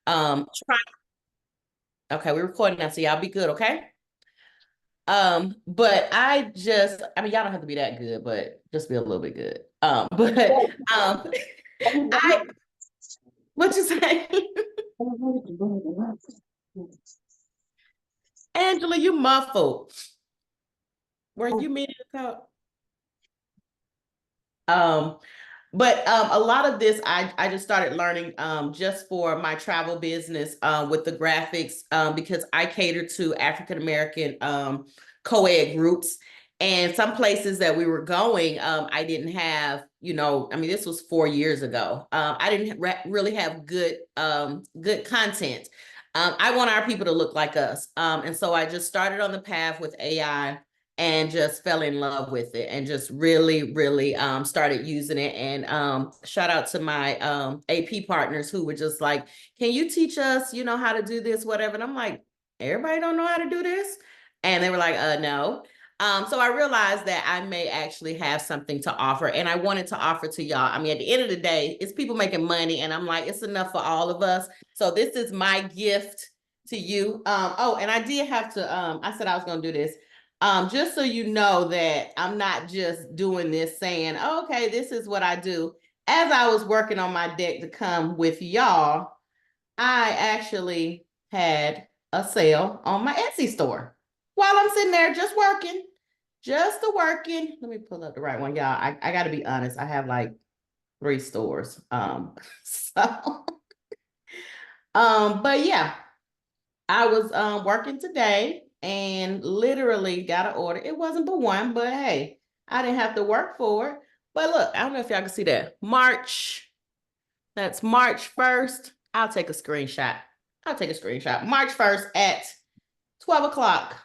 Try, okay, we're recording now, so y'all be good, okay? But I mean, y'all don't have to be that good, but just be a little bit good. Um, I, what you say? Angela, you muffled. Were you meaning to talk? Um, but a lot of this I just started learning just for my travel business with the graphics because I cater to African American co-ed groups. And some places that we were going, I didn't have, I mean, this was 4 years ago. I didn't really have good content. I want our people to look like us. And so I just started on the path with AI and just fell in love with it and just really started using it. And shout out to my AP partners who were just like, can you teach us, how to do this, whatever. And I'm like, everybody don't know how to do this. And they were like, no. So I realized that I may actually have something to offer, and I wanted to offer to y'all. I mean, at the end of the day, it's people making money, and I'm like, it's enough for all of us. So this is my gift to you. Oh, and I did have to, I said I was going to do this. Just so you know that I'm not just doing this saying, oh, okay, this is what I do. As I was working on my deck to come with y'all, I actually had a sale on my Etsy store while I'm sitting there just working. Let me pull up the right one, y'all. I got to be honest. I have like 3 stores. So, but yeah, I was working today and literally got an order. It wasn't but one, but hey, I didn't have to work for it. But look, I don't know if y'all can see that. That's March 1st. I'll take a screenshot. March 1st at 12 o'clock.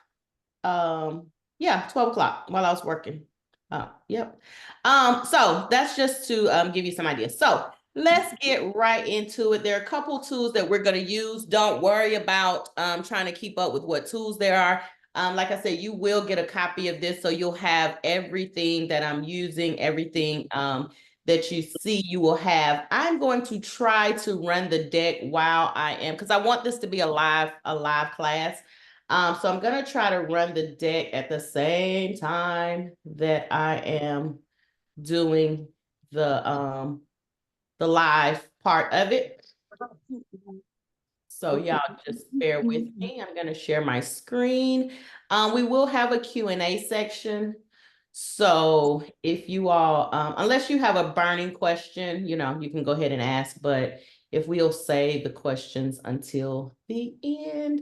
Yeah, 12 o'clock while I was working. Yep. So that's just to give you some ideas. So let's get right into it. There are a couple tools that we're going to use. Don't worry about trying to keep up with what tools there are. Like I said, you will get a copy of this, so you'll have everything that I'm using, everything that you see, you will have. I'm going to try to run the deck while I am, because I want this to be a live class. So I'm gonna try to run the deck at the same time that I am doing the live part of it. So y'all just bear with me. I'm gonna share my screen. We will have a Q&A section. So if you all, unless you have a burning question, you can go ahead and ask, but if we'll save the questions until the end.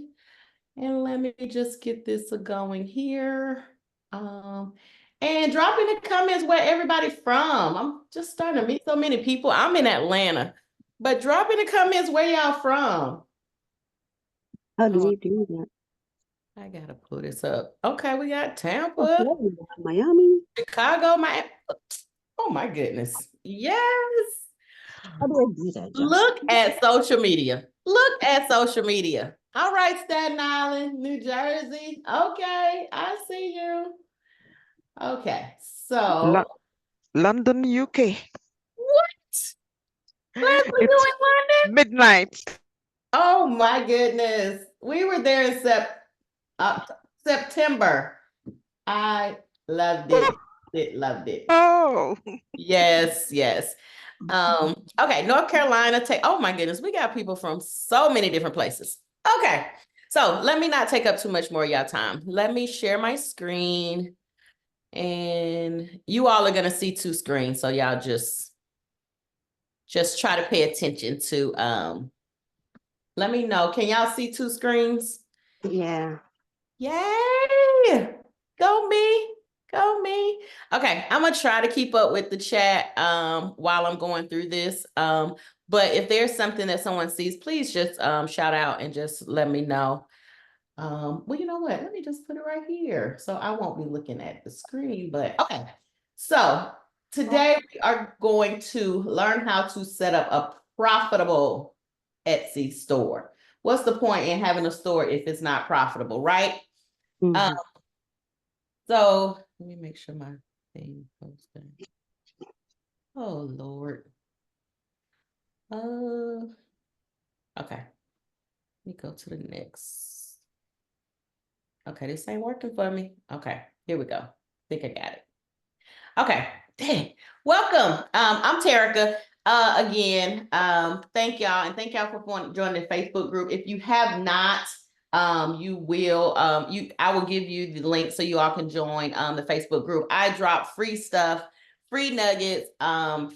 And let me just get this going here. And drop in the comments where everybody's from. I'm just starting to meet so many people. I'm in Atlanta, but drop in the comments where y'all from. How do Oh, we do that? I gotta pull this up. Okay, we got Oh, Tampa, Florida, Miami. Chicago, Miami. Oh my goodness. Yes. How do I do that, Josh? Look at social media. Look at social media. All right, Staten Island, New Jersey. Okay, I see you. Okay, so London, UK. what? Leslie, you It's in London? midnight. Oh my goodness. We were there in uh, September. I loved it. Loved it. Oh, Yes, yes. Okay, North Carolina, oh my goodness, we got people from so many different places. Okay, so let me not take up too much more of y'all time. Let me share my screen, and you all are gonna see 2 screens, so y'all just try to pay attention to let me know. Can y'all see 2 screens? Yeah. Yay! Go me. Go me. Okay, I'm gonna try to keep up with the chat while I'm going through this. But if there's something that someone sees, please just shout out and just let me know. Well, you know what? Let me just put it right here. So I won't be looking at the screen, but okay. So today we are going to learn how to set up a profitable Etsy store. What's the point in having a store if it's not profitable, right? Um, Mhm. so let me make sure my thing posted. Oh Lord. Okay. Let me go to the next. Okay, this ain't working for me. Okay, here we go. I think I got it. Okay, dang. Welcome. I'm Terica. Again, thank y'all, and thank y'all for joining the Facebook group. If you have not, you will. I will give you the link so you all can join the Facebook group. I drop free stuff, free nuggets,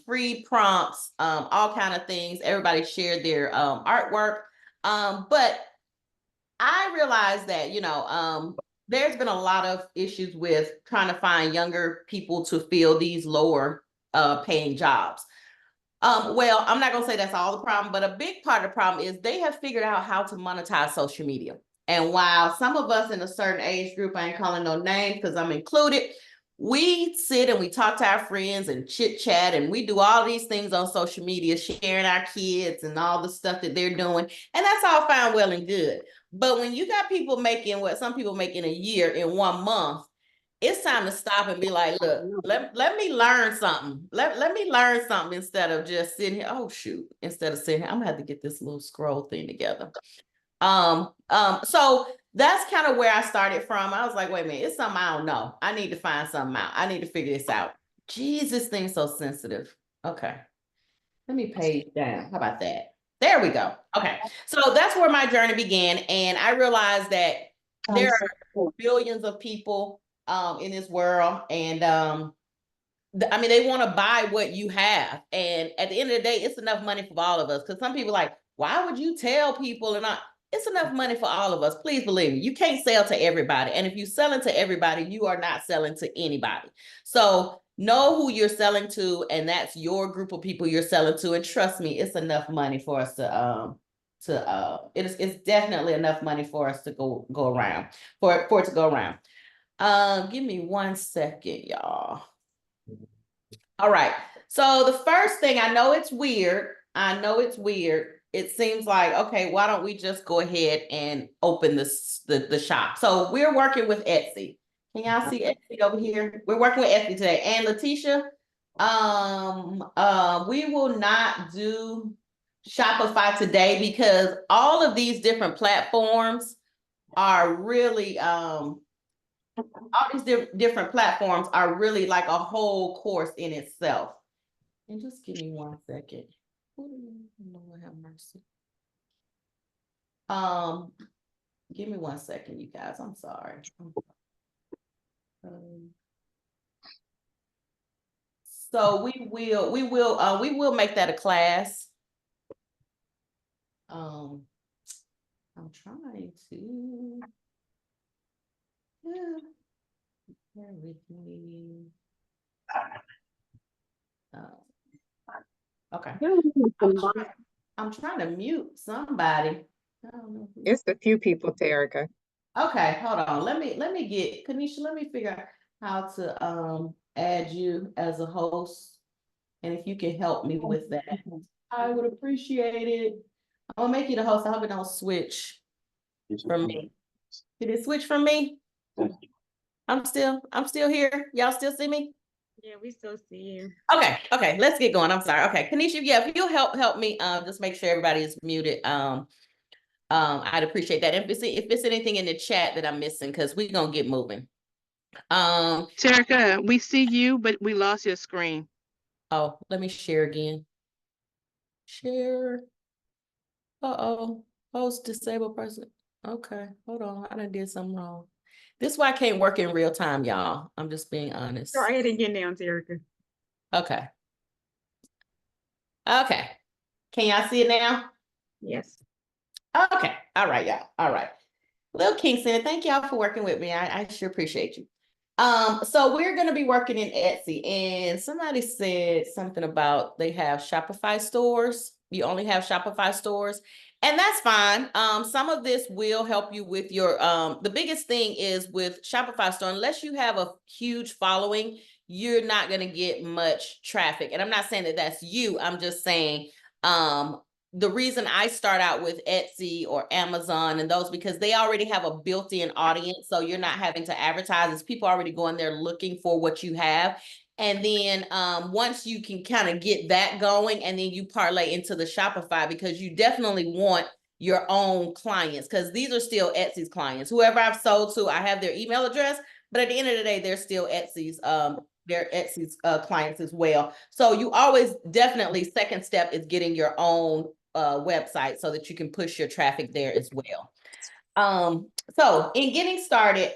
free prompts, all kind of things. Everybody share their artwork. But I realized that, there's been a lot of issues with trying to find younger people to fill these lower paying jobs. Well, I'm not gonna say that's all the problem, but a big part of the problem is they have figured out how to monetize social media. And while some of us in a certain age group, I ain't calling no names because I'm included, we sit and we talk to our friends and chit chat, and we do all these things on social media, sharing our kids and all the stuff that they're doing. And that's all fine, well, and good. But when you got people making what some people make in a year in 1 month, it's time to stop and be like, look, let me learn something. Let me learn something instead of just sitting here. Oh, shoot. Instead of sitting here, I'm gonna have to get this little scroll thing together. So that's kind of where I started from. I was like, wait a minute, it's something I don't know. I need to find something out. I need to figure this out. Jeez, this thing's so sensitive. Okay. Let me page down. How about that? There we go. Okay. So that's where my journey began. And I realized that there are billions of people in this world. And I mean, they want to buy what you have. And at the end of the day, it's enough money for all of us. Because some people are like, why would you tell people? And it's enough money for all of us. Please believe me, you can't sell to everybody. And if you're selling to everybody, you are not selling to anybody. So know who you're selling to, and that's your group of people you're selling to. And trust me, it's enough money for us it's definitely enough money for us to go around, for it to go around. Give me 1 second, y'all. All right. So the first thing, I know it's weird. It seems like, okay, why don't we just go ahead and open the shop? So we're working with Etsy. Can y'all see Etsy over here? We're working with Etsy today. And Letitia, we will not do Shopify today because all of these different platforms are really all these different platforms are really like a whole course in itself. And just give me 1 second. Lord have mercy. Give me 1 second, you guys. I'm sorry. So we will make that a class. I'm trying to. Yeah. Bear with me. Okay. I'm trying to mute somebody. I don't know It's a few people, Terica. Okay, hold on. Let me get Kanisha, let me figure out how to add you as a host. And if you can help me with that, I would appreciate it. I'm gonna make you the host. I hope it don't switch from me. Did it switch from me? I'm still here. Y'all still see me? Yeah, we still see you. Okay, let's get going. I'm sorry. Okay, Kanisha, yeah, if you'll help me just make sure everybody is muted. I'd appreciate that. If it's anything in the chat that I'm missing, because we're gonna get moving. Terica, we see you, but we lost your screen. Oh, let me share again. Share. Host disabled person. Okay, hold on. I done did something wrong. This is why I can't work in real time, y'all. I'm just being honest. Try it again now, Terica. Okay. Okay. Can y'all see it now? Yes. Okay. All right, y'all. All right. Lil Kingston, thank y'all for working with me. I sure appreciate you. So we're going to be working in Etsy, and somebody said something about they have Shopify stores. You only have Shopify stores, and that's fine. Some of this will help you with your, the biggest thing is with Shopify store, unless you have a huge following, you're not going to get much traffic. And I'm not saying that that's you. I'm just saying, the reason I start out with Etsy or Amazon and those, because they already have a built-in audience. So you're not having to advertise. It's people already going there looking for what you have. And then once you can kind of get that going, and then you parlay into the Shopify, because you definitely want your own clients, because these are still Etsy's clients. Whoever I've sold to, I have their email address, but at the end of the day, they're still Etsy's clients as well. So you always definitely, second step is getting your own website so that you can push your traffic there as well. So in getting started,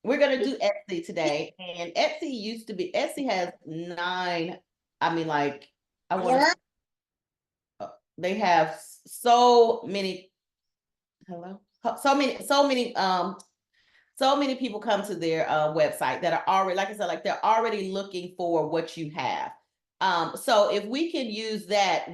we're gonna do Etsy today, and Etsy has 9. I mean, like, I want to. They have so many. Hello. So many people come to their website that are already, like I said, like they're already looking for what you have. So if we can use that,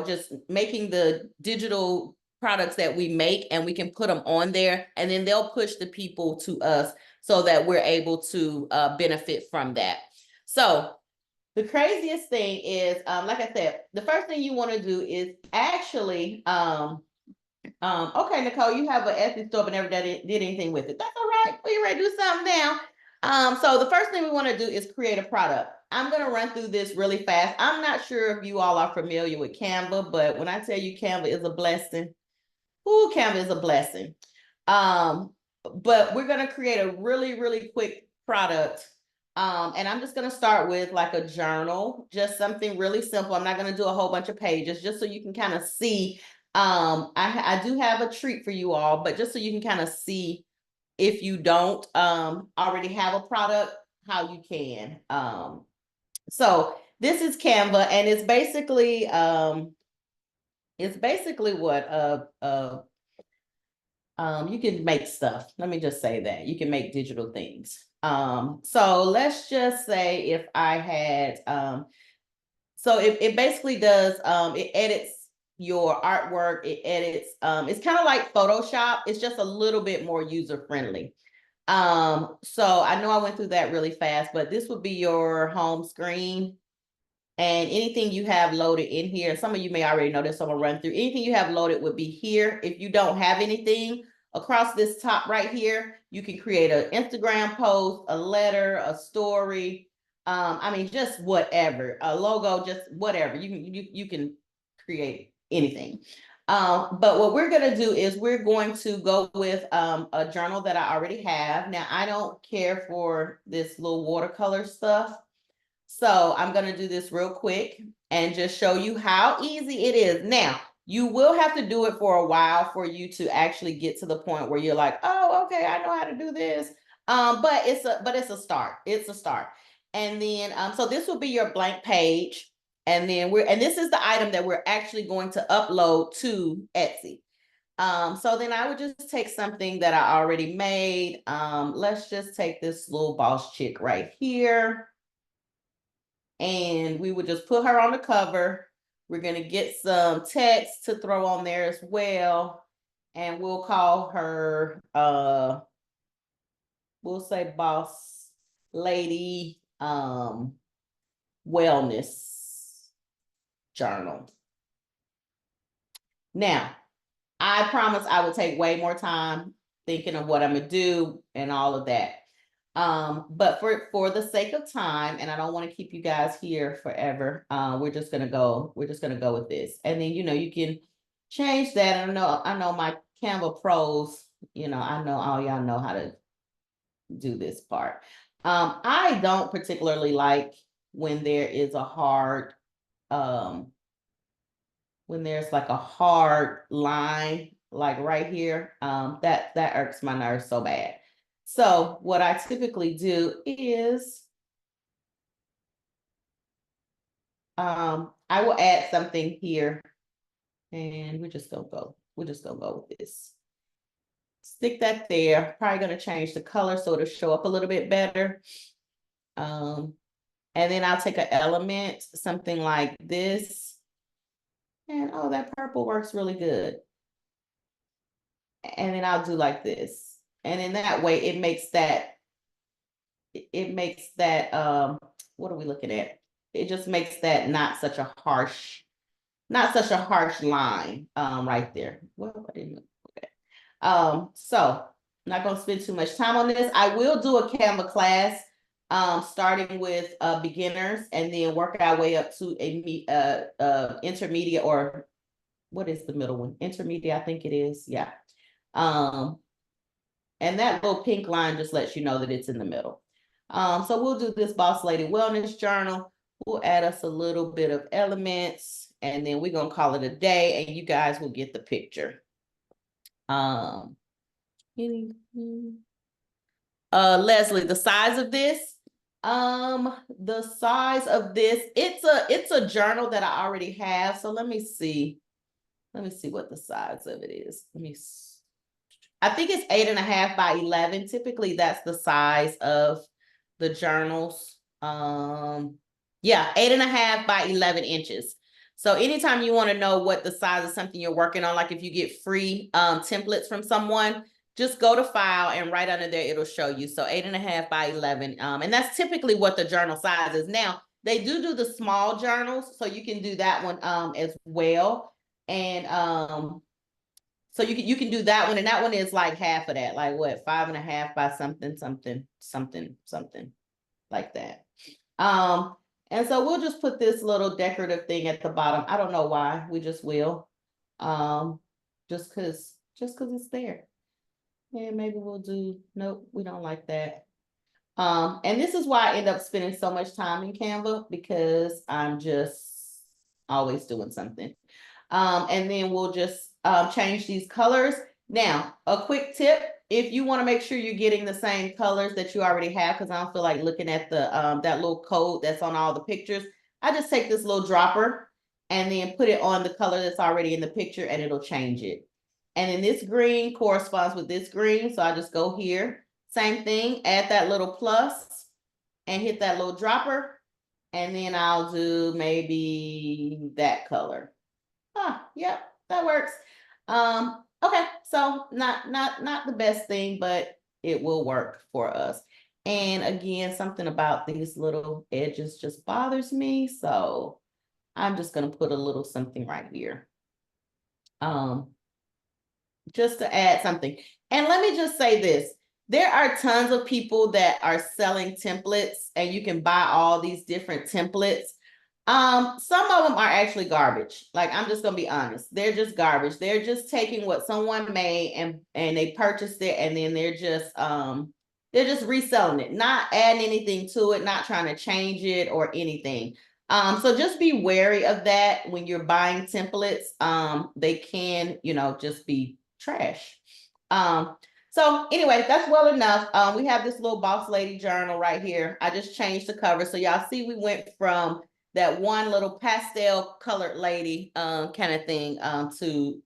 just making the digital products that we make, and we can put them on there, and then they'll push the people to us so that we're able to benefit from that. So the craziest thing is, like I said, the first thing you want to do is actually, okay, Nicole, you have an Etsy store but never did anything with it. That's all right. We're ready to do something now. So the first thing we want to do is create a product. I'm going to run through this really fast. I'm not sure if you all are familiar with Canva, but when I tell you Canva is a blessing, Canva is a blessing. But we're going to create a really, really quick product. And I'm just going to start with like a journal, just something really simple. I'm not going to do a whole bunch of pages, just so you can kind of see. I do have a treat for you all, but just so you can kind of see, if you don't already have a product, how you can. So this is Canva, and it's basically what you can make stuff. Let me just say that you can make digital things. So let's just say if I had so it basically does it edits your artwork, it edits, it's kind of like Photoshop, it's just a little bit more user friendly. So I know I went through that really fast, but this would be your home screen, and anything you have loaded in here, some of you may already know this, so I'm gonna run through. Anything you have loaded would be here. If you don't have anything, across this top right here, you can create an Instagram post, a letter, a story, I mean, just whatever, a logo, just whatever. You can create anything. But what we're going to do is we're going to go with a journal that I already have. Now, I don't care for this little watercolor stuff, so I'm going to do this real quick and just show you how easy it is. Now, you will have to do it for a while for you to actually get to the point where you're like, oh, okay, I know how to do this. But it's a start. It's a start. And then, so this will be your blank page. And then this is the item that we're actually going to upload to Etsy. So then I would just take something that I already made. Let's just take this little boss chick right here. And we would just put her on the cover. We're going to get some text to throw on there as well. And we'll call her, we'll say Boss Lady Wellness Journal. Now, I promise I will take way more time thinking of what I'm going to do and all of that. But for the sake of time, and I don't want to keep you guys here forever, we're just gonna go with this. And then you can change that. I know my Canva pros, I know all y'all know how to do this part. I don't particularly like when there is a hard when there's like a hard line, like right here, that irks my nerves so bad. So what I typically do is I will add something here, and we're just gonna go with this. Stick that there. Probably gonna change the color so it'll show up a little bit better. And then I'll take an element, something like this. And oh, that purple works really good. And then I'll do like this. And in that way, it makes that, what are we looking at? It just makes that not such a harsh line right there. Well, I didn't, okay. So I'm not gonna spend too much time on this. I will do a Canva class, starting with beginners, and then work our way up to a intermediate or what is the middle one? Intermediate, I think it is. Yeah. And that little pink line just lets you know that it's in the middle. So we'll do this Boss Lady Wellness Journal. We'll add us a little bit of elements, and then we're gonna call it a day, and you guys will get the picture. Leslie, the size of this, it's a journal that I already have. So let me see what the size of it is. I think it's 8.5 by 11. Typically that's the size of the journals. Yeah, 8.5 by 11 inches. So anytime you want to know what the size of something you're working on, like if you get free templates from someone, just go to file and right under there, it'll show you. So 8.5 by 11. And that's typically what the journal size is. Now, they do the small journals, so you can do that one as well. And so you can do that one, and that one is like half of that, like what, 5.5 by something like that. And so we'll just put this little decorative thing at the bottom. I don't know why, we just will. Just because it's there. And maybe we'll do, nope, we don't like that. And this is why I end up spending so much time in Canva, because I'm just always doing something. And then we'll just change these colors. Now, a quick tip, if you want to make sure you're getting the same colors that you already have, because I don't feel like looking at the that little code that's on all the pictures, I just take this little dropper and then put it on the color that's already in the picture, and it'll change it. And then this green corresponds with this green, so I just go here, same thing, add that little plus and hit that little dropper, and then I'll do maybe that color. Yep, that works. Okay, so not the best thing, but it will work for us. And again, something about these little edges just bothers me, so I'm just gonna put a little something right here. Just to add something. And let me just say this. There are tons of people that are selling templates, and you can buy all these different templates. Some of them are actually garbage. Like, I'm just gonna be honest. They're just garbage. They're just taking what someone made and they purchased it, and then they're just reselling it, not adding anything to it, not trying to change it or anything. So just be wary of that when you're buying templates. They can, just be trash. So anyway, that's well enough. We have this little Boss Lady journal right here. I just changed the cover. So y'all see we went from that one little pastel colored lady kind of thing to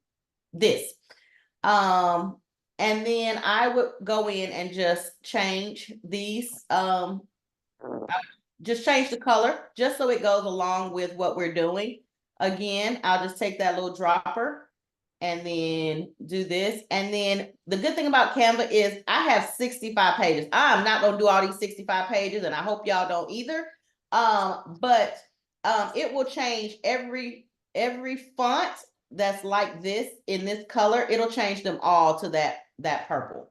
this. And then I would go in and just change these, just change the color just so it goes along with what we're doing. Again, I'll just take that little dropper and then do this. And then the good thing about Canva is I have 65 pages. I'm not going to do all these 65 pages, and I hope y'all don't either. But it will change every font that's like this in this color. It'll change them all to that purple.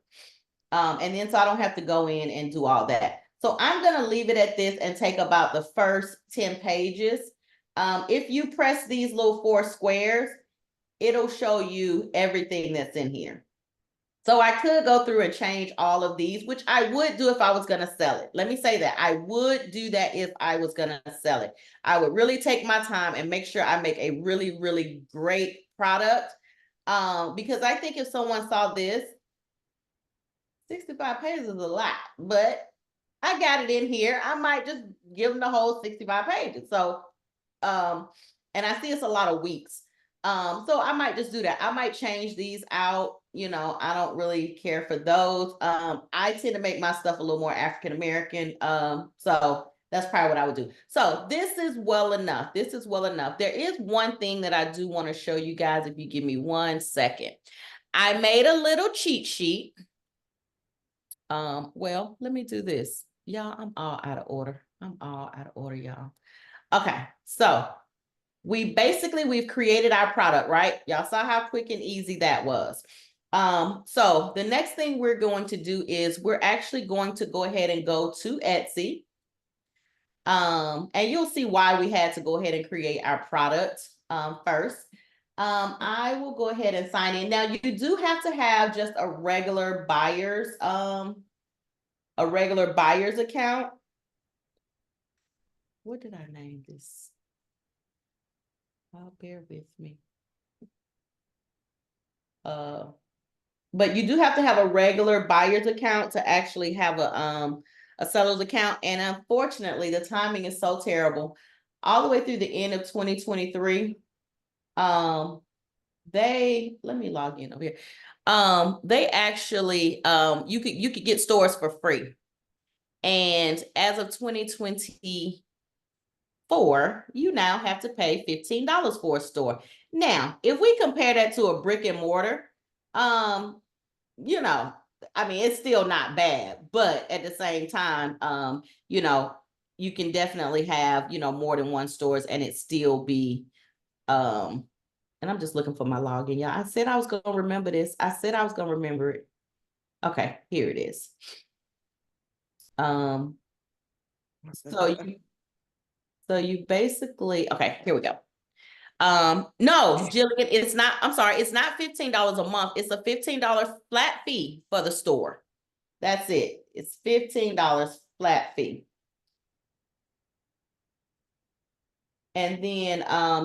And then so I don't have to go in and do all that. So I'm going to leave it at this and take about the first 10 pages. If you press these little 4 squares, it'll show you everything that's in here. So I could go through and change all of these, which I would do if I was going to sell it. Let me say that. I would do that if I was going to sell it. I would really take my time and make sure I make a really, really great product. Because I think if someone saw this, 65 pages is a lot, but I got it in here. I might just give them the whole 65 pages. So, and I see it's a lot of weeks. So I might just do that. I might change these out. I don't really care for those. I tend to make my stuff a little more African-American. So that's probably what I would do. So this is well enough. This is well enough. There is one thing that I do want to show you guys, if you give me 1 second. I made a little cheat sheet. Well, let me do this. Y'all, I'm all out of order. Y'all. Okay, so we've created our product, right? Y'all saw how quick and easy that was. So the next thing we're going to do is we're actually going to go ahead and go to Etsy. And you'll see why we had to go ahead and create our product first. I will go ahead and sign in. Now you do have to have just a regular buyer's account. What did I name this? Bear with me. But you do have to have a regular buyer's account to actually have a seller's account. And unfortunately, the timing is so terrible. All the way through the end of 2023, let me log in over here. They actually you could get stores for free. And as of 2024, you now have to pay $15 for a store. Now, if we compare that to a brick and mortar, you know, I mean, it's still not bad, but at the same time, you can definitely have, more than one stores and it still be, and I'm just looking for my login. Yeah, I said I was going to remember this. I said I was going to remember it. Okay, here it is. So you basically, okay, here we go. No, Jillian, it's not, I'm sorry, it's not $15 a month. It's a $15 flat fee for the store. That's it. It's $15 flat fee. And then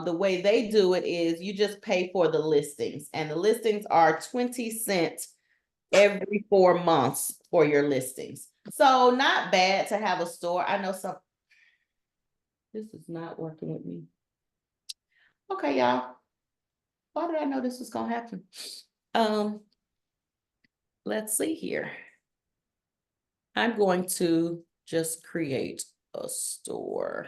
the way they do it is you just pay for the listings, and the listings are 20 cents every 4 months for your listings. So not bad to have a store. I know this is not working with me. Okay, y'all. Why did I know this was gonna happen? Let's see here. I'm going to just create a store.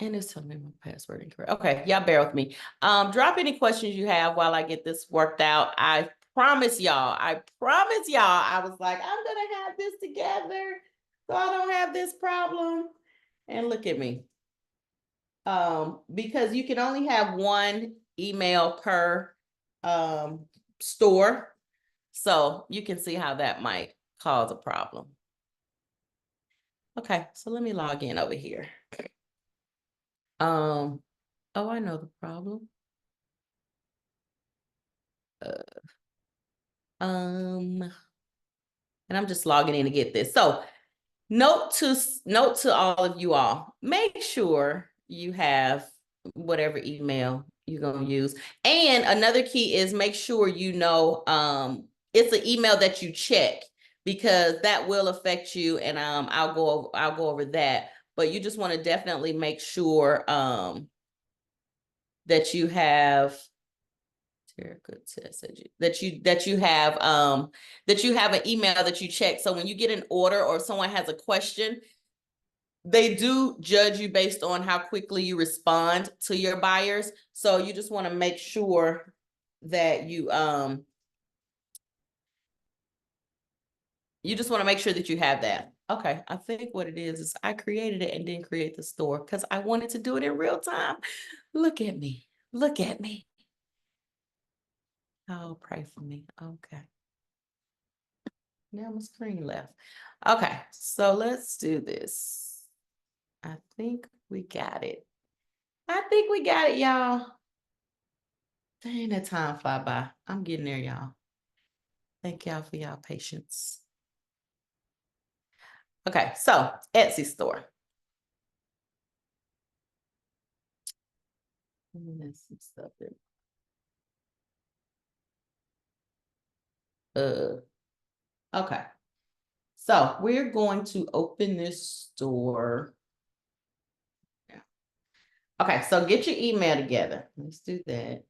And it's telling me my password incorrect. Okay, y'all bear with me. Drop any questions you have while I get this worked out. I promise y'all, I was like, I'm gonna have this together so I don't have this problem. And look at me. Because you can only have one email per store. So you can see how that might cause a problem. Okay, so let me log in over here. Oh, I know the problem. And I'm just logging in to get this. So note to all of you all, make sure you have whatever email you're going to use. And another key is make sure it's an email that you check, because that will affect you. And I'll go over that. But you just want to definitely make sure that you have that you have an email that you check. So when you get an order or someone has a question, they do judge you based on how quickly you respond to your buyers. So you just want to make sure that you just want to make sure that you have that. Okay, I think what it is I created it and didn't create the store because I wanted to do it in real time. Look at me. Look at me. Oh, pray for me. Okay. Now my screen left. Okay, so let's do this. I think we got it. Y'all. Dang, that time fly by. I'm getting there, y'all. Thank y'all for y'all patience. Okay, so Etsy store. There's some stuff in. Okay. So we're going to open this store. Yeah. Okay, so get your email together. Let's do that.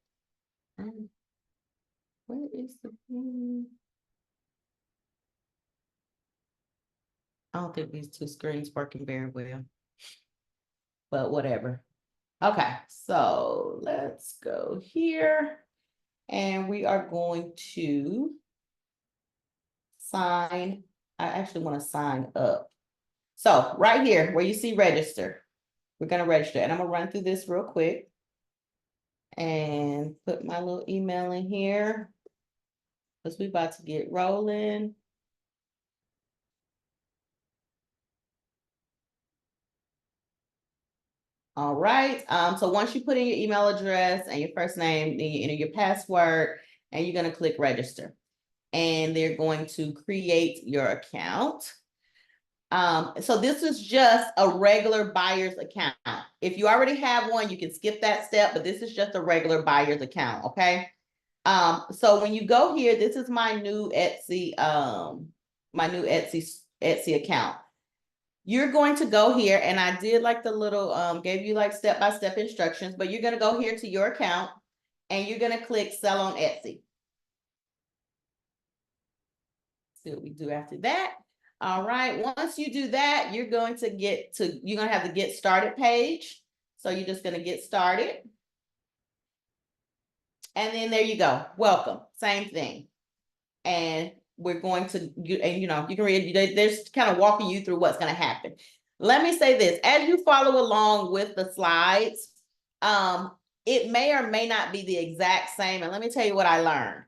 Where is the I don't think these two screens working very well, but whatever. Okay, so let's go here and we are going to sign. I actually want to sign up. So right here where you see register, we're going to register, and I'm going to run through this real quick and put my little email in here because we're about to get rolling. All right. So once you put in your email address and your first name, then you enter your password and you're going to click register. And they're going to create your account. So this is just a regular buyer's account. If you already have one, you can skip that step, but this is just a regular buyer's account, okay? So when you go here, this is my new Etsy account. You're going to go here, and I did like the little gave you like step-by-step instructions, but you're going to go here to your account and you're going to click sell on Etsy. See what we do after that. All right, once you do that, you're going to have the get started page. So you're just going to get started. And then there you go. Welcome. Same thing. And we're going to, you can read, they're kind of walking you through what's going to happen. Let me say this, as you follow along with the slides, it may or may not be the exact same. And let me tell you what I learned.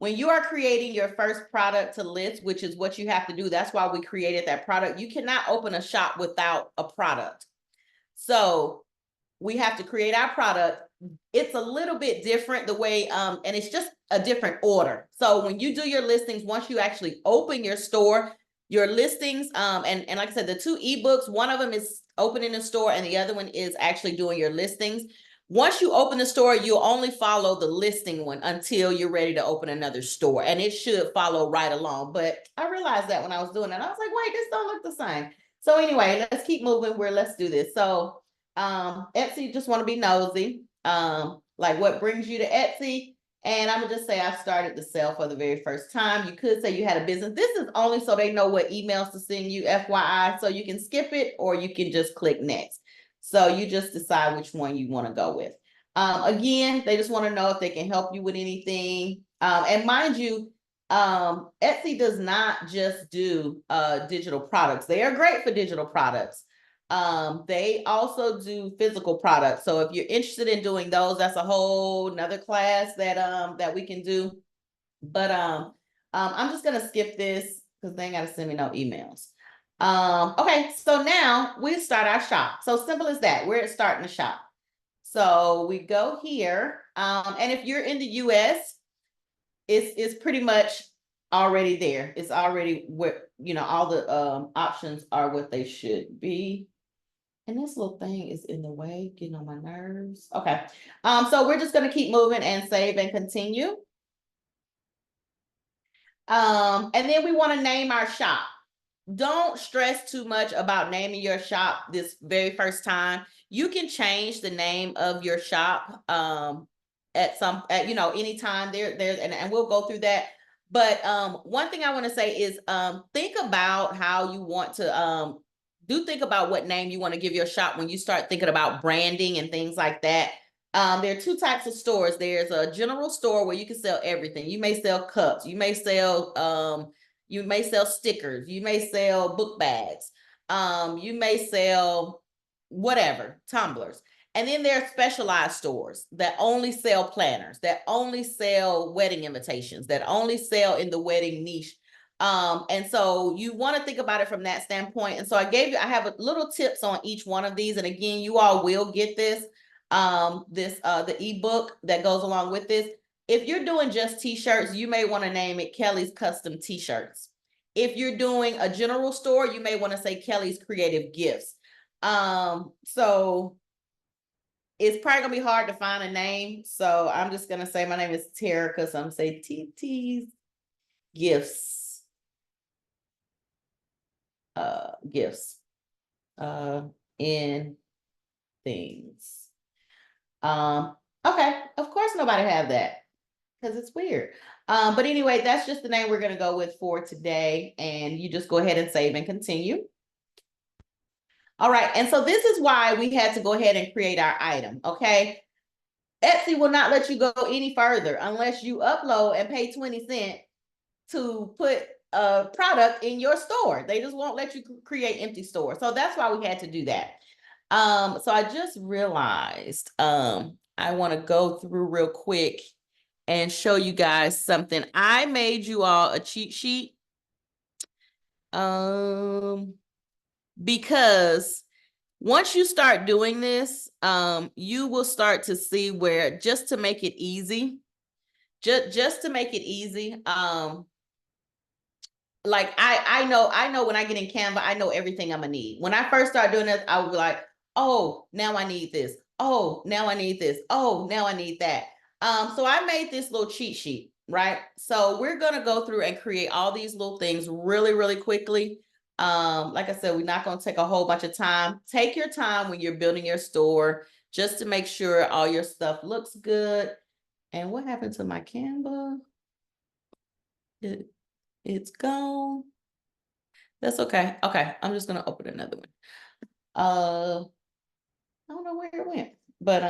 When you are creating your first product to list, which is what you have to do, that's why we created that product. You cannot open a shop without a product. So we have to create our product. It's a little bit different the way, and it's just a different order. So when you do your listings, once you actually open your store, your listings, and like I said, the two ebooks, one of them is opening the store and the other one is actually doing your listings. Once you open the store, you'll only follow the listing one until you're ready to open another store. And it should follow right along. But I realized that when I was doing that, I was like, wait, this don't look the same. So anyway, let's keep moving. Let's do this. So Etsy, just want to be nosy. Like what brings you to Etsy? And I'm gonna just say I started to sell for the very first time. You could say you had a business. This is only so they know what emails to send you, FYI. So you can skip it or you can just click next. So you just decide which one you want to go with. Again, they just want to know if they can help you with anything. And mind you, Etsy does not just do digital products. They are great for digital products. They also do physical products. So if you're interested in doing those, that's a whole nother class that we can do. But I'm just gonna skip this because they ain't gotta send me no emails. Okay, so now we start our shop. So simple as that. We're starting the shop. So we go here. And if you're in the US, it's pretty much already there. It's already where, all the options are what they should be. And this little thing is in the way, getting on my nerves. Okay. So we're just gonna keep moving and save and continue. And then we want to name our shop. Don't stress too much about naming your shop this very first time. You can change the name of your shop anytime there's and we'll go through that. But one thing I want to say is think about how you want to think about what name you want to give your shop when you start thinking about branding and things like that. There are two types of stores. There's a general store where you can sell everything. You may sell cups, you may sell stickers, you may sell book bags, you may sell whatever, tumblers. And then there are specialized stores that only sell planners, that only sell wedding invitations, that only sell in the wedding niche. And so you want to think about it from that standpoint. And so I have a little tips on each one of these. And again, you all will get this, the ebook that goes along with this. If you're doing just t-shirts, you may want to name it Kelly's Custom T-shirts. If you're doing a general store, you may want to say Kelly's Creative Gifts. So it's probably gonna be hard to find a name. So I'm just gonna say my name is Terica. So I'm gonna say TT's Gifts. Gifts. In things. Okay, of course nobody have that because it's weird. But anyway, that's just the name we're gonna go with for today. And you just go ahead and save and continue. All right, and so this is why we had to go ahead and create our item, okay? Etsy will not let you go any further unless you upload and pay 20 cents to put a product in your store. They just won't let you create empty stores. So that's why we had to do that. So I just realized I want to go through real quick and show you guys something. I made you all a cheat sheet. Because Once you start doing this, you will start to see where, just to make it easy, just to make it easy, like I know when I get in Canva, I know everything I'm gonna need. When I first started doing this, I would be like, oh, now I need this. Oh, now I need this. Oh, now I need that. So I made this little cheat sheet, right? So we're gonna go through and create all these little things really, really quickly. Like I said, we're not gonna take a whole bunch of time. Take your time when you're building your store, just to make sure all your stuff looks good. And what happened to my Canva? It's gone. That's okay. Okay, I'm just gonna open another one. I don't know where it went, but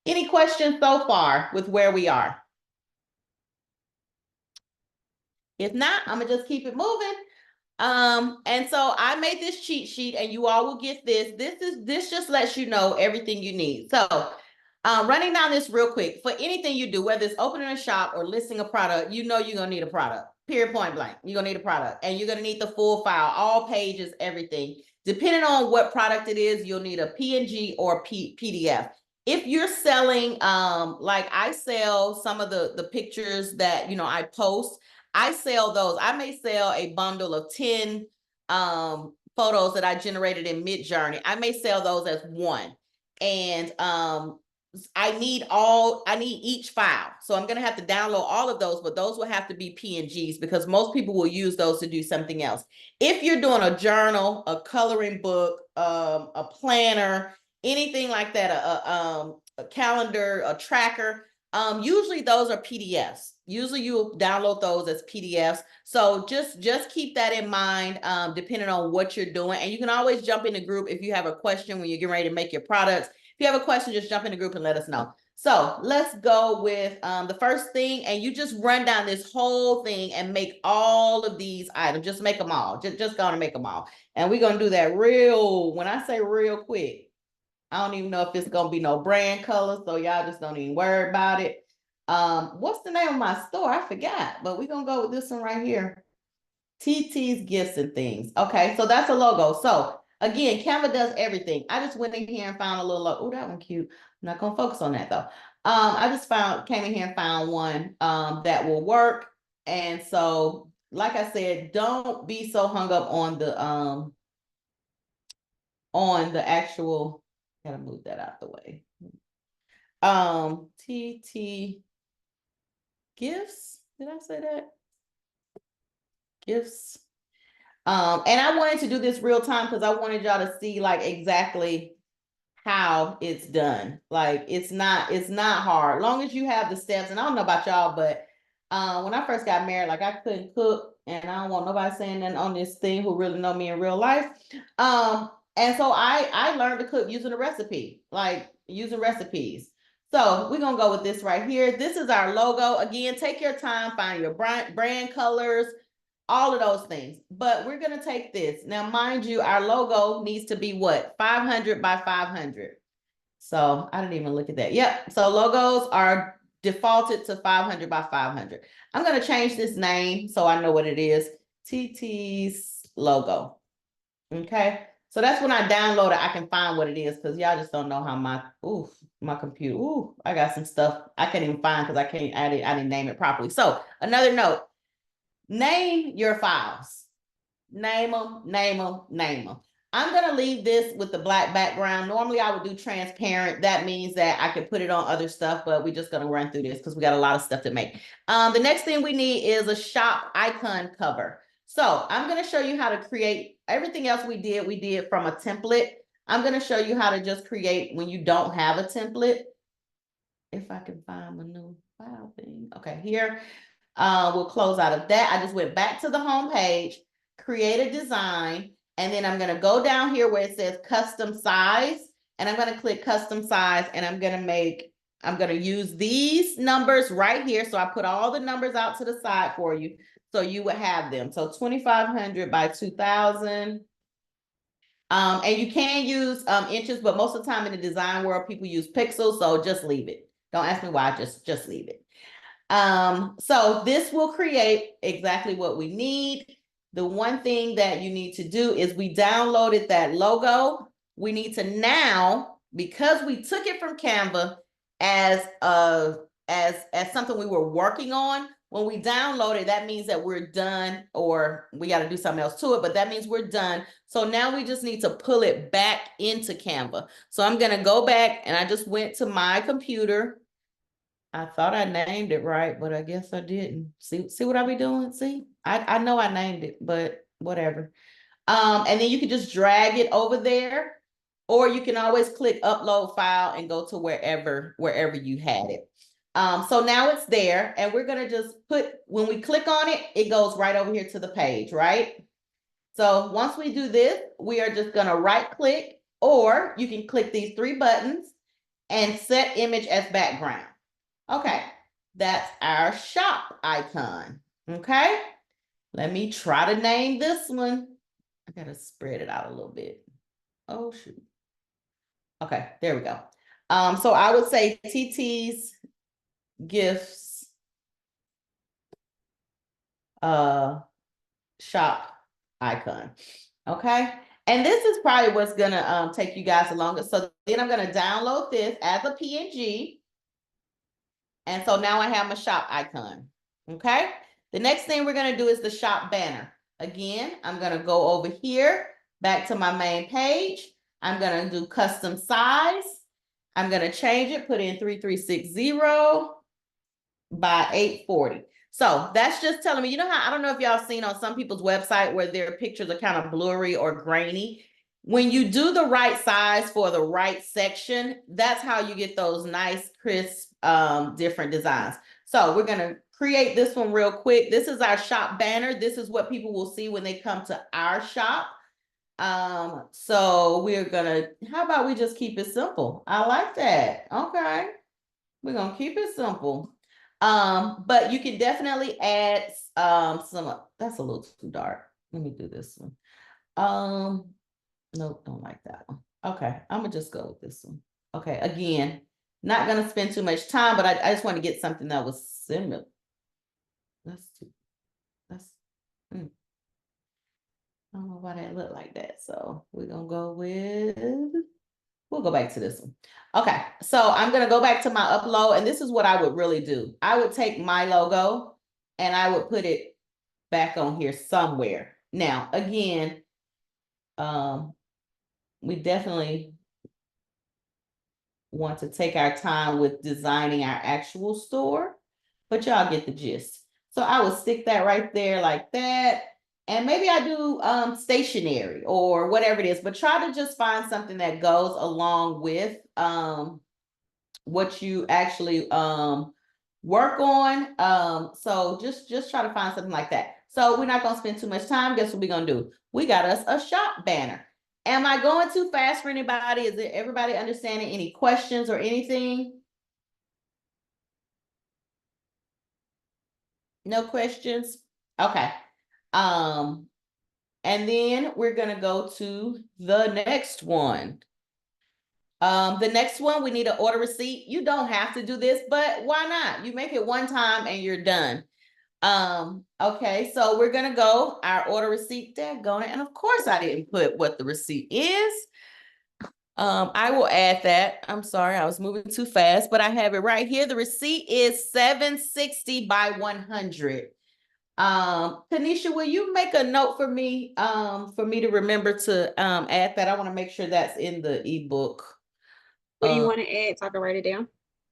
any questions so far with where we are? If not, I'm gonna just keep it moving. And so I made this cheat sheet, and you all will get this. This just lets you know everything you need. So running down this real quick, for anything you do, whether it's opening a shop or listing a product, you know you're gonna need a product. Period, point blank. You're gonna need a product, and you're gonna need the full file, all pages, everything. Depending on what product it is, you'll need a PNG or PDF. If you're selling, like I sell some of the pictures that I post, I sell those. I may sell a bundle of 10 photos that I generated in Midjourney. I may sell those as one. And I need each file. So I'm gonna have to download all of those, but those will have to be PNGs because most people will use those to do something else. If you're doing a journal, a coloring book, a planner, anything like that, a calendar, a tracker, usually those are PDFs. Usually you'll download those as PDFs. So just keep that in mind, depending on what you're doing. And you can always jump in the group if you have a question when you're getting ready to make your products. If you have a question, just jump in the group and let us know. So let's go with the first thing, and you just run down this whole thing and make all of these items. Just make them all. Just gonna make them all. And we're gonna do that when I say real quick. I don't even know if it's gonna be no brand color, so y'all just don't even worry about it. What's the name of my store? I forgot, but we're gonna go with this one right here. TT's Gifts and Things. Okay, so that's a logo. So again, Canva does everything. I just went in here and found a little logo. Oh, that one cute. I'm not gonna focus on that though. I just came in here and found one that will work. And so, like I said, don't be so hung up on the actual, gotta move that out the way. TT Gifts. Did I say that? Gifts. And I wanted to do this real time because I wanted y'all to see like exactly how it's done. Like it's not hard. Long as you have the steps, and I don't know about y'all, but when I first got married, like I couldn't cook, and I don't want nobody saying nothing on this thing who really know me in real life. And so I learned to cook using a recipe, like using recipes. So we're gonna go with this right here. This is our logo. Again, take your time, find your brand colors, all of those things. But we're gonna take this. Now, mind you, our logo needs to be what? 500 by 500. So I didn't even look at that. Yep. So logos are defaulted to 500 by 500. I'm gonna change this name so I know what it is. TT's logo. Okay. So that's when I download it, I can find what it is, because y'all just don't know how my computer, I got some stuff I can't even find because I didn't name it properly. So another note, name your files. Name them, name them, name them. I'm gonna leave this with the black background. Normally I would do transparent. That means that I can put it on other stuff, but we're just gonna run through this because we got a lot of stuff to make. The next thing we need is a shop icon cover. So I'm gonna show you how to create everything else we did from a template. I'm gonna show you how to just create when you don't have a template. If I can find my new file thing. Okay, here. We'll close out of that. I just went back to the home page, create a design, and then I'm going to go down here where it says custom size, and I'm going to click custom size, and I'm going to use these numbers right here. So I put all the numbers out to the side for you, so you would have them. So 2,500 by 2,000. And you can use inches, but most of the time in the design world, people use pixels, so just leave it. Don't ask me why, just leave it. So this will create exactly what we need. The one thing that you need to do is we downloaded that logo. we need to now, because we took it from Canva as something we were working on, when we download it, that means that we're done, or we got to do something else to it, but that means we're done. So now we just need to pull it back into Canva. So I'm going to go back, and I just went to my computer. I thought I named it right, but I guess I didn't. See what I be doing? See, I know I named it, but whatever. And then you can just drag it over there, or you can always click upload file and go to wherever you had it. So now it's there, and we're gonna just when we click on it, it goes right over here to the page, right? So once we do this, we are just gonna right click, or you can click these 3 buttons and set image as background. Okay, that's our shop icon. Okay, let me try to name this one. I gotta spread it out a little bit. Oh shoot. Okay, there we go. So I would say TT's Gifts shop icon. Okay, and this is probably what's gonna take you guys the longest. So then I'm gonna download this as a PNG. And so now I have my shop icon. Okay, the next thing we're gonna do is the shop banner. Again, I'm gonna go over here, back to my main page. I'm gonna do custom size. I'm gonna change it, put in 3360 by 840. So that's just telling me, you know how, I don't know if y'all seen on some people's website where their pictures are kind of blurry or grainy. When you do the right size for the right section, that's how you get those nice, crisp, different designs. So we're gonna create this one real quick. This is our shop banner. This is what people will see when they come to our shop. So we're gonna, how about we just keep it simple? I like that. Okay, we're gonna keep it simple. But you can definitely add some, that's a little too dark. Let me do this one. Nope, don't like that one. Okay, I'm gonna just go with this one. Okay, again, not gonna spend too much time, but I just want to get something that was similar. I don't know why that looked like that. So we're gonna go with, we'll go back to this one. Okay, so I'm gonna go back to my upload, and this is what I would really do. I would take my logo and I would put it back on here somewhere. Now, again, we definitely want to take our time with designing our actual store, but y'all get the gist. So I would stick that right there like that. And maybe I do stationery or whatever it is, but try to just find something that goes along with what you actually work on. So just try to find something like that. So we're not gonna spend too much time. Guess what we're gonna do? We got us a shop banner. Am I going too fast for anybody? Is it everybody understanding? Any questions or anything? No questions? Okay. And then we're gonna go to the next one. The next one, we need an order receipt. You don't have to do this, but why not? You make it one time and you're done. Okay, so we're gonna go our order receipt, daggone it. And of course I didn't put what the receipt is. I will add that. I'm sorry, I was moving too fast, but I have it right here. The receipt is 760 by 100. Tanisha, will you make a note for me to remember to add that? I want to make sure that's in the ebook. What do you want to add so I can write it down?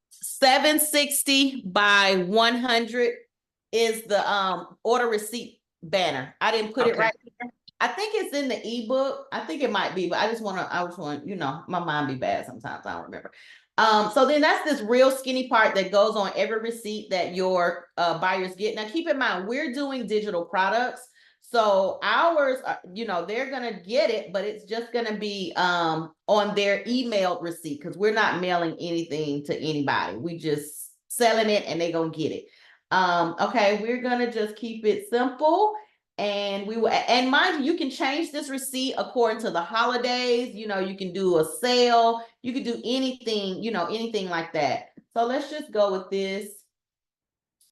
760 by 100 is the order receipt banner. I didn't put it right here. I think it's in the ebook. I think it might be, but I just want, you know, my mind be bad sometimes. I don't remember. So then that's this real skinny part that goes on every receipt that your buyers get. Now, keep in mind, we're doing digital products. So ours, you know, they're going to get it, but it's just going to be on their emailed receipt because we're not mailing anything to anybody. We just selling it and they're going to get it. Okay, we're going to just keep it simple. And we will, and mind you, you can change this receipt according to the holidays. You know, you can do a sale, you can do anything, you know, anything like that. So let's just go with this.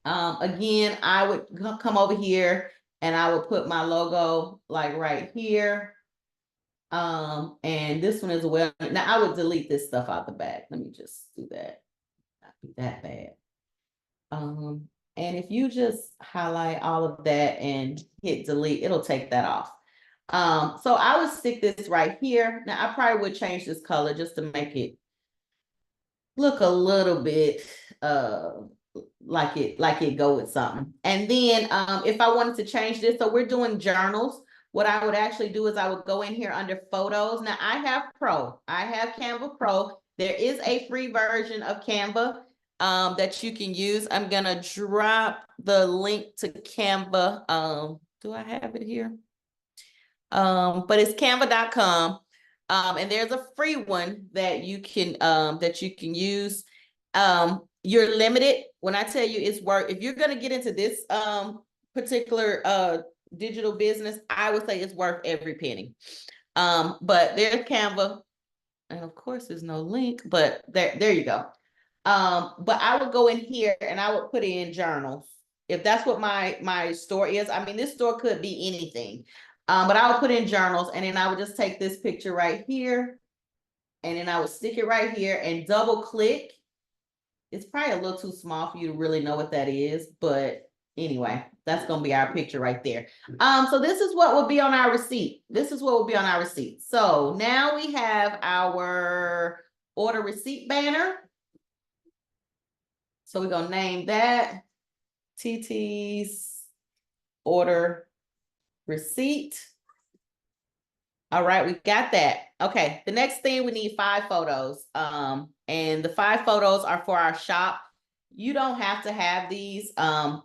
Again, I would come over here and I would put my logo like right here. And this one as well. Now I would delete this stuff out the back. Let me just do that. Not be that bad. And if you just highlight all of that and hit delete, it'll take that off. So I would stick this right here. Now I probably would change this color just to make it look a little bit like it go with something. And then if I wanted to change this, so we're doing journals. What I would actually do is I would go in here under photos. Now I have Pro. I have Canva Pro. There is a free version of Canva that you can use. I'm gonna drop the link to Canva. Do I have it here? But it's canva.com. And there's a free one that you can use. You're limited. When I tell you it's work, if you're gonna get into this particular digital business, I would say it's worth every penny. But there's Canva, and of course there's no link, but there you go. But I would go in here and I would put in journals. If that's what my store is. I mean, this store could be anything. But I would put in journals, and then I would just take this picture right here, and then I would stick it right here and double click. It's probably a little too small for you to really know what that is, but anyway, that's gonna be our picture right there. So this is what will be on our receipt. This is what will be on our receipt. So now we have our order receipt banner. So we're gonna name that TT's order receipt. All right, we got that. Okay, the next thing, we need 5 photos. And the 5 photos are for our shop. You don't have to have these. I'm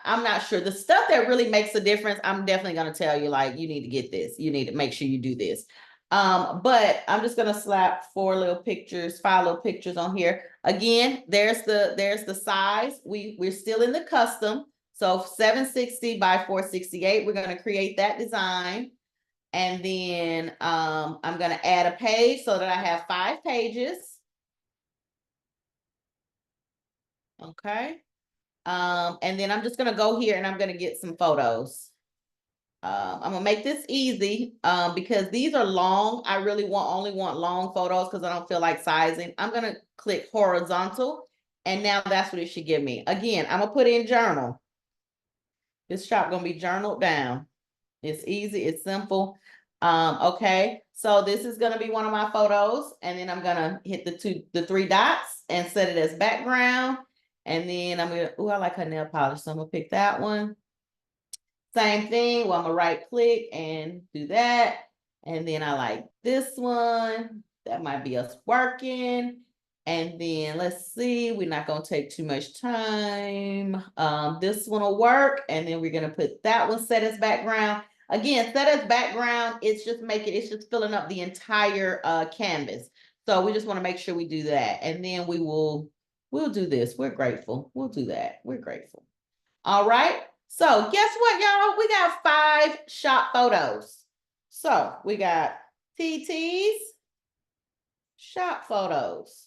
not sure. The stuff that really makes a difference, I'm definitely gonna tell you, like, you need to get this. You need to make sure you do this. But I'm just gonna slap 5 little pictures on here. Again, there's the size. We're still in the custom. So 760 by 468. We're gonna create that design. And then I'm gonna add a page so that I have 5 pages. Okay. And then I'm just gonna go here and I'm gonna get some photos. I'm gonna make this easy because these are long. I really only want long photos because I don't feel like sizing. I'm gonna click horizontal, and now that's what it should give me. Again, I'm gonna put in journal. This shop gonna be journaled down. It's easy, it's simple. Okay, so this is gonna be one of my photos, and then I'm gonna hit the 3 dots and set it as background. And then I'm gonna, I like her nail polish, so I'm gonna pick that one. Same thing, well, I'm gonna right click and do that. And then I like this one. That might be us working. And then let's see, we're not gonna take too much time. This one will work. And then we're gonna put that one set as background. Again, set as background, it's just filling up the entire canvas. So we just wanna make sure we do that. And then we'll do this. We're grateful. We'll do that. We're grateful. All right. So guess what, y'all? We got 5 shop photos. So we got TT's shop photos.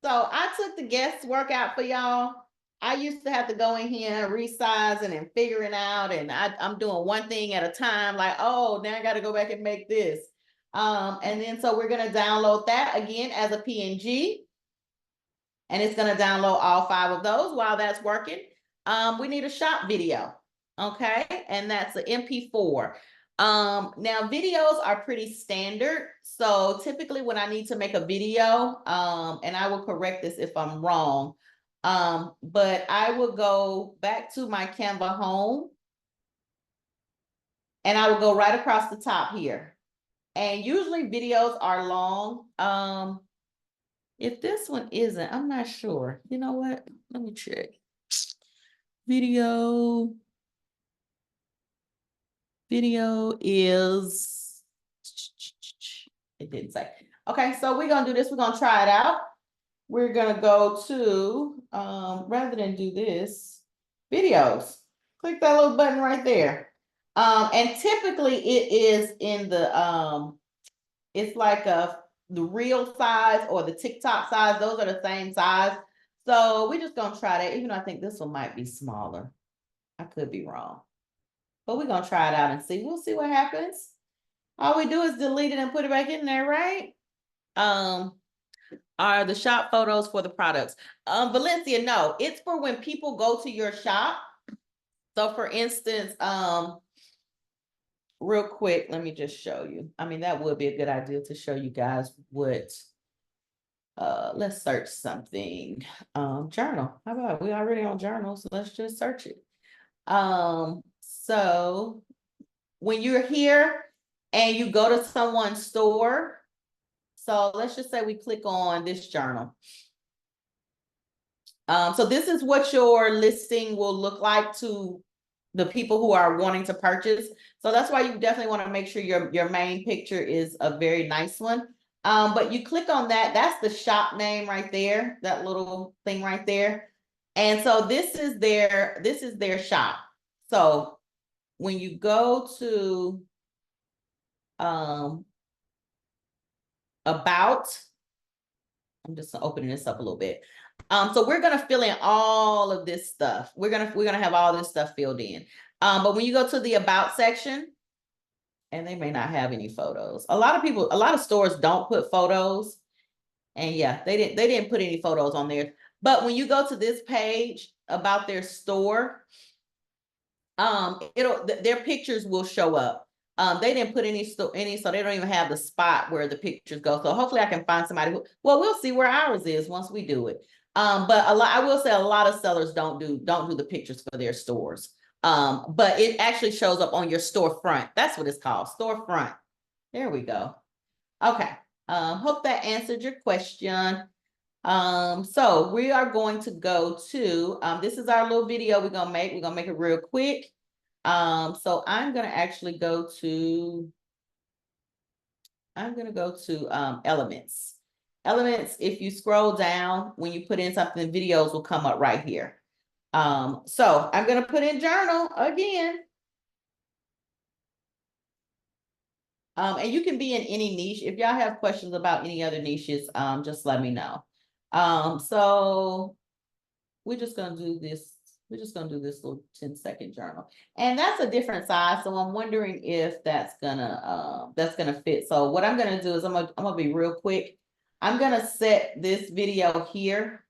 So I took the guesswork out for y'all. I used to have to go in here and resizing and figuring out, and I'm doing one thing at a time, like, oh, now I got to go back and make this. And then so we're going to download that again as a PNG. And it's going to download all 5 of those. While that's working, we need a shop video. Okay, and that's an MP4. Now videos are pretty standard. So typically when I need to make a video, and I will correct this if I'm wrong, but I will go back to my Canva home, and I will go right across the top here. And usually videos are long. If this one isn't, I'm not sure. You know what? Let me check. Video is, it didn't say. Okay, so we're gonna do this. We're gonna try it out. We're gonna go to, rather than do this, videos. Click that little button right there. And typically it is in the, it's like the real size or the TikTok size. Those are the same size. So we're just gonna try that, even though I think this one might be smaller. I could be wrong. but we're gonna try it out and see. We'll see what happens. All we do is delete it and put it back in there, right? Are the shop photos for the products? Valencia, no, it's for when people go to your shop. So for instance, real quick, let me just show you. I mean, that would be a good idea to show you guys what, let's search something. Journal. How about we already on journals? Let's just search it. So when you're here and you go to someone's store, so let's just say we click on this journal. So this is what your listing will look like to the people who are wanting to purchase. So that's why you definitely want to make sure your main picture is a very nice one. But you click on that, that's the shop name right there, that little thing right there. And so this is their shop. So when you go to about, I'm just opening this up a little bit. So we're gonna fill in all of this stuff. We're gonna have all this stuff filled in. But when you go to the about section, and they may not have any photos. A lot of stores don't put photos. And yeah, they didn't put any photos on there. But when you go to this page about their store, their pictures will show up. They didn't put any, so they don't even have the spot where the pictures go. So hopefully I can find somebody who, well, we'll see where ours is once we do it. But I will say a lot of sellers don't do the pictures for their stores. But it actually shows up on your storefront. That's what it's called, storefront. There we go. Okay. Hope that answered your question. So we are going to go to, this is our little video we're gonna make it real quick. So I'm gonna actually go to elements. Elements, if you scroll down, when you put in something, videos will come up right here. So I'm gonna put in journal again. And you can be in any niche. If y'all have questions about any other niches, just let me know. So we're just gonna do this. We're just gonna do this little 10-second journal. And that's a different size. So I'm wondering if that's gonna fit. So what I'm gonna do is I'm gonna be real quick. I'm gonna set this video here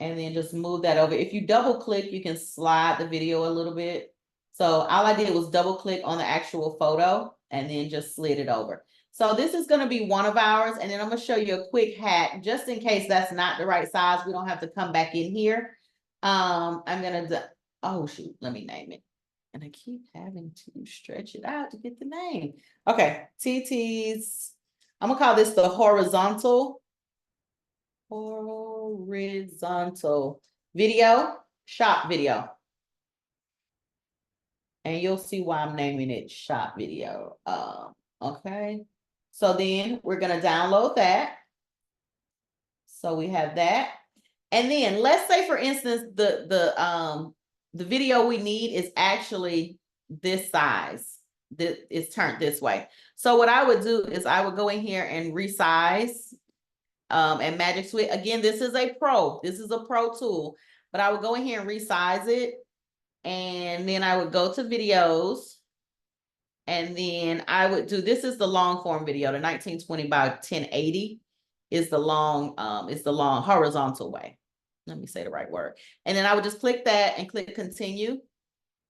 and then just move that over. If you double click, you can slide the video a little bit. So all I did was double click on the actual photo and then just slid it over. So this is going to be one of ours. And then I'm going to show you a quick hack just in case that's not the right size. We don't have to come back in here. I'm going to, oh shoot, let me name it. And I keep having to stretch it out to get the name. Okay, TT's, I'm going to call this the horizontal video, shop video. And you'll see why I'm naming it shop video. Okay. So then we're going to download that. So we have that. And then let's say, for instance, the video we need is actually this size. That is turned this way. So what I would do is I would go in here and resize. And Magic Sweep. Again, this is a pro. This is a pro tool. But I would go in here and resize it. And then I would go to videos. And then I would do, this is the long form video, the 1920 by 1080 is the long horizontal way. Let me say the right word. And then I would just click that and click continue.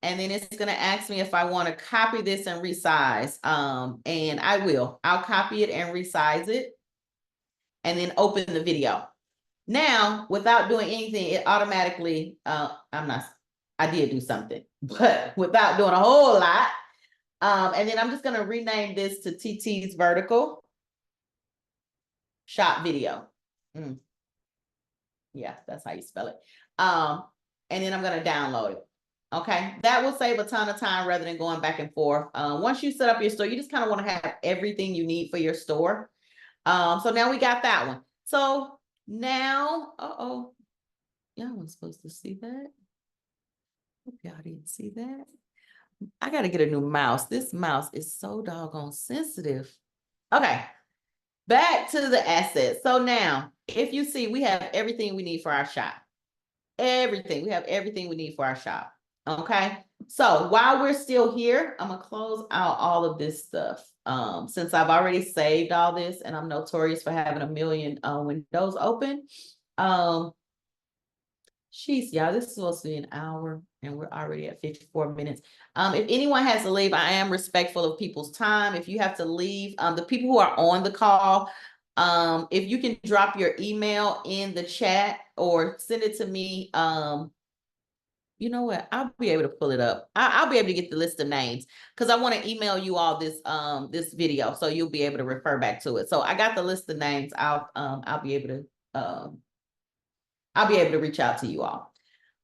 And then it's going to ask me if I want to copy this and resize. And I will. I'll copy it and resize it. And then open the video. Now, without doing anything, it automatically, I did do something, but without doing a whole lot. And then I'm just gonna rename this to TT's vertical shop video. Yeah, that's how you spell it. And then I'm gonna download it. Okay, that will save a ton of time rather than going back and forth. Once you set up your store, you just kind of want to have everything you need for your store. So now we got that one. So now, y'all weren't supposed to see that. Hope y'all didn't see that. I got to get a new mouse. This mouse is so doggone sensitive. Okay, back to the assets. So now, if you see, we have everything we need for our shop. Everything. We have everything we need for our shop. Okay, So while we're still here, I'm gonna close out all of this stuff. Since I've already saved all this and I'm notorious for having a million windows open. Jeez, y'all, this is supposed to be an hour and we're already at 54 minutes. If anyone has to leave, I am respectful of people's time. If you have to leave, the people who are on the call, if you can drop your email in the chat or send it to me, you know what? I'll be able to pull it up. I'll be able to get the list of names because I want to email you all this this video so you'll be able to refer back to it. So I got the list of names. I'll be able to reach out to you all.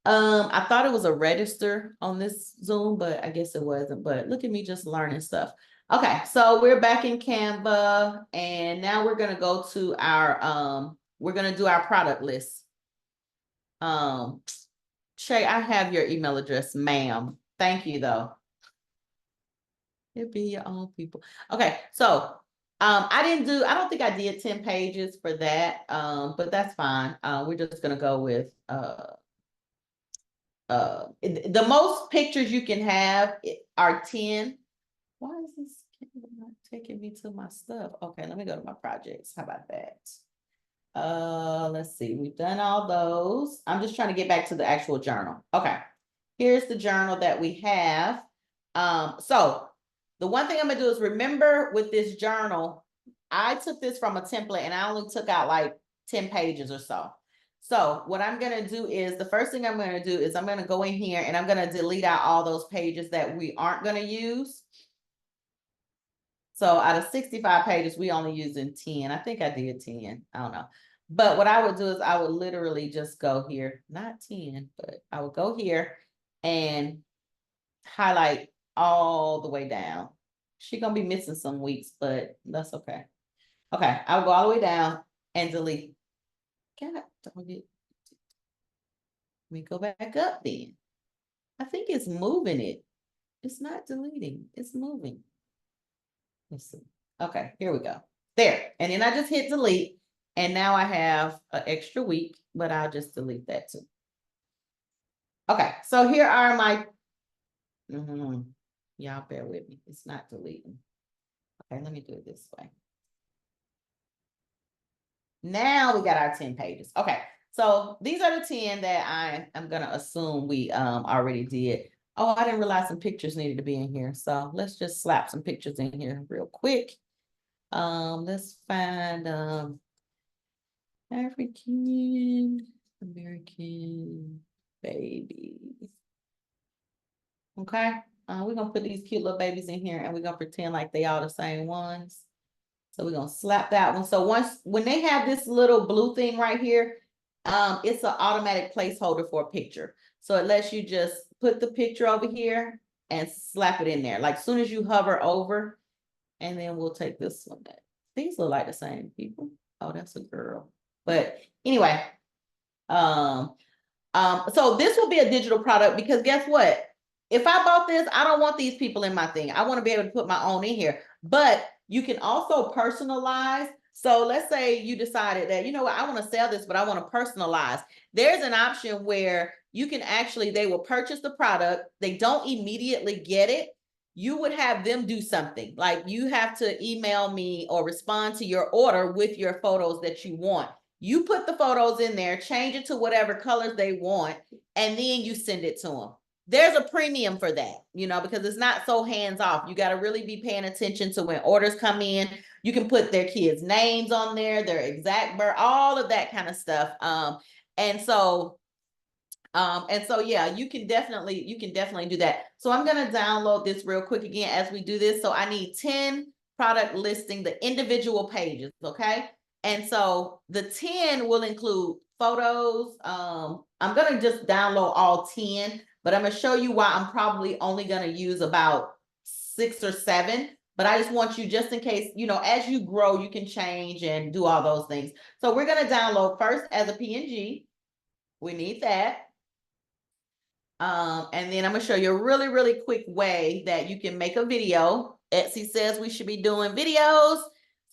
I thought it was a register on this Zoom, but I guess it wasn't. But look at me just learning stuff. Okay, so we're back in Canva, and now we're gonna go to our we're gonna do our product list. Shay, I have your email address, ma'am. Thank you, though. It'd be your own people. Okay, so I don't think I did 10 pages for that. But that's fine. We're just gonna go with the most pictures you can have are 10. Why is this not taking me to my stuff? Okay, let me go to my projects. How about that? Let's see, we've done all those. I'm just trying to get back to the actual journal. Okay, here's the journal that we have. So the one thing I'm gonna do is remember with this journal, I took this from a template and I only took out like 10 pages or so. So what I'm gonna do is the first thing I'm gonna do is I'm gonna go in here and I'm gonna delete out all those pages that we aren't gonna use. So out of 65 pages, we only using 10. I think I did 10. I don't know. But what I would do is I would literally just go here, not 10, but I would go here and highlight all the way down. She's gonna be missing some weeks, but that's okay. Okay, I would go all the way down and delete. God, don't get. Let me go back up then. I think it's moving it. It's not deleting, it's moving. Let's see. Okay, here we go. There. And then I just hit delete. And now I have an extra week, but I'll just delete that too. Okay, so here are my, y'all bear with me. It's not deleting. Okay, let me do it this way. Now we got our 10 pages. Okay, so these are the 10 that I am gonna assume we already did. Oh, I didn't realize some pictures needed to be in here. So let's just slap some pictures in here real quick. Let's find African American baby. Okay, we're gonna put these cute little babies in here and we're gonna pretend like they all the same ones. So we're gonna slap that one. So when they have this little blue thing right here, it's an automatic placeholder for a picture. So it lets you just put the picture over here and slap it in there. Like soon as you hover over, and then we'll take this one back. These look like the same people. Oh, that's a girl. But anyway, so this will be a digital product because guess what? If I bought this, I don't want these people in my thing. I want to be able to put my own in here. But you can also personalize. So let's say you decided that, you know what, I want to sell this, but I want to personalize. There's an option where you can actually, they will purchase the product. They don't immediately get it. You would have them do something. Like you have to email me or respond to your order with your photos that you want. You put the photos in there, change it to whatever colors they want, and then you send it to them. There's a premium for that, you know, because it's not so hands off. You got to really be paying attention to when orders come in. You can put their kids' names on there, their exact birth, all of that kind of stuff. And so yeah, you can definitely do that. So I'm going to download this real quick again as we do this. So I need 10 product listing, the individual pages. Okay. And so the 10 will include photos. I'm going to just download all 10, but I'm going to show you why I'm probably only going to use about 6 or 7. But I just want you, just in case, you know, as you grow, you can change and do all those things. So we're going to download first as a PNG. We need that. And then I'm gonna show you a really, really quick way that you can make a video. Etsy says we should be doing videos.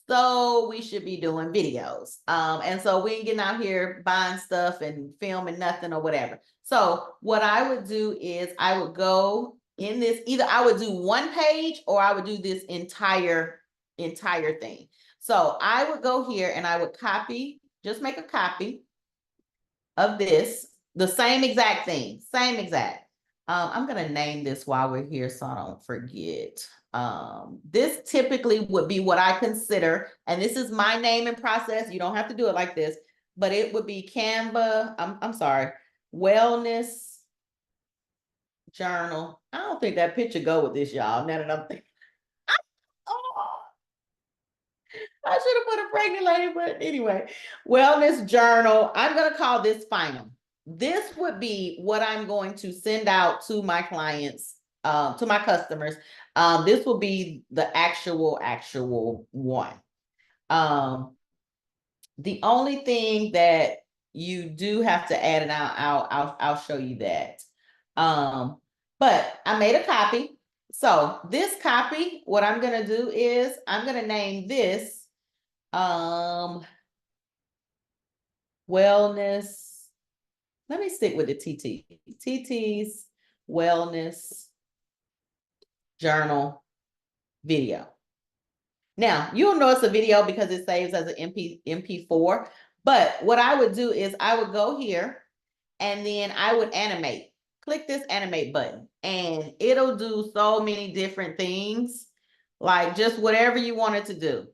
So we should be doing videos. And so we ain't getting out here buying stuff and filming nothing or whatever. So what I would do is I would go in this, either I would do one page or I would do this entire thing. So I would go here and I would copy, just make a copy of this, the same exact thing, same exact. I'm gonna name this while we're here so I don't forget. This typically would be what I consider, and this is my naming process. You don't have to do it like this, but it would be Canva. I'm sorry, wellness journal. I don't think that picture go with this, y'all. Now that I'm thinking, oh, I should have put a pregnant lady, but anyway, wellness journal. I'm gonna call this final. This would be what I'm going to send out to my clients, to my customers. This will be the actual one. The only thing that you do have to add, and I'll show you that. But I made a copy. So this copy, what I'm gonna do is I'm gonna name this wellness. Let me stick with the TT's wellness journal video. Now you'll know it's a video because it saves as an MP4. But what I would do is I would go here and then I would animate. Click this animate button and it'll do so many different things, like just whatever you want it to do.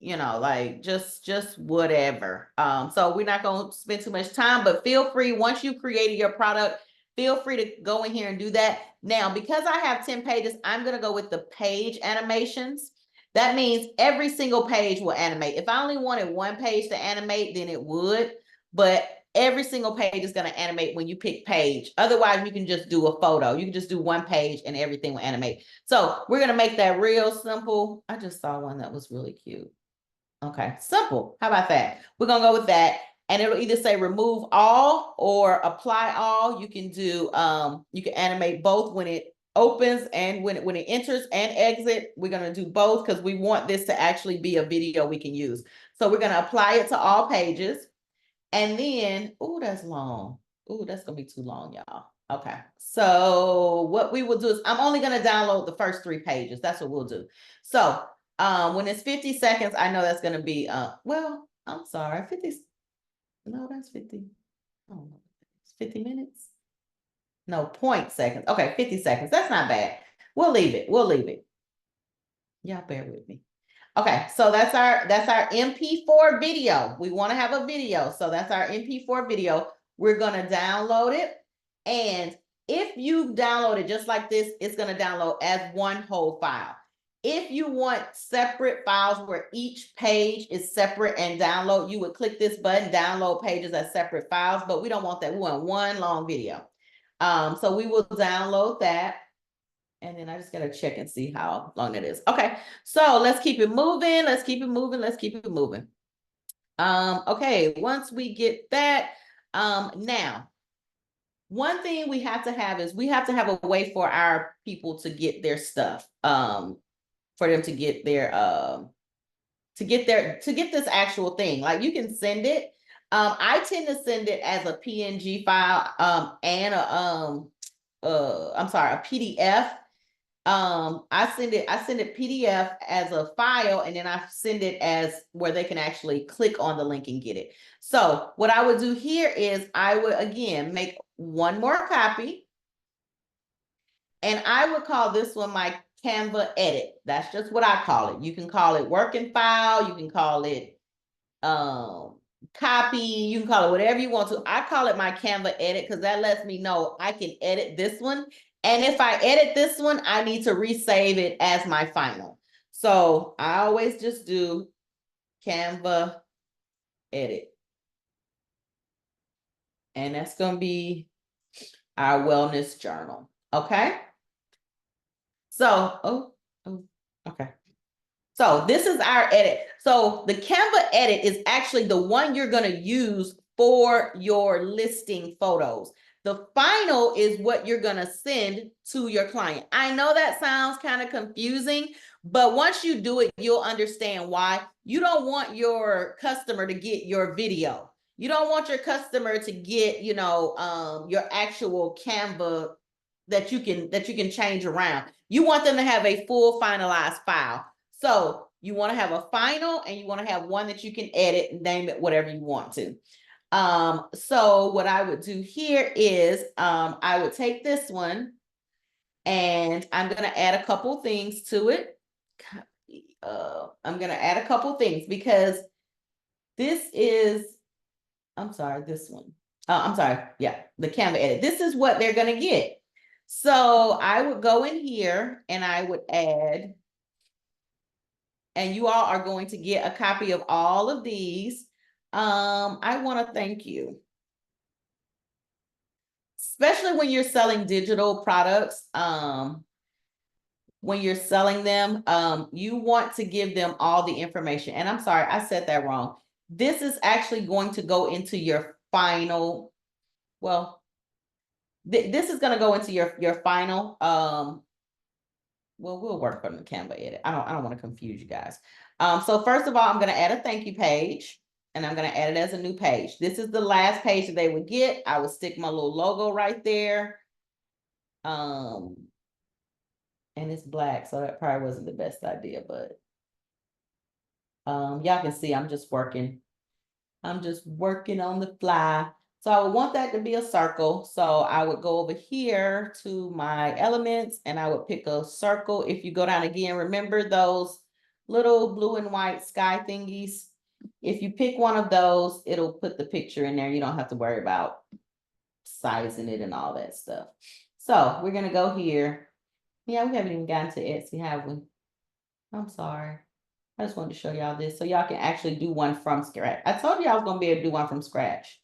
You know, like just whatever. So we're not going to spend too much time, but feel free, once you created your product, feel free to go in here and do that. Now, because I have 10 pages, I'm going to go with the page animations. That means every single page will animate. If I only wanted one page to animate, then it would, but every single page is going to animate when you pick page. Otherwise, you can just do a photo. You can just do one page and everything will animate. So we're going to make that real simple. I just saw one that was really cute. Okay, simple. How about that? We're gonna go with that. And it'll either say remove all or apply all. You can do, you can animate both when it opens and when it enters and exit. We're gonna do both because we want this to actually be a video we can use. So we're gonna apply it to all pages. And then, oh, that's long. Oh, that's gonna be too long, y'all. Okay, so what we will do is I'm only gonna download the first 3 pages. That's what we'll do. So when it's 50 seconds, I know that's gonna be well, I'm sorry, 50. No, that's 50. Oh, it's 50 minutes. No, 0.seconds. Okay, 50 seconds. That's not bad. We'll leave it. We'll leave it. Y'all bear with me. Okay, so that's our MP4 video. We want to have a video. So that's our MP4 video. We're going to download it. And if you download it just like this, it's going to download as one whole file. If you want separate files where each page is separate and download, you would click this button, download pages as separate files, but we don't want that. We want one long video. So we will download that. And then I just gotta check and see how long it is. Okay, so let's keep it moving. Let's keep it moving. Let's keep it moving. Okay, once we get that, now, one thing we have to have is we have to have a way for our people to get their stuff, for them to get their, to get this actual thing. Like you can send it. I tend to send it as a PNG file, and a, I'm sorry, a PDF. I send it PDF as a file, and then I send it as where they can actually click on the link and get it. So what I would do here is I would again make one more copy, and I would call this one my Canva edit. That's just what I call it. You can call it working file, you can call it copy, you can call it whatever you want to. I call it my Canva edit because that lets me know I can edit this one. And if I edit this one, I need to resave it as my final. So I always just do Canva edit. And that's going to be our wellness journal. Okay. So, okay. So this is our edit. So the Canva edit is actually the one you're going to use for your listing photos. The final is what you're going to send to your client. I know that sounds kind of confusing, But once you do it, you'll understand why. You don't want your customer to get your video. You don't want your customer to get, your actual Canva that you can change around. You want them to have a full finalized file. So you want to have a final and you want to have one that you can edit and name it whatever you want to. So what I would do here is I would take this one and I'm going to add a couple things to it. I'm going to add a couple things because this is, I'm sorry, this one. I'm sorry. Yeah, the Canva edit. This is what they're going to get. So I would go in here and I would add, and you all are going to get a copy of all of these. I want to thank you. Especially when you're selling digital products, when you're selling them, you want to give them all the information. And I'm sorry, I said that wrong. This is actually going to go into your final, well, this is going to go into your final, well, we'll work on the Canva edit. I don't want to confuse you guys. So first of all, I'm going to add a thank you page and I'm going to add it as a new page. This is the last page that they would get. I would stick my little logo right there. And it's black, so that probably wasn't the best idea, but y'all can see I'm just working. I'm just working on the fly. So I would want that to be a circle. So I would go over here to my elements and I would pick a circle. If you go down again, remember those little blue and white sky thingies? If you pick one of those, it'll put the picture in there. You don't have to worry about sizing it and all that stuff. So we're gonna go here. Yeah, we haven't even gotten to Etsy, have we? I'm sorry. I just wanted to show y'all this so y'all can actually do one from scratch. I told you I was going to be able to do one from scratch.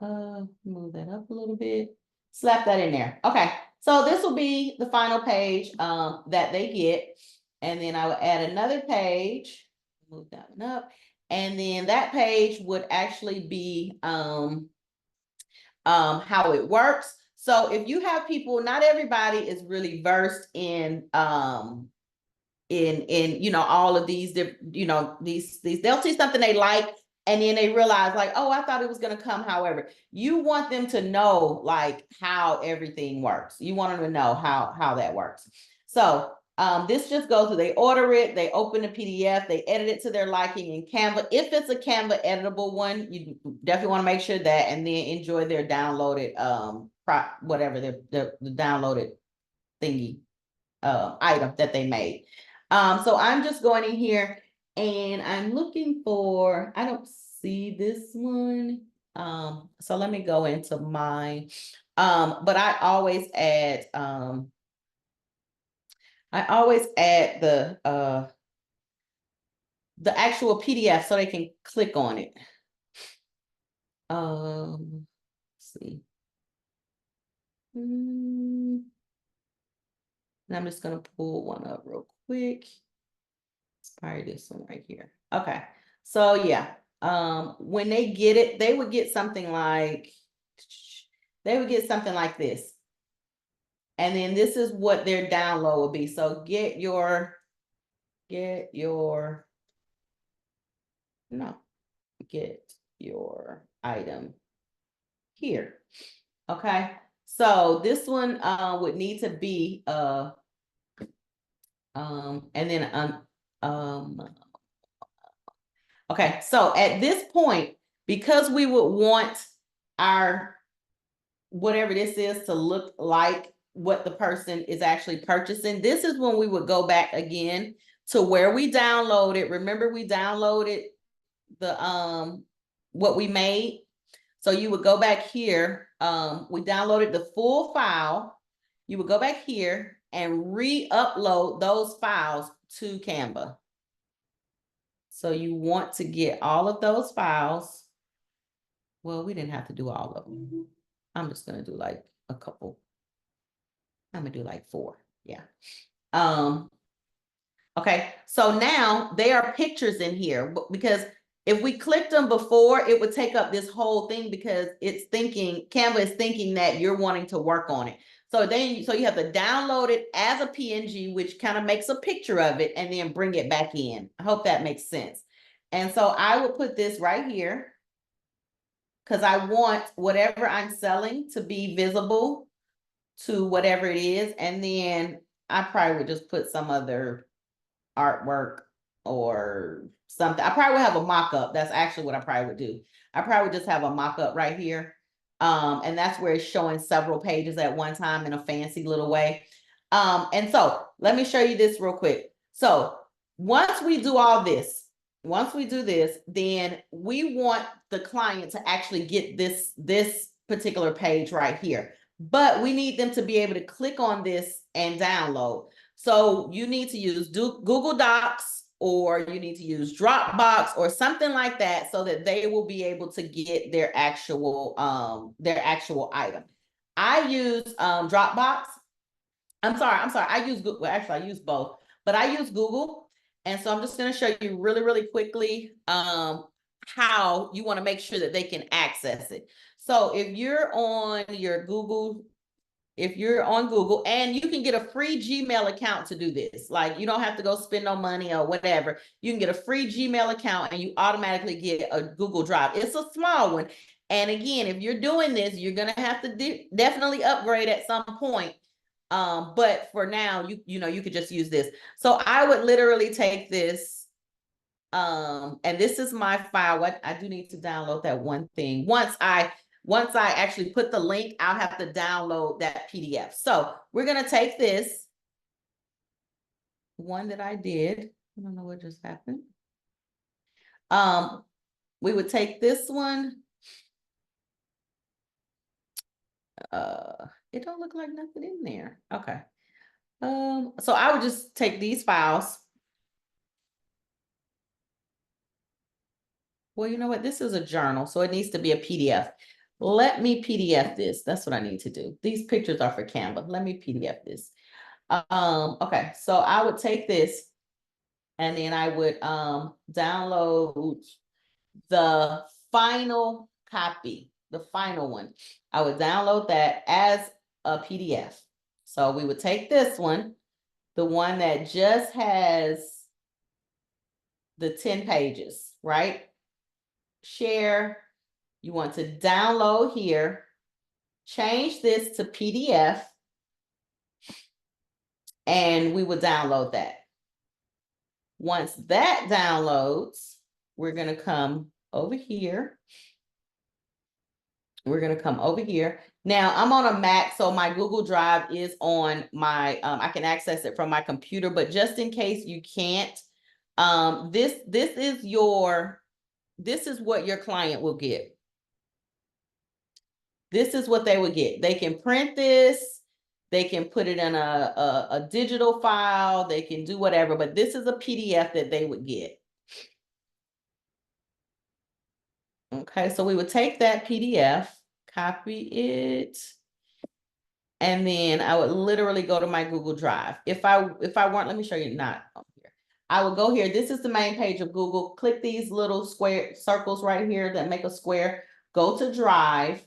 Move that up a little bit. Slap that in there. Okay, so this will be the final page that they get. And then I will add another page. Move that one up. And then that page would actually be how it works. So if you have people, not everybody is really versed in all of these, these they'll see something they like and then they realize like, oh, I thought it was going to come. However, you want them to know like how everything works. You want them to know how that works. So this just goes through, they order it, they open the PDF, they edit it to their liking in Canva. If it's a Canva editable one, you definitely want to make sure that, and then enjoy their downloaded, the downloaded thingy, item that they made. So I'm just going in here and I'm looking for, I don't see this one. So let me go into my, but I always add the actual PDF so they can click on it. Let's see. And I'm just gonna pull one up real quick. It's probably this one right here. Okay, so yeah, when they get it, they would get something like this. And then this is what their download will be. So get your item here. Okay, so this one would need to be and then okay, so at this point, because we would want our whatever this is to look like what the person is actually purchasing, this is when we would go back again to where we downloaded. Remember, we downloaded the what we made. So you would go back here. We downloaded the full file. You would go back here and re-upload those files to Canva. So you want to get all of those files. Well, we didn't have to do all of them. I'm just going to do like a couple. I'm going to do like 4. Yeah. Okay. So now there are pictures in here because if we clicked them before, it would take up this whole thing because it's thinking, Canva is thinking that you're wanting to work on it. So you have to download it as a PNG, which kind of makes a picture of it, and then bring it back in. I hope that makes sense. And so I will put this right here because I want whatever I'm selling to be visible to whatever it is. And then I probably would just put some other artwork or something. I probably would have a mock-up. That's actually what I probably would do. I probably would just have a mock-up right here. And that's where it's showing several pages at one time in a fancy little way. And so let me show you this real quick. So once we do all this, once we do this, then we want the client to actually get this particular page right here. But we need them to be able to click on this and download. So you need to use Google Docs, or you need to use Dropbox or something like that, so that they will be able to get their actual item. I use Dropbox. I'm sorry. I use Google. Well, actually, I use both, but I use Google. And so I'm just going to show you really, really quickly how you want to make sure that they can access it. So if you're on your Google, if you're on Google, and you can get a free Gmail account to do this, like you don't have to go spend no money or whatever. You can get a free Gmail account and you automatically get a Google Drive. It's a small one. And again, if you're doing this, you're going to have to definitely upgrade at some point. But for now, you could just use this. So I would literally take this, and this is my file. What I do need to download that one thing. Once I actually put the link, I'll have to download that PDF. So we're gonna take this one that I did. I don't know what just happened. We would take this one. It don't look like nothing in there. Okay. So I would just take these files. Well, you know what? This is a journal, so it needs to be a PDF. Let me PDF this. That's what I need to do. These pictures are for Canva. Let me PDF this. Okay, so I would take this and then I would download the final copy, the final one. I would download that as a PDF. So we would take this one, the one that just has the 10 pages, right? Share. You want to download here, change this to PDF, and we would download that. Once that downloads, we're going to come over here. We're going to come over here. Now I'm on a Mac, so my Google Drive is on my, I can access it from my computer, but just in case you can't, this is what your client will get. This is what they would get. They can print this. They can put it in a digital file. They can do whatever, but this is a PDF that they would get. Okay, so we would take that PDF, copy it, and then I would literally go to my Google Drive. If I weren't, let me show you, not on here. I would go here. This is the main page of Google. Click these little square circles right here that make a square. Go to Drive.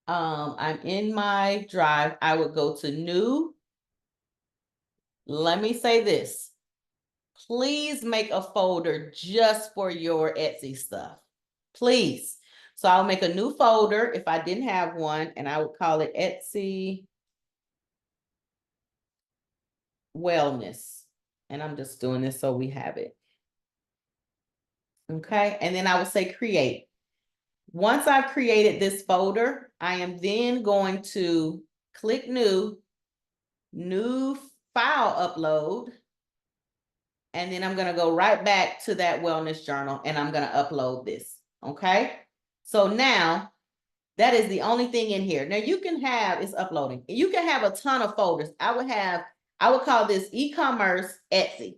I'm in my Drive. I would go to New. Let me say this. Please make a folder just for your Etsy stuff. Please. So I'll make a new folder if I didn't have one, and I would call it Etsy Wellness. And I'm just doing this so we have it. Okay. And then I would say create. Once I've created this folder, I am then going to click new file upload. And then I'm going to go right back to that wellness journal and I'm going to upload this. Okay. So now that is the only thing in here. Now you can have, it's uploading. You can have a ton of folders. I would call this e-commerce Etsy,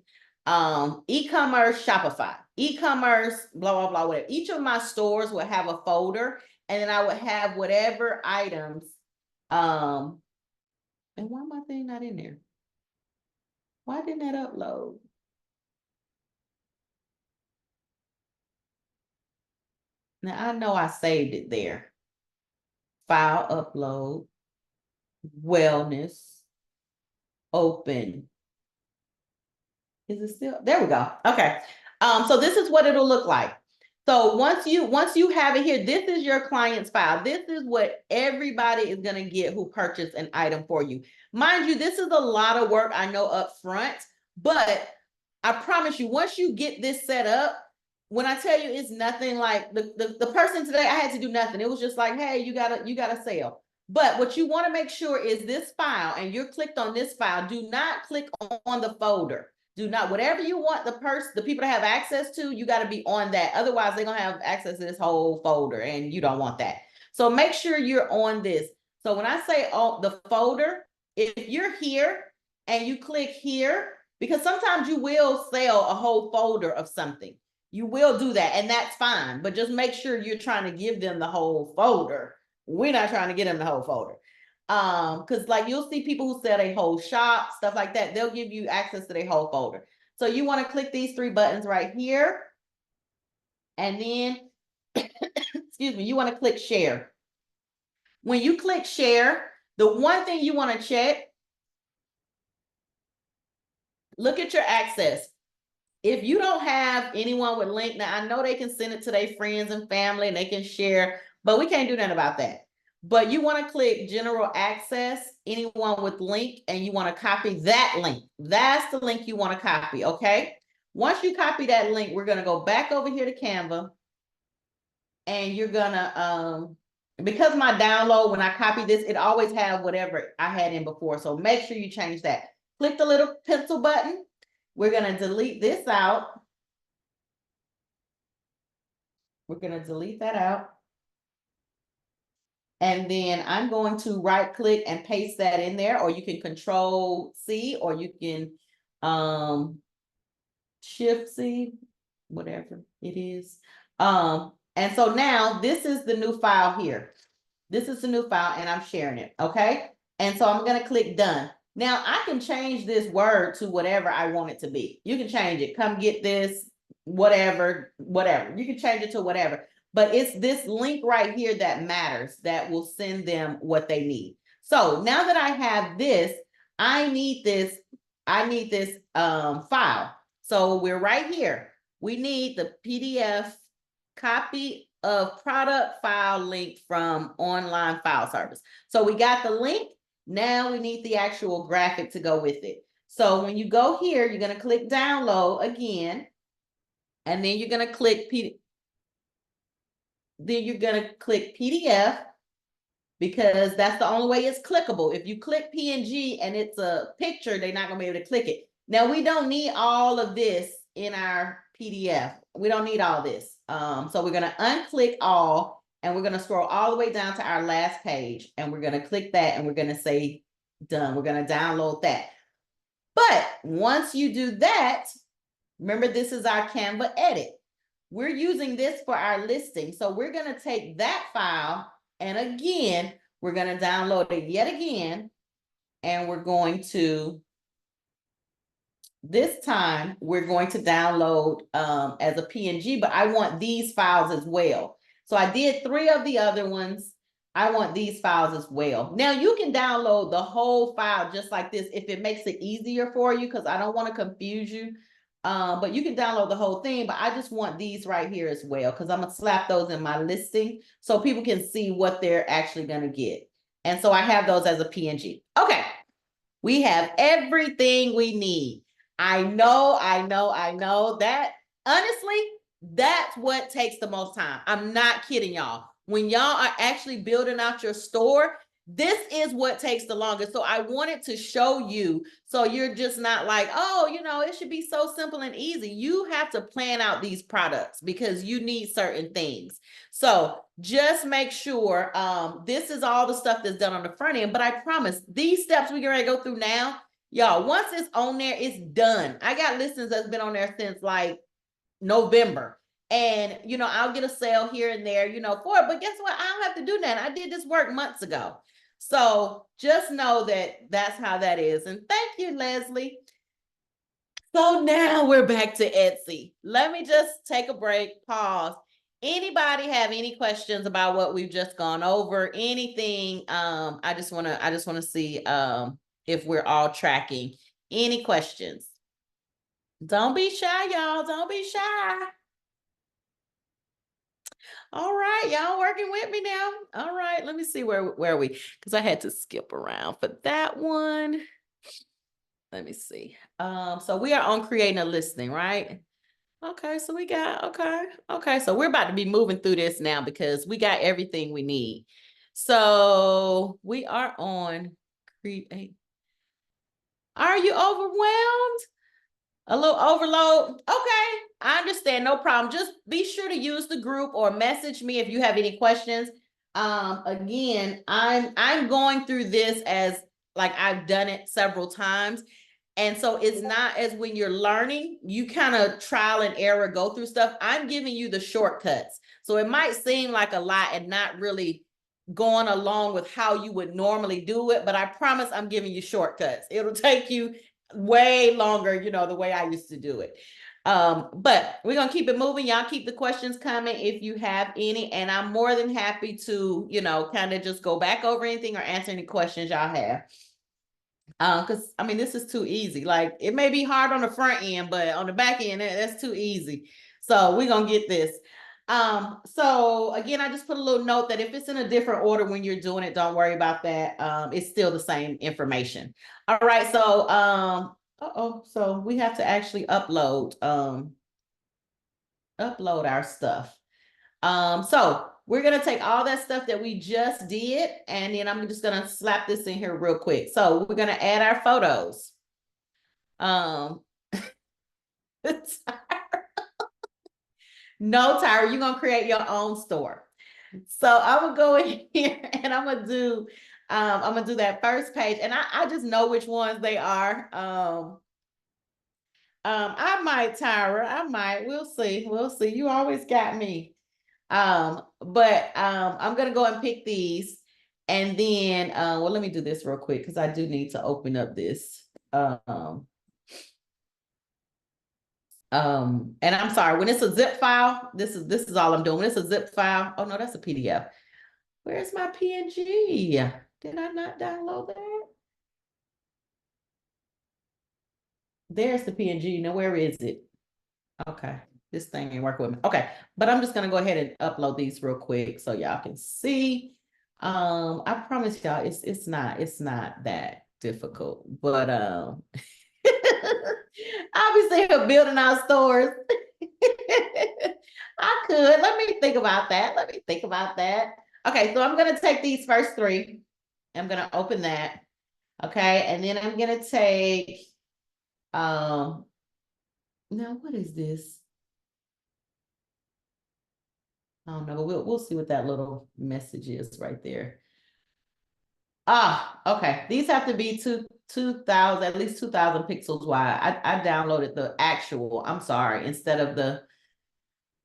e-commerce Shopify, e-commerce, blah, blah, blah, whatever. Each of my stores would have a folder, and then I would have whatever items. And why my thing not in there? Why didn't that upload? Now I know I saved it there. file upload, wellness, open. Is it still? There we go. Okay. So this is what it'll look like. So once you have it here, this is your client's file. This is what everybody is going to get who purchased an item for you. Mind you, this is a lot of work, I know, up front, but I promise you, once you get this set up, when I tell you it's nothing like the person today, I had to do nothing. It was just like, hey, you gotta sell. But what you want to make sure is this file, and you're clicked on this file. Do not click on the folder. Do not, whatever you want the people to have access to, you got to be on that. Otherwise, they're gonna have access to this whole folder, and you don't want that. So make sure you're on this. So when I say on the folder, if you're here and you click here, because sometimes you will sell a whole folder of something. You will do that, and that's fine. But just make sure you're trying to give them the whole folder. We're not trying to get them the whole folder. Because like you'll see people who sell a whole shop, stuff like that, they'll give you access to their whole folder. So you want to click these 3 buttons right here. And then, excuse me, you want to click share. When you click share, the one thing you want to check, look at your access. If you don't have anyone with link, now I know they can send it to their friends and family and they can share, but we can't do nothing about that. But you want to click general access, anyone with link, and you want to copy that link. That's the link you want to copy, okay? Once you copy that link, we're going to go back over here to Canva, and you're going to, because my download, when I copy this, it always have whatever I had in before. So make sure you change that. Click the little pencil button. We're going to delete this out. We're going to delete that out. And then I'm going to right click and paste that in there, or you can Control C, or you can Shift C, whatever it is. And so now this is the new file here. This is the new file, and I'm sharing it. Okay. And so I'm going to click done. Now I can change this word to whatever I want it to be. You can change it. Come get this, whatever. You can change it to whatever. But it's this link right here that matters, that will send them what they need. So now that I have this, I need this file. So we're right here. We need the PDF copy of product file link from online file service. So we got the link. Now we need the actual graphic to go with it. So when you go here, you're going to click download again, and then you're going to click PDF, because that's the only way it's clickable. If you click PNG and it's a picture, they're not going to be able to click it. Now we don't need all of this in our PDF. We don't need all this. So we're going to unclick all, and we're going to scroll all the way down to our last page, and we're going to click that, and we're going to say done. We're going to download that. But once you do that, remember, this is our Canva edit. We're using this for our listing. So we're going to take that file, and again, we're going to download it yet again. And we're going to, this time, we're going to download as a PNG, but I want these files as well. So I did 3 of the other ones. I want these files as well. Now you can download the whole file just like this if it makes it easier for you, because I don't want to confuse you. But you can download the whole thing, but I just want these right here as well, because I'm going to slap those in my listing so people can see what they're actually going to get. And so I have those as a PNG. Okay. We have everything we need. I know that, honestly, that's what takes the most time. I'm not kidding y'all. When y'all are actually building out your store, this is what takes the longest. So I wanted to show you, so you're just not like, oh, it should be so simple and easy. You have to plan out these products because you need certain things. So just make sure this is all the stuff that's done on the front end. But I promise these steps we're going to go through now, y'all, once it's on there, it's done. I got listings that's been on there since like November. And, I'll get a sale here and there, for it. But guess what? I don't have to do that. I did this work months ago. So just know that that's how that is. And thank you, Leslie. So now we're back to Etsy. Let me just take a break, pause. Anybody have any questions about what we've just gone over? Anything? I just wanna see if we're all tracking. Any questions? Don't be shy, y'all. Don't be shy. All right, y'all working with me now. All right, let me see where are we? Because I had to skip around for that one. Let me see. So we are on creating a listing, right? Okay, so we got okay. So we're about to be moving through this now because we got everything we need. So we are on create. Are you overwhelmed? A little overload? Okay, I understand, no problem. Just be sure to use the group or message me if you have any questions. Again, I'm going through this as like I've done it several times. And so it's not as when you're learning, you kind of trial and error, go through stuff. I'm giving you the shortcuts. So it might seem like a lot and not really going along with how you would normally do it, but I promise I'm giving you shortcuts. It'll take you way longer, the way I used to do it. But we're gonna keep it moving. Y'all keep the questions coming if you have any, and I'm more than happy to, kind of just go back over anything or answer any questions y'all have. Because I mean, this is too easy. Like, it may be hard on the front end, but on the back end, that's too easy. So we're gonna get this. So again, I just put a little note that if it's in a different order when you're doing it, don't worry about that. It's still the same information. All right, so so we have to actually upload our stuff. So we're gonna take all that stuff that we just did, and then I'm just gonna slap this in here real quick. So we're gonna add our photos. No, Tyra, you're gonna create your own store. So I'm gonna go in here and I'm gonna do that first page, and I just know which ones they are. I might, Tyra, I might. We'll see. We'll see. You always got me. But I'm gonna go and pick these, and then well, let me do this real quick because I do need to open up this. And I'm sorry, when it's a zip file, this is all I'm doing. When it's a zip file, oh no, that's a PDF. Where's my PNG? Did I not download that? There's the PNG. Now, where is it? Okay, this thing ain't working with me. Okay, but I'm just gonna go ahead and upload these real quick so y'all can see. I promise y'all, it's not that difficult, but obviously we're building our stores. I could. Let me think about that. Okay, so I'm gonna take these first three. I'm gonna open that. Okay, and then I'm gonna take now what is this? I don't know, but we'll see what that little message is right there. Okay. These have to be 2,000, at least 2,000 pixels wide. I downloaded the actual, I'm sorry, instead of the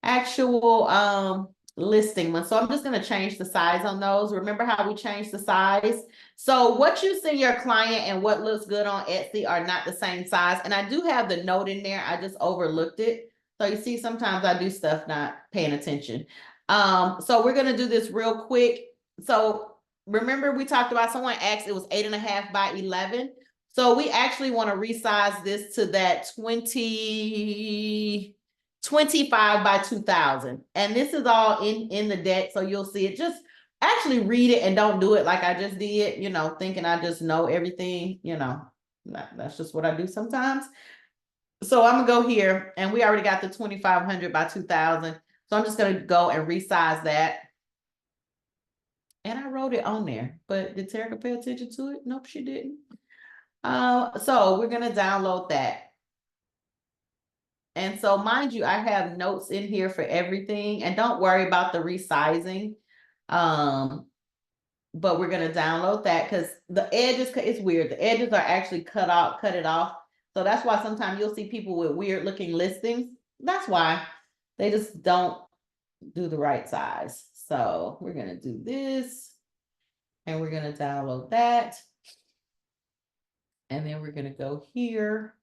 actual listing one. So I'm just going to change the size on those. Remember how we changed the size? So what you send your client and what looks good on Etsy are not the same size. And I do have the note in there. I just overlooked it. So you see, sometimes I do stuff not paying attention. So we're going to do this real quick. So remember we talked about, someone asked, it was 8.5 by 11. So we actually want to resize this to that 25 by 2,000. And this is all in the deck, so you'll see it. Just actually read it and don't do it like I just did, thinking I just know everything, that's just what I do sometimes. So I'm gonna go here, and we already got the 2,500 by 2,000. So I'm just gonna go and resize that. And I wrote it on there, but did Terica pay attention to it? Nope, she didn't. So we're gonna download that. And so, mind you, I have notes in here for everything, and don't worry about the resizing. But we're gonna download that because the edges, it's weird. The edges are actually cut it off. So that's why sometimes you'll see people with weird looking listings. That's why they just don't do the right size. So we're gonna do this, and we're gonna download that. And then we're gonna go here.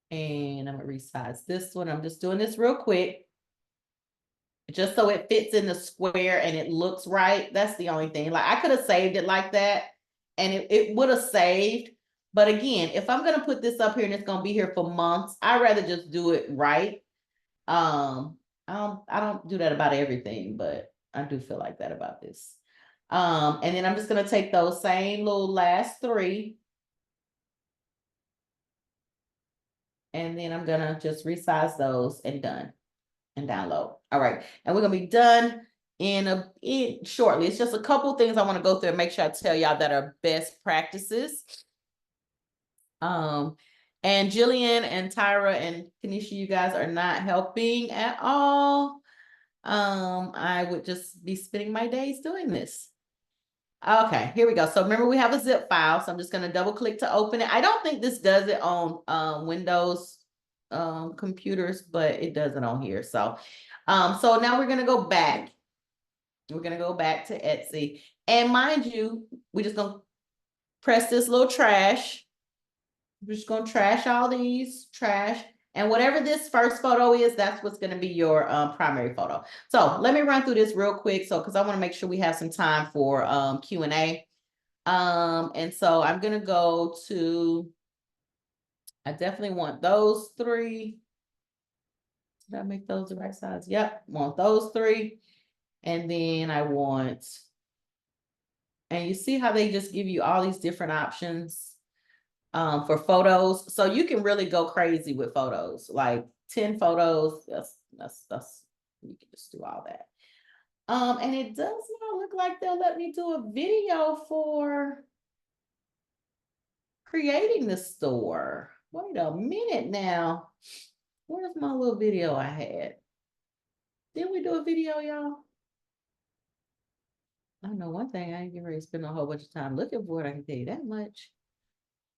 And I'm gonna resize this one. I'm just doing this real quick. just so it fits in the square and it looks right. That's the only thing. Like I could have saved it like that and it would have saved. But again, if I'm gonna put this up here and it's gonna be here for months, I'd rather just do it right. I don't do that about everything, but I do feel like that about this. And then I'm just gonna take those same little last three. And then I'm gonna just resize those and done and download. All right, and we're gonna be done in shortly. It's just a couple things I want to go through and make sure I tell y'all that are best practices. And Jillian and Tyra and Kanisha, you guys are not helping at all. I would just be spending my days doing this. Okay, here we go. So remember we have a zip file. So I'm just gonna double click to open it. I don't think this does it on Windows computers, but it does it on here. So now we're gonna go back. We're gonna go back to Etsy. And mind you, we're just gonna press this little trash. We're just gonna trash all these, trash. And whatever this first photo is, that's what's gonna be your primary photo. So let me run through this real quick. So, cause I wanna make sure we have some time for Q&A. And so I'm gonna go to, I definitely want those three. Did I make those the right size? Yep, want those three. And then I want, and you see how they just give you all these different options for photos. So you can really go crazy with photos, like 10 photos. That's you can just do all that. And it does not look like they'll let me do a video for creating the store. Wait a minute now. Where's my little video I had? Didn't we do a video, y'all? I know one thing, I ain't getting ready to spend a whole bunch of time looking for it. I can tell you that much.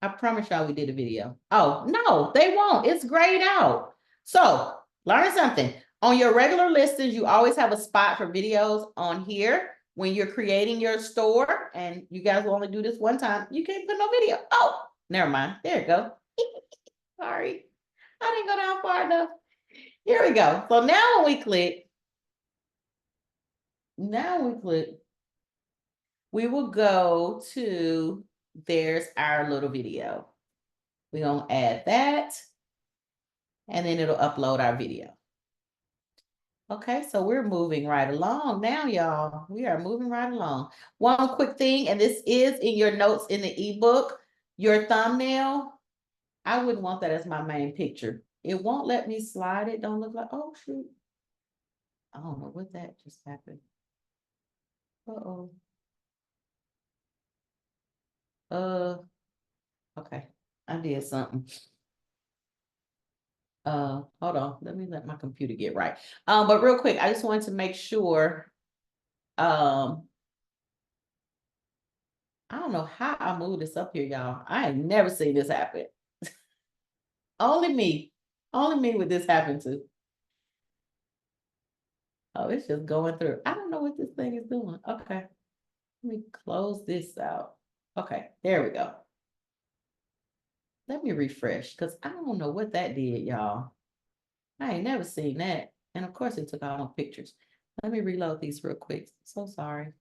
I promise y'all we did a video. Oh, no, they won't. It's grayed out. So learn something. On your regular listings, you always have a spot for videos on here. When you're creating your store, and you guys will only do this one time, you can't put no video. Oh, never mind. There you go. Sorry. I didn't go down far enough. Here we go. So now when we click, we will go to, there's our little video. We're gonna add that, and then it'll upload our video. Okay, so we're moving right along now, y'all. We are moving right along. One quick thing, and this is in your notes in the ebook, your thumbnail. I wouldn't want that as my main picture. It won't let me slide it. Don't look like, oh shoot. I don't know what that just happened. Uh-oh. Okay, I did something. Hold on, let me let my computer get right. But real quick, I just wanted to make sure, I don't know how I moved this up here, y'all. I have never seen this happen. Only me would this happen to. Oh, it's just going through. I don't know what this thing is doing. Okay, let me close this out. Okay, there we go. Let me refresh, because I don't know what that did, y'all. I ain't never seen that. And of course it took all my pictures. Let me reload these real quick. So sorry.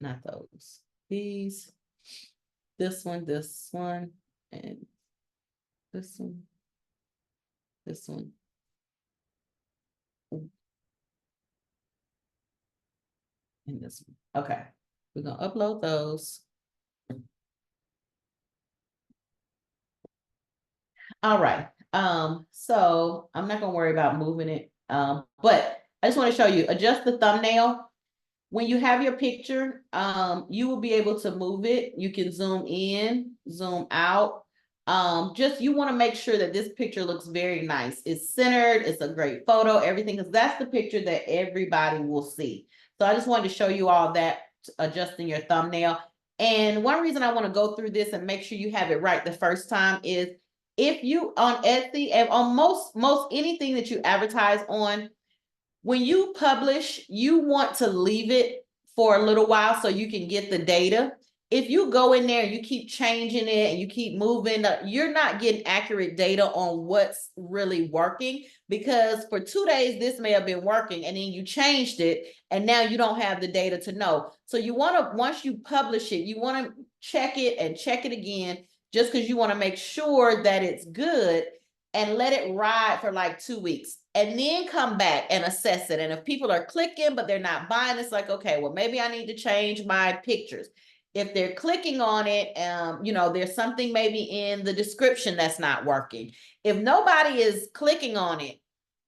Not those. These. This one, and this one. This one. And this one. Okay. We're gonna upload those. All right. So I'm not gonna worry about moving it. But I just want to show you, adjust the thumbnail. When you have your picture, you will be able to move it. You can zoom in, zoom out. Just you want to make sure that this picture looks very nice. It's centered, it's a great photo, everything, because that's the picture that everybody will see. So I just wanted to show you all that, adjusting your thumbnail. And one reason I want to go through this and make sure you have it right the first time is, if you on Etsy and on most anything that you advertise on, when you publish, you want to leave it for a little while so you can get the data. if you go in there and you keep changing it and you keep moving, you're not getting accurate data on what's really working, because for 2 days this may have been working and then you changed it and now you don't have the data to know. So you want to, once you publish it, you want to check it and check it again, just because you want to make sure that it's good, and let it ride for like 2 weeks and then come back and assess it. And if people are clicking but they're not buying, it's like, okay, well, maybe I need to change my pictures. If they're clicking on it, you know, there's something maybe in the description that's not working. If nobody is clicking on it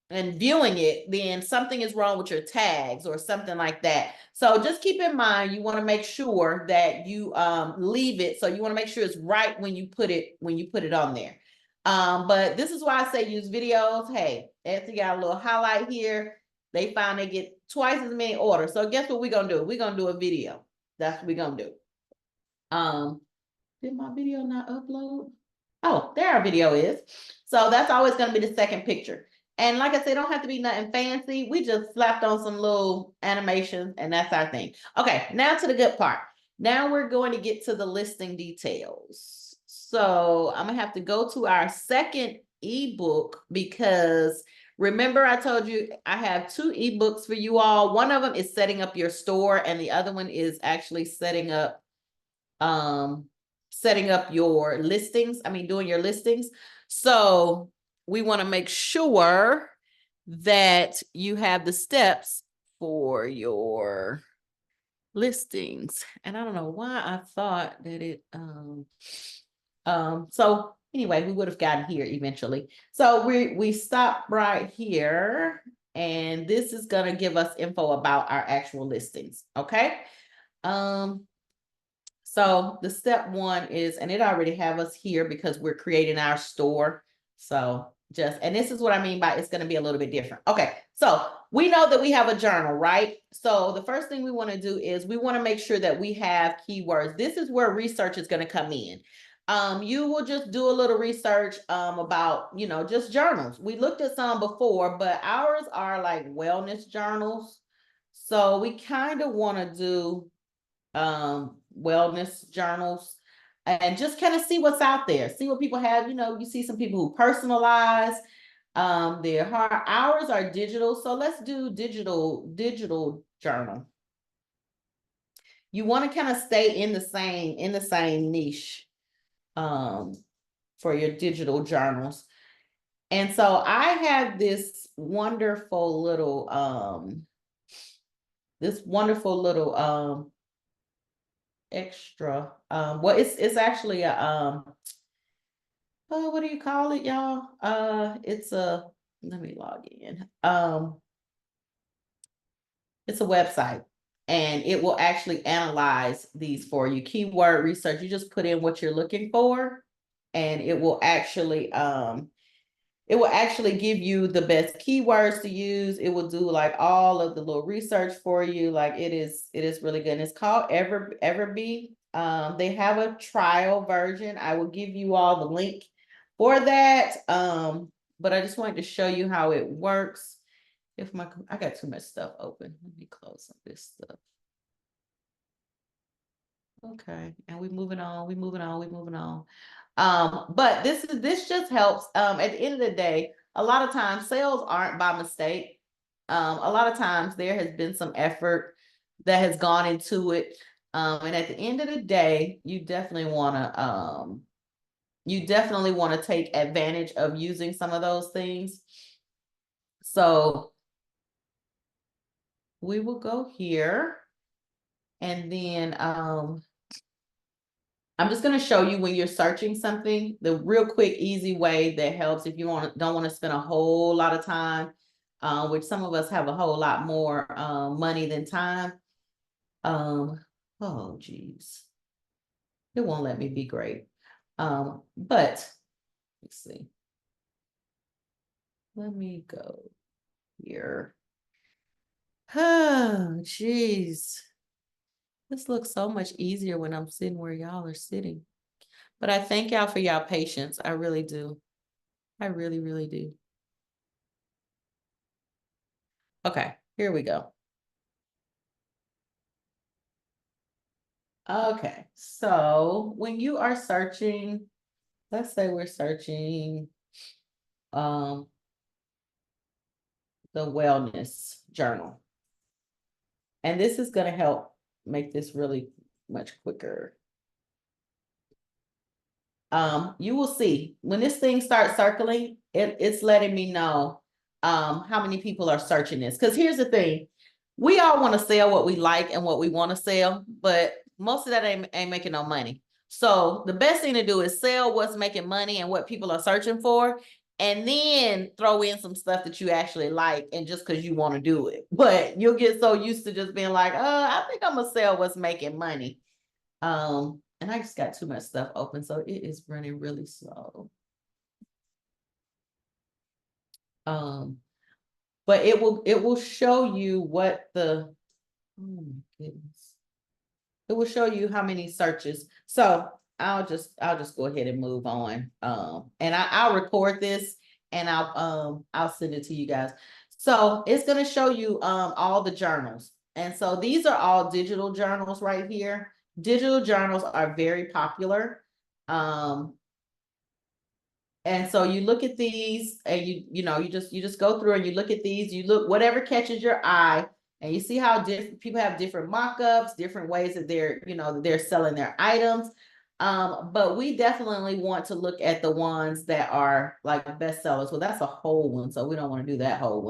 and viewing it, then something is wrong with your tags or something like that. So just keep in mind, you want to make sure that you leave it. So you want to make sure it's right when you put it on there. But this is why I say use videos. Hey, Etsy got a little highlight here. They found they get twice as many orders. So guess what we're gonna do? We're gonna do a video. That's what we're gonna do. Did my video not upload? Oh, there our video is. So that's always going to be the second picture. And like I said, don't have to be nothing fancy. We just slapped on some little animations and that's our thing. Okay, now to the good part. Now we're going to get to the listing details. So I'm gonna have to go to our second ebook, because remember I told you I have 2 ebooks for you all. One of them is setting up your store and the other one is actually setting up your listings. I mean, doing your listings. So we want to make sure that you have the steps for your listings. And I don't know why I thought that it, so anyway, we would have gotten here eventually. So we stop right here, and this is going to give us info about our actual listings. Okay. So the step 1 is, and it already have us here because we're creating our store. So and this is what I mean by it's going to be a little bit different. Okay. So we know that we have a journal, right? So the first thing we want to do is we want to make sure that we have keywords. This is where research is going to come in. You will just do a little research about, you know, just journals. We looked at some before, but ours are like wellness journals. So we kind of want to do wellness journals and just kind of see what's out there, see what people have. You know, you see some people who personalize ours are digital. So let's do digital journal. You want to kind of stay in the same niche for your digital journals. And so I have this wonderful little extra. Well, it's actually a what do you call it, y'all? It's a, let me log in. It's a website, and it will actually analyze these for you. Keyword research. You just put in what you're looking for, and it will actually give you the best keywords to use. It will do like all of the little research for you. Like it is really good. And it's called Everbee. They have a trial version. I will give you all the link for that. But I just wanted to show you how it works. I got too much stuff open. Let me close some of this stuff. Okay, and we're moving on. But this just helps. At the end of the day, a lot of times sales aren't by mistake. A lot of times there has been some effort that has gone into it. And at the end of the day, you definitely want to take advantage of using some of those things. So we will go here, and then I'm just going to show you when you're searching something, the real quick, easy way that helps if you don't want to spend a whole lot of time, which some of us have a whole lot more money than time. Oh, geez. It won't let me be great. But let's see. Let me go here. Oh, geez. This looks so much easier when I'm sitting where y'all are sitting. But I thank y'all for y'all patience. I really do. I really, really do. Okay, here we go. Okay, so when you are searching, let's say we're searching um the wellness journal. And this is going to help make this really much quicker. You will see when this thing starts circling, it's letting me know how many people are searching this. Because here's the thing, we all want to sell what we like and what we want to sell, but most of that ain't making no money. So the best thing to do is sell what's making money and what people are searching for, and then throw in some stuff that you actually like and just because you want to do it. But you'll get so used to just being like, I think I'm gonna sell what's making money. And I just got too much stuff open, so it is running really slow. But it will show you what the, oh my goodness. It will show you how many searches. So I'll just go ahead and move on. And I'll record this and I'll send it to you guys. So it's gonna show you all the journals. And so these are all digital journals right here. Digital journals are very popular. And so you look at these and you know, you just go through and you look at these, you look whatever catches your eye, and you see how different people have different mock-ups, different ways that they're selling their items. But we definitely want to look at the ones that are like bestsellers. Well, that's a whole one, so we don't want to do that whole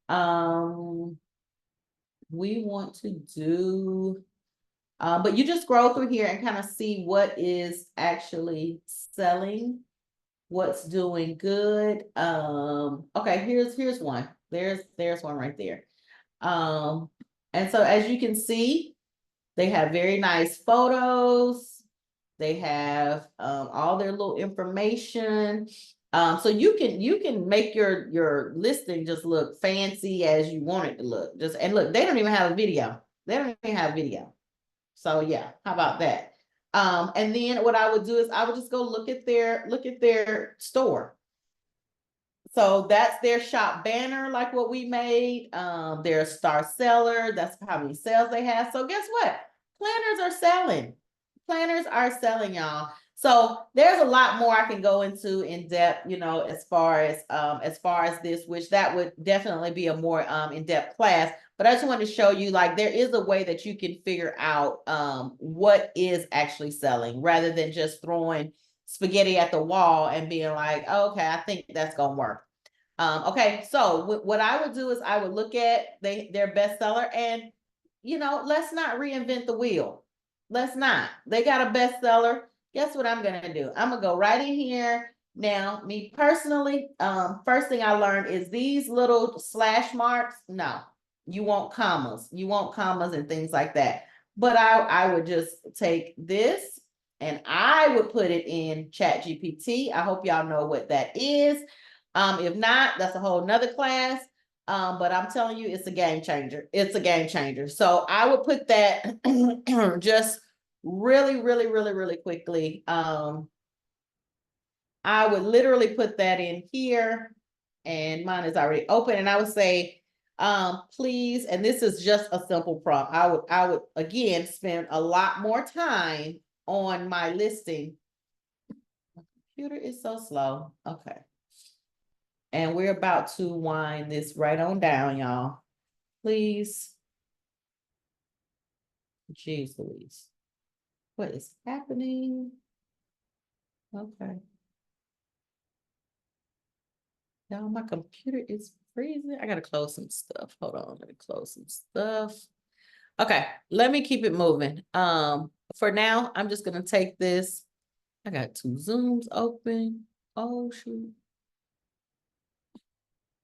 one. We want to do but you just scroll through here and kind of see what is actually selling, what's doing good. Okay, here's one. There's one right there. And so as you can see, they have very nice photos. They have all their little information. So you can make your listing just look fancy as you want it to look. And look, they don't even have a video. They don't even have video. So yeah, how about that? And then what I would do is I would just go look at their store. So that's their shop banner, like what we made. They're a star seller. That's how many sales they have. So guess what? Planners are selling. Planners are selling, y'all. So there's a lot more I can go into in depth, as far as this, which that would definitely be a more in-depth class. But I just wanted to show you, like, there is a way that you can figure out what is actually selling rather than just throwing spaghetti at the wall and being like, oh, okay, I think that's gonna work. Okay, so what I would do is I would look at their bestseller, and let's not reinvent the wheel. Let's not. They got a bestseller. Guess what I'm gonna do? I'm gonna go right in here. Now, me personally, first thing I learned is these little slash marks. No, you want commas. You want commas and things like that. But I would just take this and I would put it in Chat GPT. I hope y'all know what that is. If not, that's a whole nother class. But I'm telling you, it's a game changer. It's a game changer. So I would put that just really, really, really, really quickly. I would literally put that in here, and mine is already open. And I would say, please, and this is just a simple prompt. I would again spend a lot more time on my listing. My computer is so slow. Okay. And we're about to wind this right on down, y'all. Please. Jeez Louise. What is happening? Okay. Y'all, my computer is freezing. I gotta close some stuff. Hold on, let me close some stuff. Okay, let me keep it moving. For now, I'm just gonna take this. I got 2 Zooms open. Oh shoot.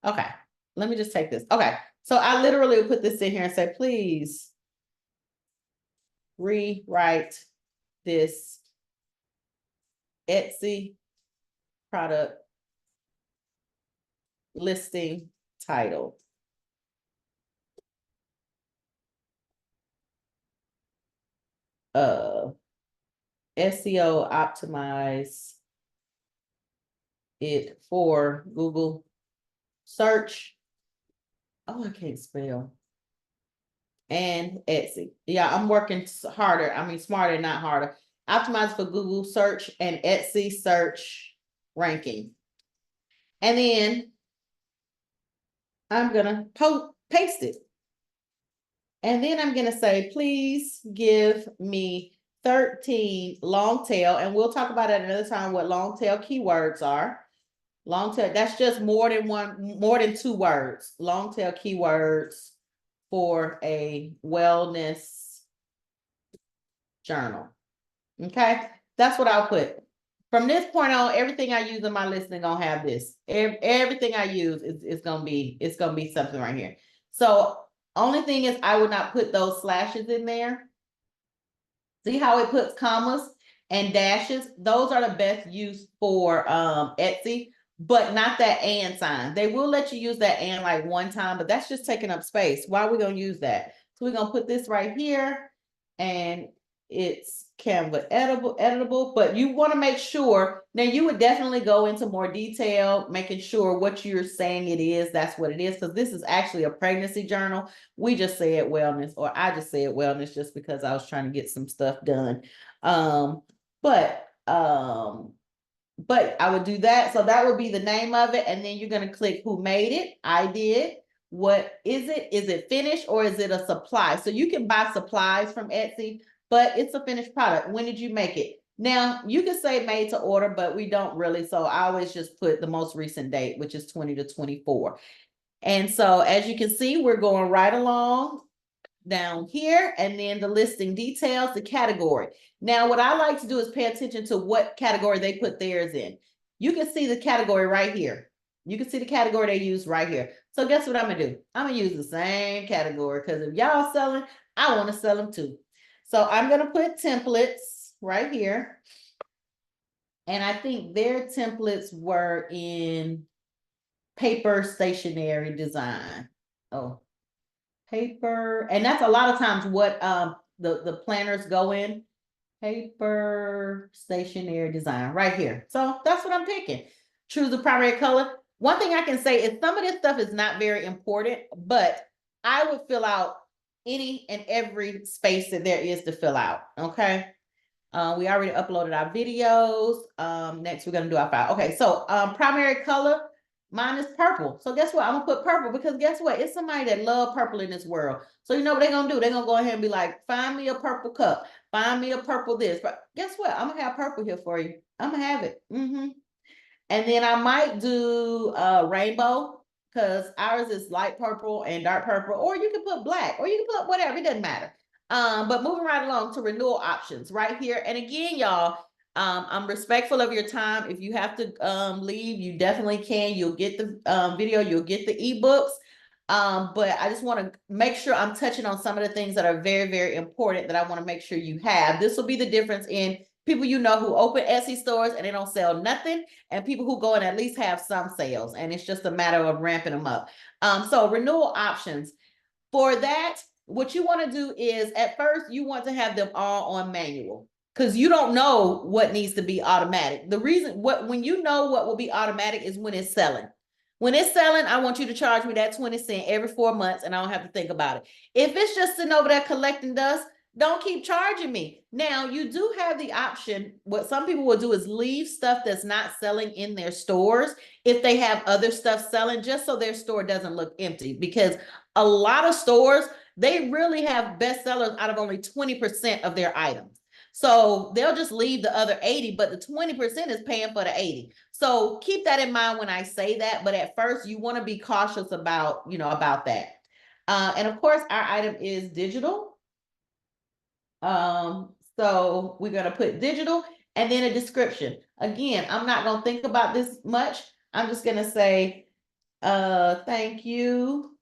Okay, let me just take this. Okay, so I literally put this in here and say, please rewrite this Etsy product listing title. SEO optimize it for Google search. Oh, I can't spell. and Etsy. Yeah, I'm working harder. I mean, smarter, not harder. Optimize for Google search and Etsy search ranking. And then I'm gonna paste it. And then I'm gonna say, please give me 13 long tail, and we'll talk about it another time what long tail keywords are. Long tail, that's just more than 2 words. Long tail keywords for a wellness journal. Okay, that's what I'll put. From this point on, everything I use in my listing gonna have this. Everything I use is gonna be something right here. So only thing is I would not put those slashes in there. See how it puts commas and dashes? Those are the best use for Etsy, but not that and sign. They will let you use that and like one time, but that's just taking up space. Why are we gonna use that? So we're gonna put this right here, and it's Canva editable, but you want to make sure. Now you would definitely go into more detail, making sure what you're saying it is, that's what it is, because this is actually a pregnancy journal. We just said wellness, or I just said wellness just because I was trying to get some stuff done. But I would do that. So that would be the name of it. And then you're going to click who made it. I did. What is it? Is it finished or is it a supply? So you can buy supplies from Etsy, but it's a finished product. When did you make it? Now you can say made to order, but we don't really. So I always just put the most recent date, which is 20 to 24. And so as you can see, we're going right along down here, and then the listing details, the category. Now, what I like to do is pay attention to what category they put theirs in. You can see the category right here. You can see the category they use right here. So guess what I'm gonna do? I'm gonna use the same category, because if y'all selling, I want to sell them too. So I'm gonna put templates right here. And I think their templates were in paper stationery design. Oh, paper, and that's a lot of times what the planners go in. Paper stationery design right here. So that's what I'm picking. Choose the primary color. One thing I can say is some of this stuff is not very important, but I would fill out any and every space that there is to fill out. Okay. We already uploaded our videos. Next we're gonna do our file. Okay, so primary color, mine is purple. So guess what? I'm gonna put purple, because guess what? It's somebody that love purple in this world. So you know what they're gonna do? They're gonna go ahead and be like, find me a purple cup, find me a purple this. But guess what? I'm gonna have purple here for you. I'm gonna have it. And then I might do rainbow, because ours is light purple and dark purple, or you can put black, or you can put whatever, it doesn't matter. But moving right along to renewal options right here. And again, y'all, I'm respectful of your time. If you have to leave, you definitely can. You'll get the video, you'll get the ebooks. But I just want to make sure I'm touching on some of the things that are very, very important that I want to make sure you have. This will be the difference in people you know who open Etsy stores and they don't sell nothing, and people who go and at least have some sales, and it's just a matter of ramping them up. So renewal options. For that, what you want to do is at first you want to have them all on manual, because you don't know what needs to be automatic. The reason when you know what will be automatic is when it's selling. When it's selling, I want you to charge me that 20 cents every 4 months, and I don't have to think about it. If it's just sitting over there collecting dust, don't keep charging me. Now, you do have the option. What some people will do is leave stuff that's not selling in their stores if they have other stuff selling, just so their store doesn't look empty. Because a lot of stores, they really have bestsellers out of only 20% of their items. So they'll just leave the other 80, but the 20% is paying for the 80. So keep that in mind when I say that. But at first, you want to be cautious about, about that. And of course, our item is digital. So we're going to put digital and then a description. Again, I'm not going to think about this much. I'm just going to say, thank you,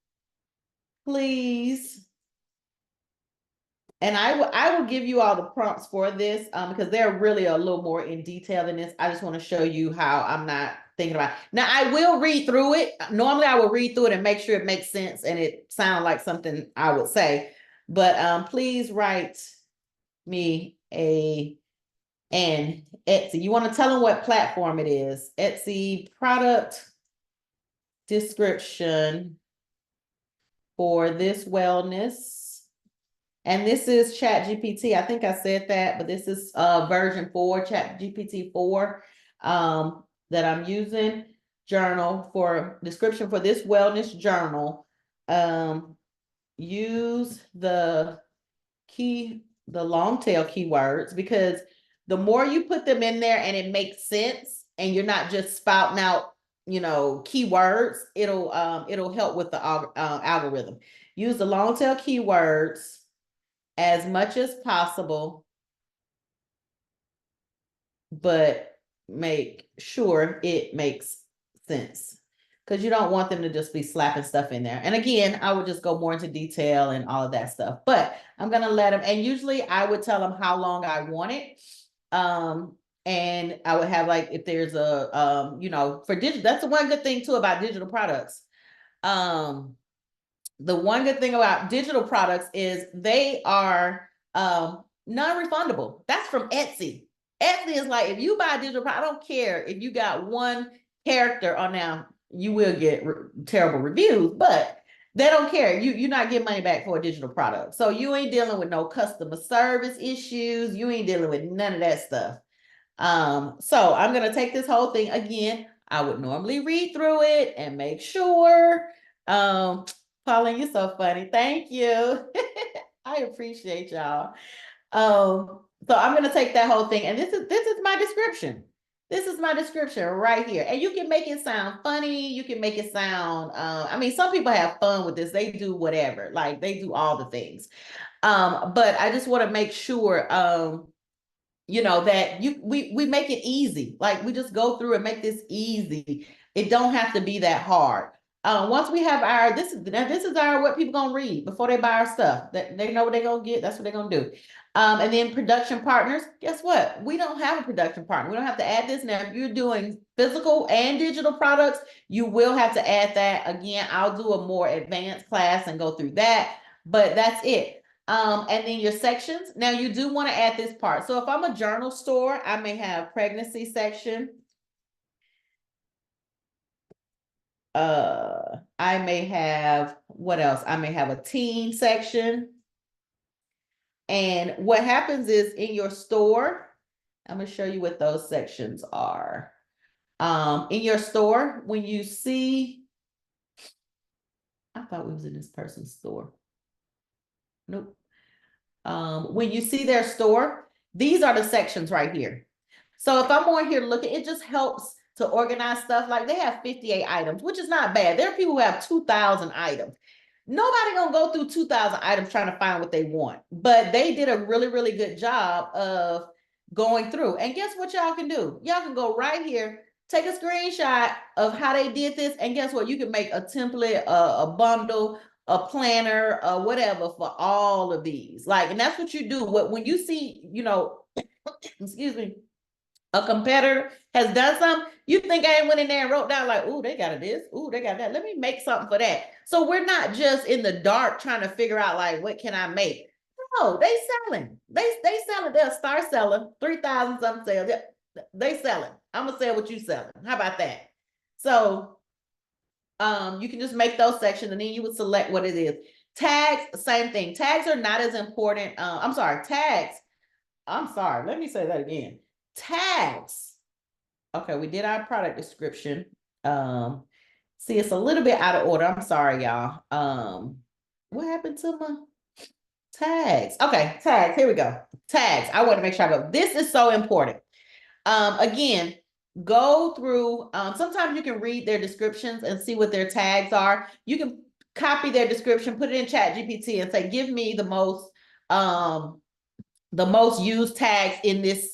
please. And I will give you all the prompts for this because they're really a little more in detail than this. I just want to show you how I'm not thinking about it. Now, I will read through it. Normally, I will read through it and make sure it makes sense and it sounds like something I would say. But please write me and Etsy. You want to tell them what platform it is. Etsy product description for this wellness And this is Chat GPT. I think I said that, but this is version 4, Chat GPT 4 that I'm using. Journal for description for this wellness journal. Use the long tail keywords, because the more you put them in there and it makes sense and you're not just spouting out, keywords, it'll help with the algorithm. Use the long tail keywords as much as possible, but make sure it makes sense, because you don't want them to just be slapping stuff in there. And again, I would just go more into detail and all of that stuff, but I'm going to let them, and usually I would tell them how long I want it. And I would have, like, if there's a, for digital, that's the one good thing too about digital products. The one good thing about digital products is they are non-refundable. That's from Etsy. Etsy is like, if you buy a digital product, I don't care if you got one character on now, you will get terrible reviews, but they don't care. You're not getting money back for a digital product. So you ain't dealing with no customer service issues. You ain't dealing with none of that stuff. So I'm going to take this whole thing again. I would normally read through it and make sure. Pauline, you're so funny. Thank you. I appreciate y'all. So I'm going to take that whole thing, and this is my description. This is my description right here. And you can make it sound funny. You can make it sound, I mean, some people have fun with this. They do whatever, like they do all the things. But I just want to make sure, that we make it easy. Like, we just go through and make this easy. It don't have to be that hard. Once we have our, this is our, what people gonna read before they buy our stuff, that they know what they're gonna get, that's what they're gonna do. And then production partners, guess what? We don't have a production partner. We don't have to add this. Now, if you're doing physical and digital products, you will have to add that. Again, I'll do a more advanced class and go through that, but that's it. And then your sections. Now, you do want to add this part. So if I'm a journal store, I may have pregnancy section. I may have, what else? I may have a teen section. And what happens is, in your store, I'm going to show you what those sections are. In your store, when you see, I thought we was in this person's store. Nope. When you see their store, these are the sections right here. So if I'm on here looking, it just helps to organize stuff. Like, they have 58 items, which is not bad. There are people who have 2,000 items. Nobody gonna go through 2,000 items trying to find what they want, but they did a really, really good job of going through. And guess what y'all can do? Y'all can go right here, take a screenshot of how they did this, and guess what? You can make a template, a bundle, a planner, whatever, for all of these. Like, and that's what you do. When you see, excuse me, a competitor has done something, you think I went in there and wrote down, like, ooh, they got this, ooh, they got that, let me make something for that. So we're not just in the dark trying to figure out, like, what can I make? No, they selling. They selling. They'll start selling 3,000 something sales. They selling. I'm gonna sell what you selling. How about that? So you can just make those sections, and then you would select what it is. Tags, same thing. Tags are not as important. Tags. I'm sorry. Let me say that again. Tags. Okay, we did our product description. See, it's a little bit out of order. I'm sorry, y'all. What happened to my tags? Okay, tags. Here we go. Tags. I want to make sure I go. This is so important. Again, go through. Sometimes you can read their descriptions and see what their tags are. You can copy their description, put it in Chat GPT, and say, give me the most used tags in this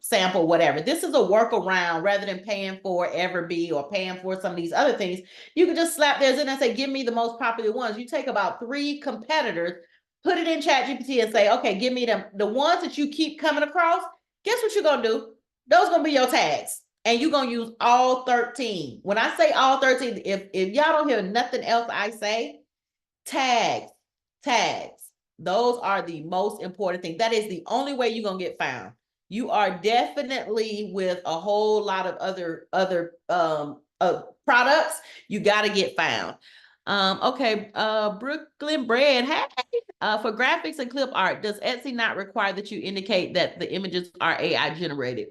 sample, whatever. This is a workaround. Rather than paying for Everbee or paying for some of these other things, you can just slap theirs in and say, give me the most popular ones. You take about 3 competitors, put it in Chat GPT, and say, okay, give me the ones that you keep coming across. Guess what you're gonna do? Those are gonna be your tags, and you're gonna use all 13. When I say all 13, if y'all don't hear nothing else I say, tags. Those are the most important thing. That is the only way you're gonna get found. You are definitely, with a whole lot of other products, you got to get found. Okay, Brooklyn Bread, hey, for graphics and clip art, does Etsy not require that you indicate that the images are AI generated?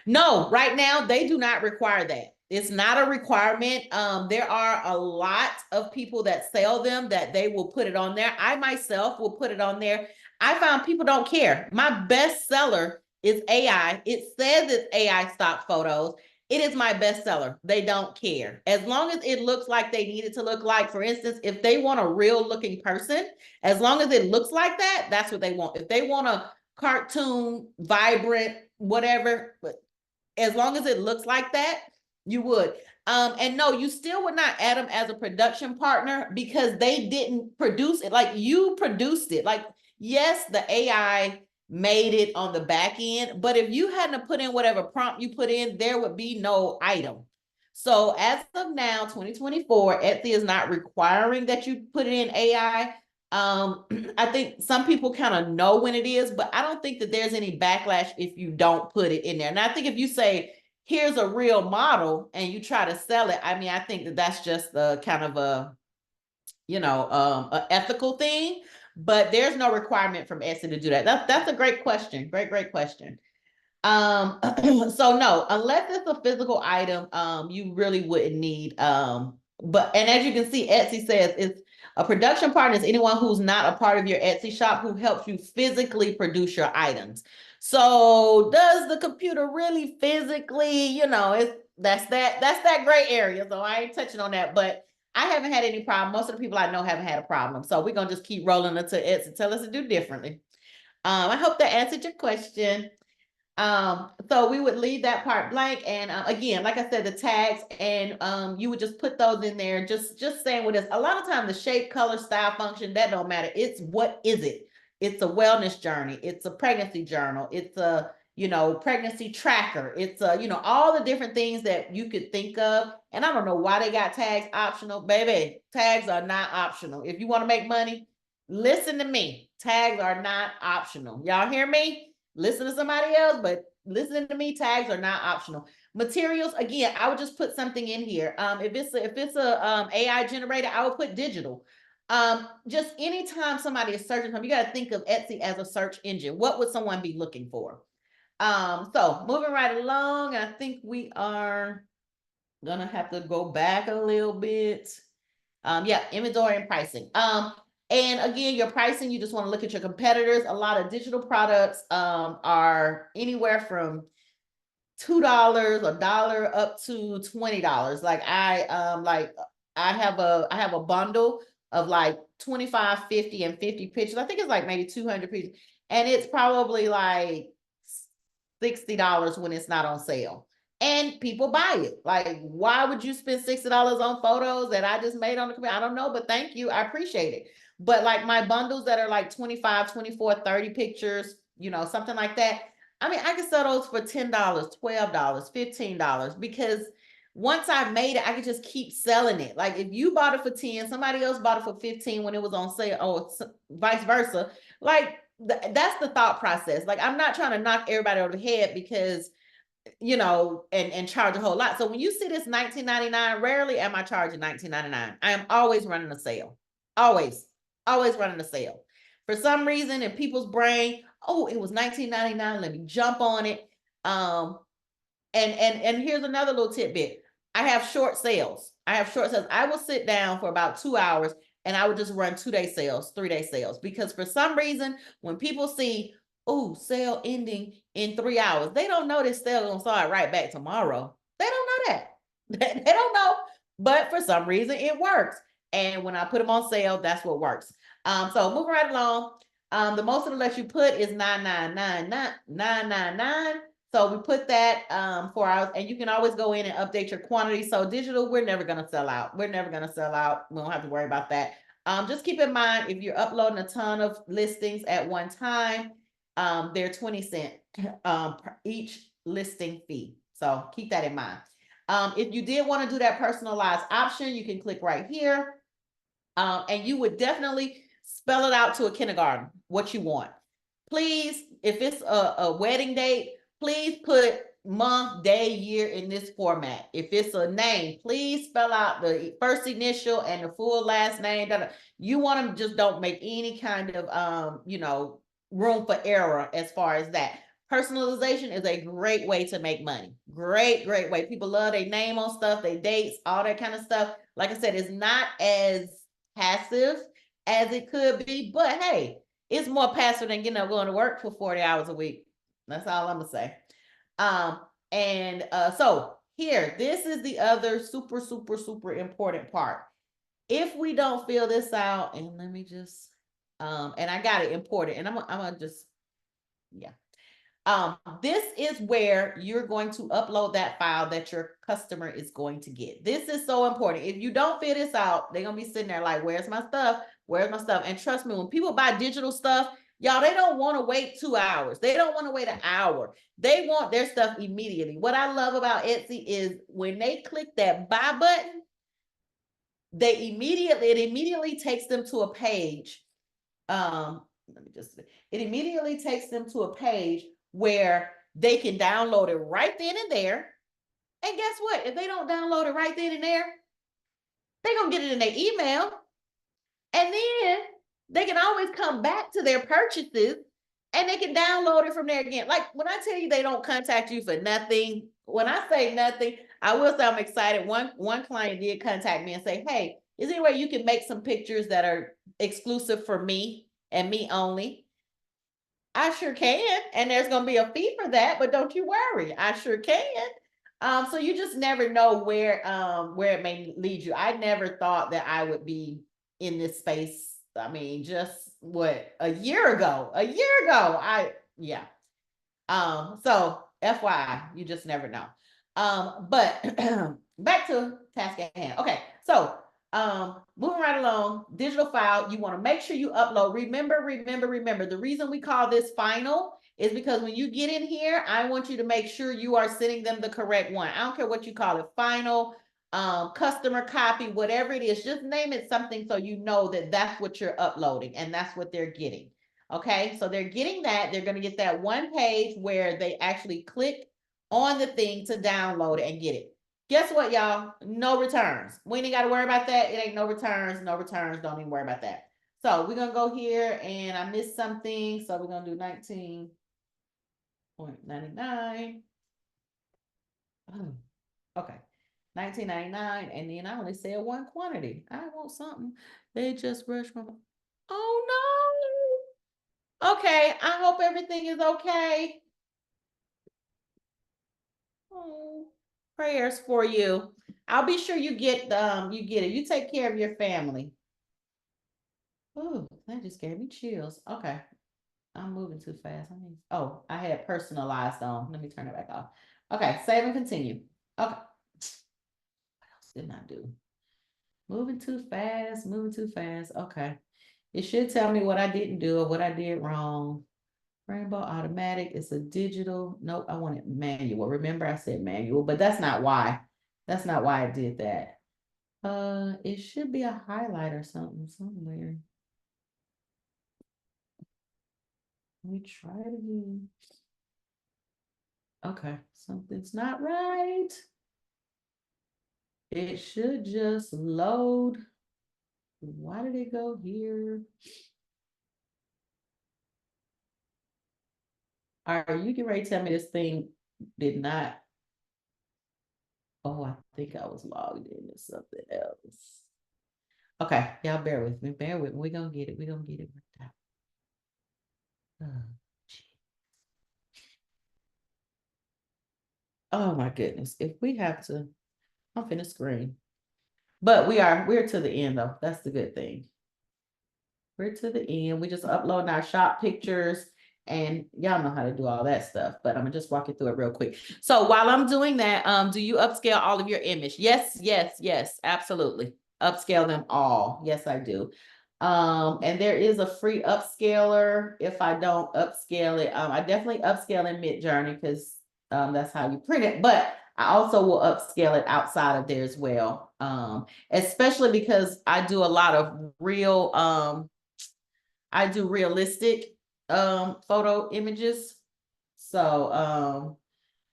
No, right now they do not require that. It's not a requirement. There are a lot of people that sell them that they will put it on there. I myself will put it on there. I found people don't care. My best seller is AI. It says it's AI stock photos. It is my bestseller. They don't care. As long as it looks like they need it to look like, for instance, if they want a real looking person, as long as it looks like that, that's what they want. If they want a cartoon, vibrant, whatever, but as long as it looks like that, you would. And no, you still would not add them as a production partner because they didn't produce it. Like you produced it. Like, yes, the AI made it on the back end, but if you hadn't put in whatever prompt you put in, there would be no item. So as of now, 2024, Etsy is not requiring that you put it in AI. I think some people kind of know when it is, but I don't think that there's any backlash if you don't put it in there. And I think if you say, here's a real model and you try to sell it, I mean, I think that that's just the kind of a, a ethical thing, but there's no requirement from Etsy to do that. That's a great question. Great question. So no, unless it's a physical item, you really wouldn't need, but, and as you can see, Etsy says it's a production partner is anyone who's not a part of your Etsy shop who helps you physically produce your items. So does the computer really physically, that's that gray area. So I ain't touching on that, but I haven't had any problem. Most of the people I know haven't had a problem. So we're gonna just keep rolling until Etsy tell us to do differently. I hope that answered your question. So we would leave that part blank. And again, like I said, the tags, and you would just put those in there, just saying what is. A lot of times the shape, color, style, function, that don't matter. It's what is it? It's a wellness journey. It's a pregnancy journal. It's a, pregnancy tracker. It's a, all the different things that you could think of. And I don't know why they got tags optional. Baby, tags are not optional. If you want to make money, listen to me. Tags are not optional. Y'all hear me? Listen to somebody else, but listening to me, tags are not optional. Materials, again, I would just put something in here. If it's a AI generated, I would put digital. Just anytime somebody is searching something, you got to think of Etsy as a search engine. What would someone be looking for? So moving right along, I think we are gonna have to go back a little bit. Yeah, inventory and pricing. And again, your pricing, you just want to look at your competitors. A lot of digital products are anywhere from $2, a dollar, up to $20. Like I have a bundle of like 25, 50, and 50 pictures. I think it's like maybe 200 pictures, and it's probably like $60 when it's not on sale. And people buy it. Like, why would you spend $60 on photos that I just made on the computer? I don't know, but thank you. I appreciate it. But like my bundles that are like 25, 24, 30 pictures, something like that. I mean, I can sell those for $10, $12, $15, because once I made it, I could just keep selling it. Like if you bought it for 10, somebody else bought it for 15 when it was on sale, or vice versa. Like that's the thought process. Like I'm not trying to knock everybody over the head because and charge a whole lot. So when you see this $19.99, rarely am I charging $19.99. I am always running a sale. Always running a sale. For some reason in people's brain, oh, it was $19.99. Let me jump on it. And here's another little tidbit. I have short sales. I will sit down for about 2 hours and I would just run 2-day sales, 3-day sales, because for some reason, when people see, oh, sale ending in 3 hours, they don't know this sale gonna start right back tomorrow. They don't know that. They don't know, but for some reason it works. And when I put them on sale, that's what works. So moving right along, the most it'll let you put is $9.99. So we put that for ours, and you can always go in and update your quantity. So digital, we're never gonna sell out. We don't have to worry about that. Just keep in mind, if you're uploading a ton of listings at one time, they're 20 cents per each listing fee. So keep that in mind. If you did want to do that personalized option, you can click right here. And you would definitely spell it out to a kindergarten, what you want. Please, if it's a wedding date, please put month, day, year in this format. If it's a name, please spell out the first initial and the full last name. You want them, just don't make any kind of room for error as far as that. Personalization is a great way to make money. Great way. People love their name on stuff, their dates, all that kind of stuff. Like I said, it's not as passive as it could be, but hey, it's more passive than going to work for 40 hours a week. That's all I'm gonna say. So here, this is the other super important part. If we don't fill this out, and let me just, and I got it imported, and I'm gonna just, yeah. This is where you're going to upload that file that your customer is going to get. This is so important. If you don't fill this out, they're gonna be sitting there like, where's my stuff? Where's my stuff? And trust me, when people buy digital stuff, y'all, they don't want to wait 2 hours. They don't want to wait an hour. They want their stuff immediately. What I love about Etsy is when they click that buy button, it immediately takes them to a page. It immediately takes them to a page where they can download it right then and there. And guess what? If they don't download it right then and there, they're going to get it in their email. And then they can always come back to their purchases and they can download it from there again. Like when I tell you they don't contact you for nothing, when I say nothing, I will say I'm excited. One client did contact me and say, hey, is there any way you can make some pictures that are exclusive for me and me only? I sure can. And there's going to be a fee for that, but don't you worry. I sure can. So you just never know where it may lead you. I never thought that I would be in this space. I mean, just a year ago, yeah. So FYI, you just never know. But back to task at hand. Okay. So, moving right along, digital file, you want to make sure you upload. Remember, the reason we call this final is because when you get in here, I want you to make sure you are sending them the correct one. I don't care what you call it, final, customer copy, whatever it is, just name it something so you know that that's what you're uploading and that's what they're getting. Okay, so they're getting that. They're going to get that one page where they actually click on the thing to download it and get it. Guess what, y'all? No returns. We ain't got to worry about that. It ain't no returns. Don't even worry about that. So we're going to go here and I missed something. So we're going to do 19.99. Oh, okay. 19.99. And then I only said one quantity. I want something. They just rushed from. Oh no. Okay. I hope everything is okay. Oh, prayers for you. I'll be sure you get it. You take care of your family. Oh, that just gave me chills. Okay. I'm moving too fast. I had personalized on. Let me turn it back off. Okay, save and continue. Okay. What else didn't I do? Moving too fast. Okay. It should tell me what I didn't do or what I did wrong. Rainbow automatic, it's a digital. Nope, I want it manual. Remember I said manual, but that's not why. That's not why I did that. It should be a highlight or something somewhere. Let me try it again. Okay, something's not right. It should just load. Why did it go here? Are you getting ready to tell me this thing did not? Oh, I think I was logged in to something else. Okay, y'all bear with me. We're gonna get it. We're gonna get it worked out. Oh my goodness. If we have to, I'm finna scream. But we're to the end though. That's the good thing. We're to the end. We just uploading our shop pictures and y'all know how to do all that stuff, but I'm gonna just walk you through it real quick. So while I'm doing that, do you upscale all of your image? Yes, absolutely. Upscale them all. Yes, I do. And there is a free upscaler if I don't upscale it. I definitely upscale in Midjourney because that's how you print it, but I also will upscale it outside of there as well. Especially because I do a lot of I do realistic photo images. So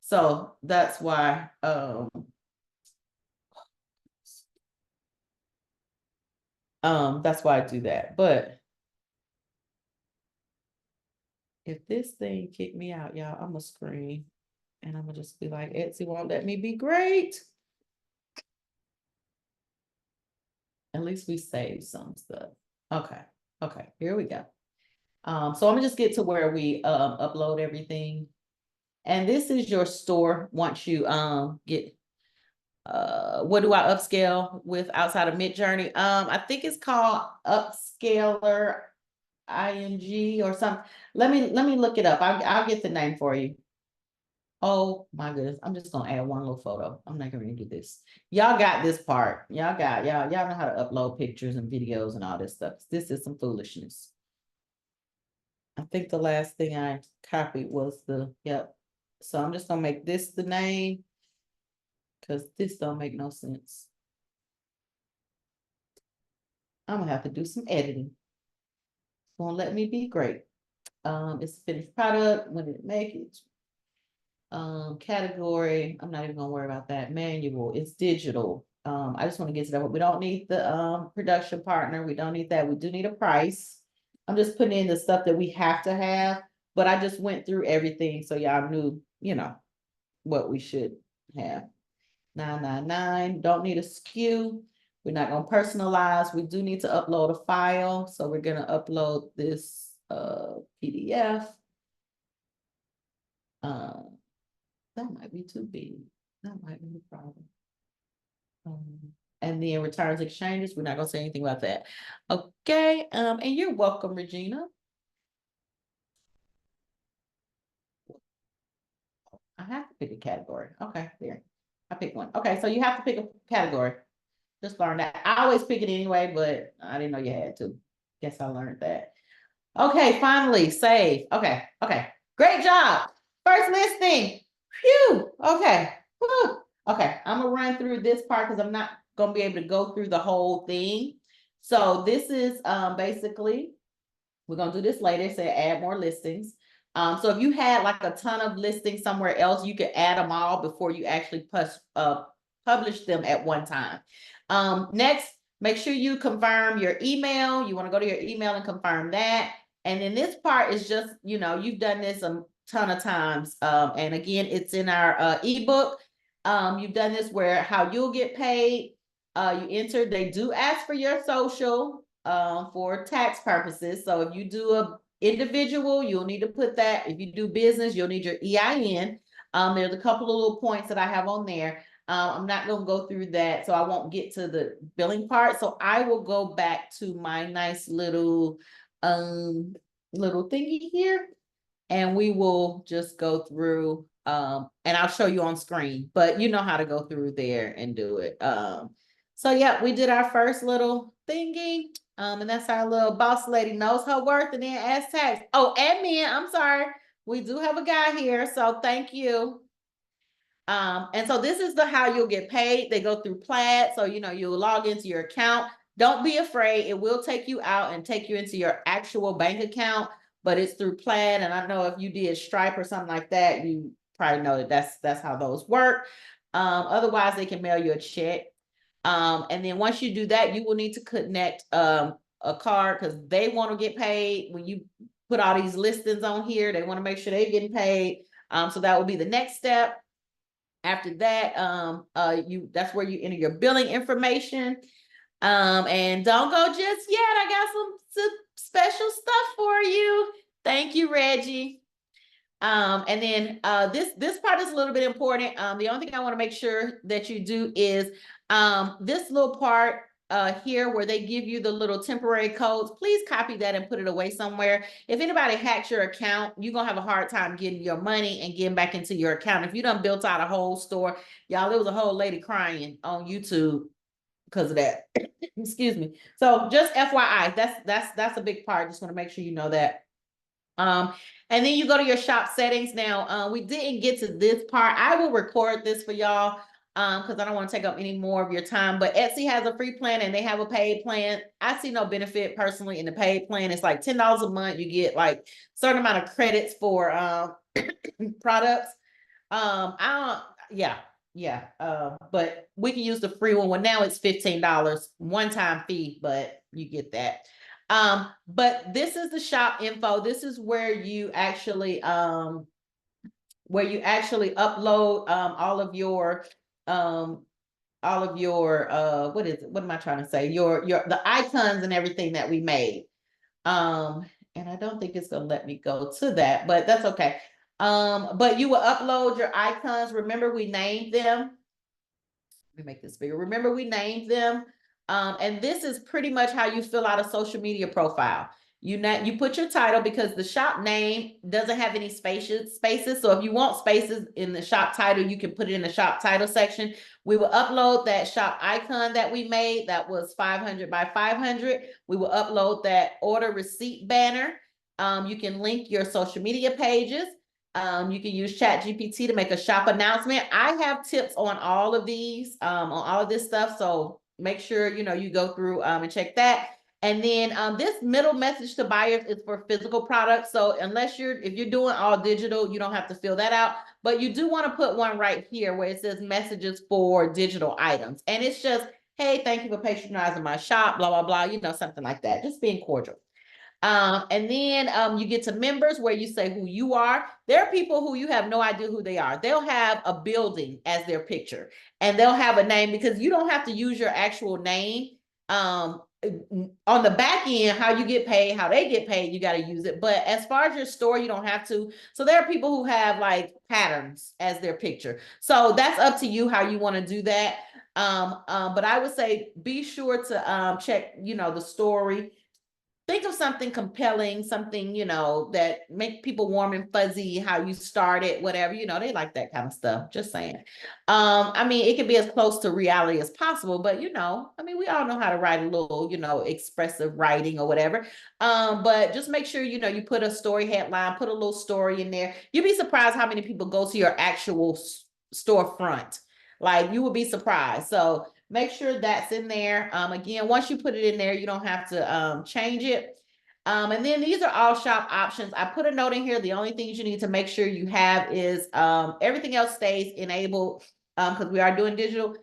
So that's why, that's why I do that. But if this thing kick me out, y'all, I'm gonna scream and I'm gonna just be like, Etsy won't let me be great. At least we saved some stuff. Okay. Okay, here we go. So I'm gonna just get to where we upload everything. And this is your store once you get what do I upscale with outside of Midjourney? I think it's called Upscaler ING or something. Let me look it up. I'll get the name for you. Oh my goodness. I'm just gonna add one little photo. I'm not gonna do this. Y'all got this part. Y'all know how to upload pictures and videos and all this stuff. This is some foolishness. I think the last thing I copied was yep. So I'm just gonna make this the name because this don't make no sense. I'm gonna have to do some editing. It's gonna let me be great. It's a finished product. When did it make it? Category, I'm not even gonna worry about that. Manual, it's digital. I just want to get to that. We don't need the production partner. We don't need that. We do need a price. I'm just putting in the stuff that we have to have, but I just went through everything so y'all knew, what we should have. 999, don't need a SKU. We're not gonna personalize. We do need to upload a file, so we're gonna upload this PDF. That might be too big. That might be the problem. And then returns exchanges, we're not gonna say anything about that. Okay, and you're welcome, Regina. I have to pick a category. Okay, there. I picked one. Okay, so you have to pick a category. Just learn that. I always pick it anyway, but I didn't know you had to. Guess I learned that. Okay, finally, save. Okay. Great job. First listing. Phew. Okay. Whew. Okay, I'm gonna run through this part because I'm not gonna be able to go through the whole thing. So this is basically, we're gonna do this later, say add more listings. So if you had like a ton of listings somewhere else, you could add them all before you actually publish them at one time. Next, make sure you confirm your email. You want to go to your email and confirm that. And then this part is just, you've done this a ton of times. And again, it's in our ebook. You've done this where how you'll get paid. You enter, they do ask for your social for tax purposes. So if you do a individual, you'll need to put that. If you do business, you'll need your EIN. There's a couple of little points that I have on there. I'm not going to go through that, so I won't get to the billing part. So I will go back to my nice little thingy here, and we will just go through. And I'll show you on screen, but you know how to go through there and do it. So yeah, we did our first little thingy. And that's our little boss lady knows her worth and then adds tax. Oh, admin, I'm sorry. We do have a guy here, so thank you. And so this is how you'll get paid. They go through Plaid. So, you'll log into your account. Don't be afraid. It will take you out and take you into your actual bank account, but it's through Plaid. And I know if you did Stripe or something like that, you probably know that that's how those work. Otherwise, they can mail you a check. And then once you do that, you will need to connect a card because they want to get paid. When you put all these listings on here, they want to make sure they're getting paid. So that will be the next step. After that, that's where you enter your billing information. And don't go just yet. I got some special stuff for you. Thank you, Reggie. And then this part is a little bit important. The only thing I want to make sure that you do is this little part here where they give you the little temporary codes. Please copy that and put it away somewhere. If anybody hacks your account, you're gonna have a hard time getting your money and getting back into your account. If you done built out a whole store, y'all, there was a whole lady crying on YouTube because of that. Excuse me. So just FYI, that's a big part. Just want to make sure you know that. And then you go to your shop settings. Now, we didn't get to this part. I will record this for y'all because I don't want to take up any more of your time. But Etsy has a free plan and they have a paid plan. I see no benefit personally in the paid plan. It's like $10 a month. You get like a certain amount of credits for products. I don't, yeah. But we can use the free one. Well, now it's $15, one-time fee, but you get that. But this is the shop info. This is where you actually upload all of your what am I trying to say? Your the icons and everything that we made. And I don't think it's gonna let me go to that, but that's okay. But you will upload your icons. Remember, we named them. Let me make this bigger. Remember, we named them. And this is pretty much how you fill out a social media profile. You put your title because the shop name doesn't have any spaces. So if you want spaces in the shop title, you can put it in the shop title section. We will upload that shop icon that we made that was 500 by 500. We will upload that order receipt banner. You can link your social media pages. You can use ChatGPT to make a shop announcement. I have tips on all of these, on all of this stuff. So make sure, you go through and check that. And then this middle message to buyers is for physical products. So if you're doing all digital, you don't have to fill that out. But you do want to put one right here where it says messages for digital items. And it's just, hey, thank you for patronizing my shop, blah, blah, blah, something like that. Just being cordial. And then you get to members where you say who you are. There are people who you have no idea who they are. They'll have a building as their picture and they'll have a name because you don't have to use your actual name. On the back end, how you get paid, how they get paid, you got to use it. But as far as your store, you don't have to. So there are people who have like patterns as their picture. So that's up to you how you want to do that. But I would say be sure to check, the story. Think of something compelling, something, that make people warm and fuzzy, how you started, whatever, they like that kind of stuff. Just saying. I mean, it can be as close to reality as possible, but we all know how to write a little, expressive writing or whatever. But just make sure, you put a story headline, put a little story in there. You'd be surprised how many people go to your actual storefront. Like you would be surprised. So make sure that's in there. Again, once you put it in there, you don't have to change it. And then these are all shop options. I put a note in here. The only things you need to make sure you have is everything else stays enabled because we are doing digital.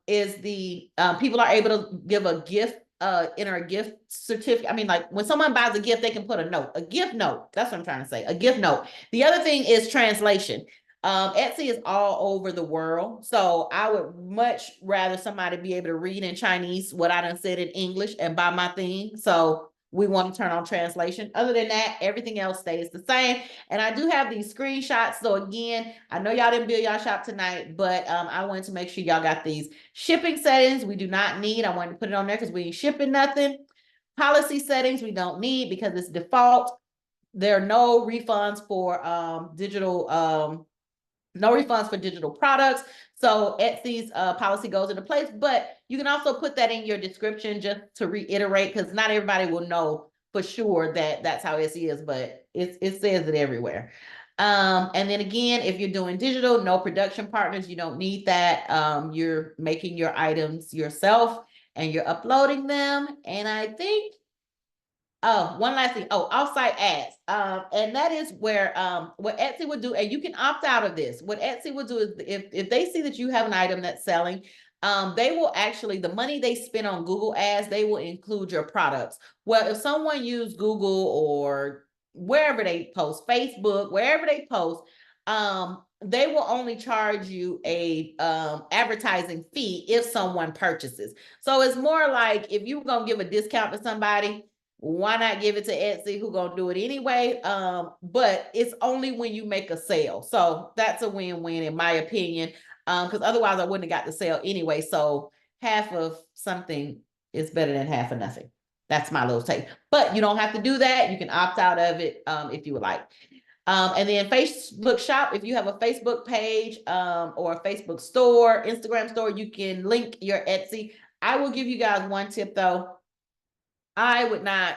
Is the people are able to give a gift, enter a gift certificate. I mean, like when someone buys a gift, they can put a gift note. That's what I'm trying to say, a gift note. The other thing is translation. Etsy is all over the world. So I would much rather somebody be able to read in Chinese what I done said in English and buy my thing. So we want to turn on translation. Other than that, everything else stays the same. And I do have these screenshots. So again, I know y'all didn't build y'all shop tonight, but I wanted to make sure y'all got these shipping settings. We do not need. I wanted to put it on there because we ain't shipping nothing. Policy settings we don't need because it's default. There are no refunds for digital no refunds for digital products. So Etsy's policy goes into place, but you can also put that in your description just to reiterate, because not everybody will know for sure that that's how Etsy is, but it says it everywhere. And then again, if you're doing digital, no production partners, you don't need that. You're making your items yourself and you're uploading them. And I think one last thing. Oh, off-site ads. And that is where what Etsy would do, and you can opt out of this. What Etsy will do is if they see that you have an item that's selling, they will actually, the money they spend on Google ads, they will include your products. Well, if someone used Google or wherever they post, Facebook, wherever they post, they will only charge you a advertising fee if someone purchases. So it's more like if you're gonna give a discount to somebody, why not give it to Etsy, who gonna do it anyway? But it's only when you make a sale. So that's a win-win in my opinion. Because otherwise I wouldn't have got the sale anyway. So half of something is better than half of nothing. That's my little take. But you don't have to do that. You can opt out of it if you would like. And then Facebook shop, if you have a Facebook page or a Facebook store, Instagram store, you can link your Etsy. I will give you guys one tip though. I would not,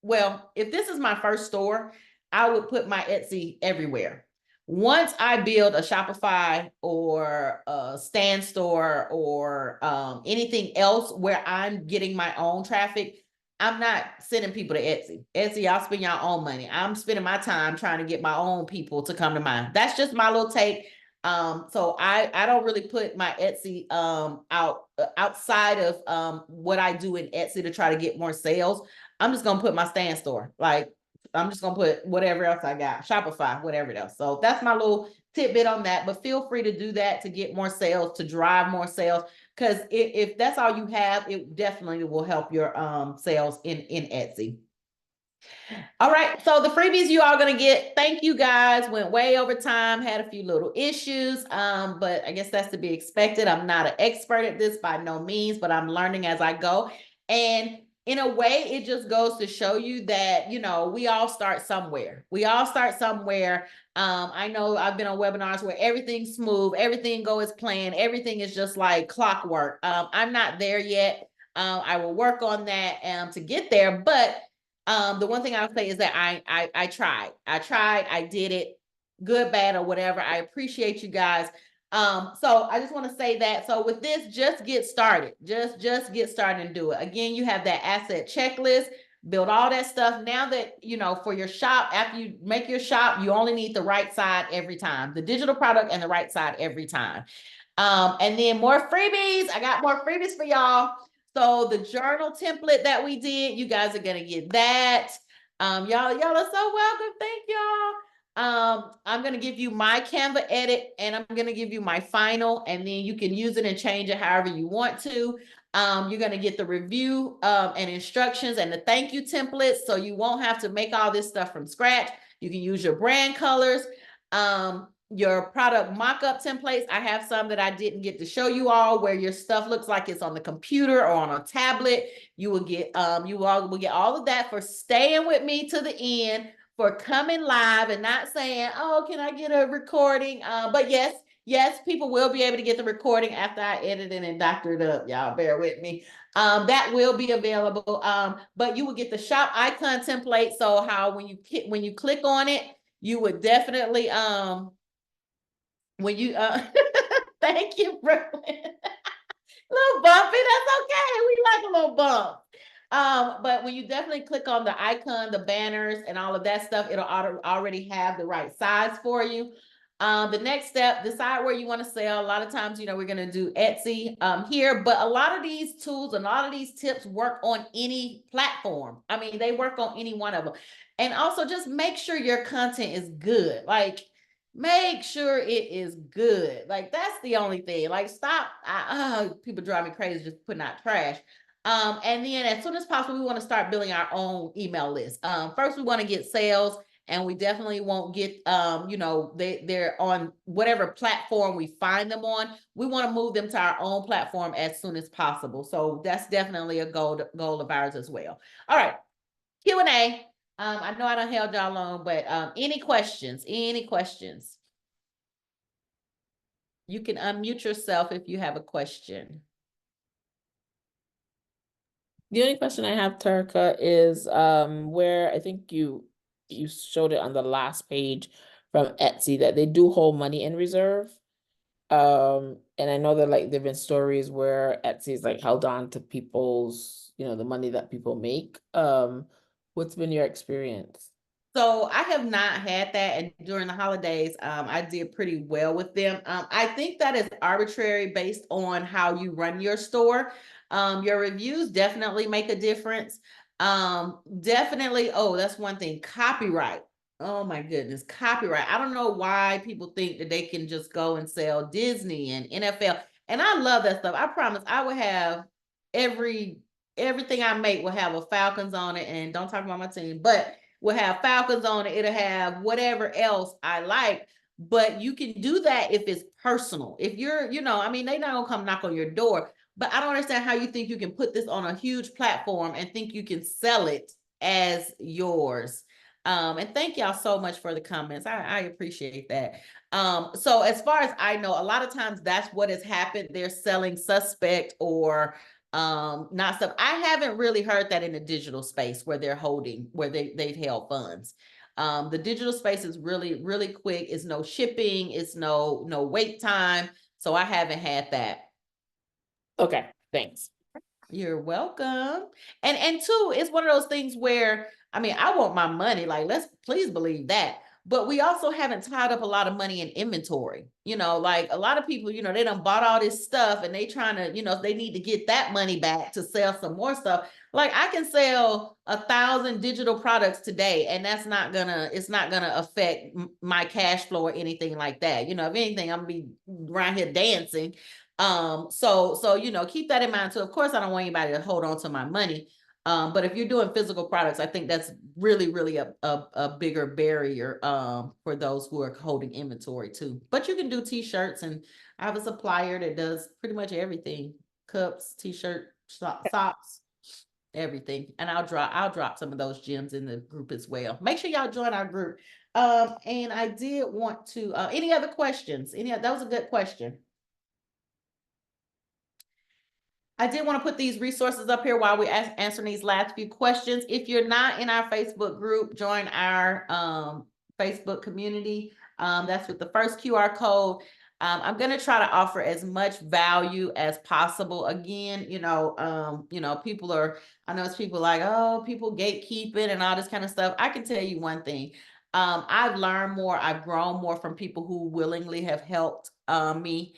well, if this is my first store, I would put my Etsy everywhere. Once I build a Shopify or a Stand store or anything else where I'm getting my own traffic, I'm not sending people to Etsy. Etsy, y'all spend your own money. I'm spending my time trying to get my own people to come to mine. That's just my little take. So I don't really put my Etsy outside of what I do in Etsy to try to get more sales. I'm just gonna put my stand store. Like I'm just gonna put whatever else I got, Shopify, whatever else. So that's my little tidbit on that. But feel free to do that to get more sales, to drive more sales. Because if that's all you have, it definitely will help your sales in Etsy. All right, so the freebies you all gonna get, thank you guys, went way over time, had a few little issues, but I guess that's to be expected. I'm not an expert at this by no means, but I'm learning as I go. And in a way, it just goes to show you that, you know, we all start somewhere. We all start somewhere. I know I've been on webinars where everything's smooth, everything goes as planned, everything is just like clockwork. I'm not there yet. I will work on that to get there, but the one thing I'll say is that I tried. I did it, good, bad, or whatever. I appreciate you guys. So I just want to say that. So with this, just get started. Just get started and do it. Again, you have that asset checklist, build all that stuff. Now that, you know, for your shop, after you make your shop, you only need the right side every time, the digital product and the right side every time. And then more freebies. I got more freebies for y'all. So the journal template that we did, you guys are gonna get that. Y'all are so welcome. Thank y'all. I'm gonna give you my Canva edit and I'm gonna give you my final, and then you can use it and change it however you want to. You're gonna get the review and instructions and the thank you templates, so you won't have to make all this stuff from scratch. You can use your brand colors. Your product mock-up templates. I have some that I didn't get to show you all, where your stuff looks like it's on the computer or on a tablet. You will get you all will get all of that for staying with me to the end, for coming live and not saying, oh, can I get a recording? But yes, people will be able to get the recording after I edit it and doctor it up. Y'all bear with me. That will be available. But you will get the shop icon template. So how when you click on it, you would definitely when you thank you, Brooklyn. Little bumpy, that's okay. We like a little bump. But when you definitely click on the icon, the banners, and all of that stuff, it'll already have the right size for you. The next step, decide where you want to sell. A lot of times, you know, we're going to do Etsy here, but a lot of these tools and a lot of these tips work on any platform. I mean, they work on any one of them. And also just make sure your content is good. Like, make sure it is good. Like, that's the only thing. Like, stop. People drive me crazy just putting out trash. And then as soon as possible, we want to start building our own email list. First, we want to get sales, and we definitely won't get, you know, they're on whatever platform we find them on. We want to move them to our own platform as soon as possible. So that's definitely a goal of ours as well. All right, Q&A. I know I don't held y'all long, but any questions? Any questions? You can unmute yourself if you have a question. The only question I have, Terka, is where I think you showed it on the last page from Etsy that they do hold money in reserve. And I know that like there've been stories where Etsy's like held on to people's, you know, the money that people make. What's been your experience? So I have not had that, and during the holidays, I did pretty well with them. I think that is arbitrary based on how you run your store. Your reviews definitely make a difference. Definitely, oh, that's one thing, copyright. Oh my goodness, copyright. I don't know why people think that they can just go and sell Disney and NFL. And I love that stuff. I promise I will have everything I make will have a Falcons on it, and don't talk about my team, but will have Falcons on it. It'll have whatever else I like. But you can do that if it's personal. If you're, you know, I mean, they're not gonna come knock on your door. But I don't understand how you think you can put this on a huge platform and think you can sell it as yours. And thank y'all so much for the comments. I appreciate that. So as far as I know, a lot of times that's what has happened. They're selling suspect or not stuff. I haven't really heard that in the digital space where they've held funds. The digital space is really quick. It's no shipping, it's no wait time. So I haven't had that. Okay, thanks. You're welcome. And two, it's one of those things where, I mean, I want my money. Like, let's please believe that. But we also haven't tied up a lot of money in inventory. You know, like a lot of people, you know, they done bought all this stuff and they trying to, you know, they need to get that money back to sell some more stuff. Like I can sell 1,000 digital products today, and that's not gonna, it's not gonna affect my cash flow or anything like that. You know, if anything, I'm gonna be around here dancing. So you know, keep that in mind. So of course, I don't want anybody to hold on to my money. But if you're doing physical products, I think that's really a bigger barrier for those who are holding inventory too. But you can do t-shirts, and I have a supplier that does pretty much everything: cups, t-shirt, socks, everything. And I'll drop some of those gems in the group as well. Make sure y'all join our group. And I did want to any other questions? That was a good question. I did want to put these resources up here while we answering these last few questions. If you're not in our Facebook group, join our Facebook community. That's with the first QR code. I'm going to try to offer as much value as possible. Again, you know, people are, I know it's people like, oh, people gatekeeping and all this kind of stuff. I can tell you one thing. I've learned more, I've grown more from people who willingly have helped me.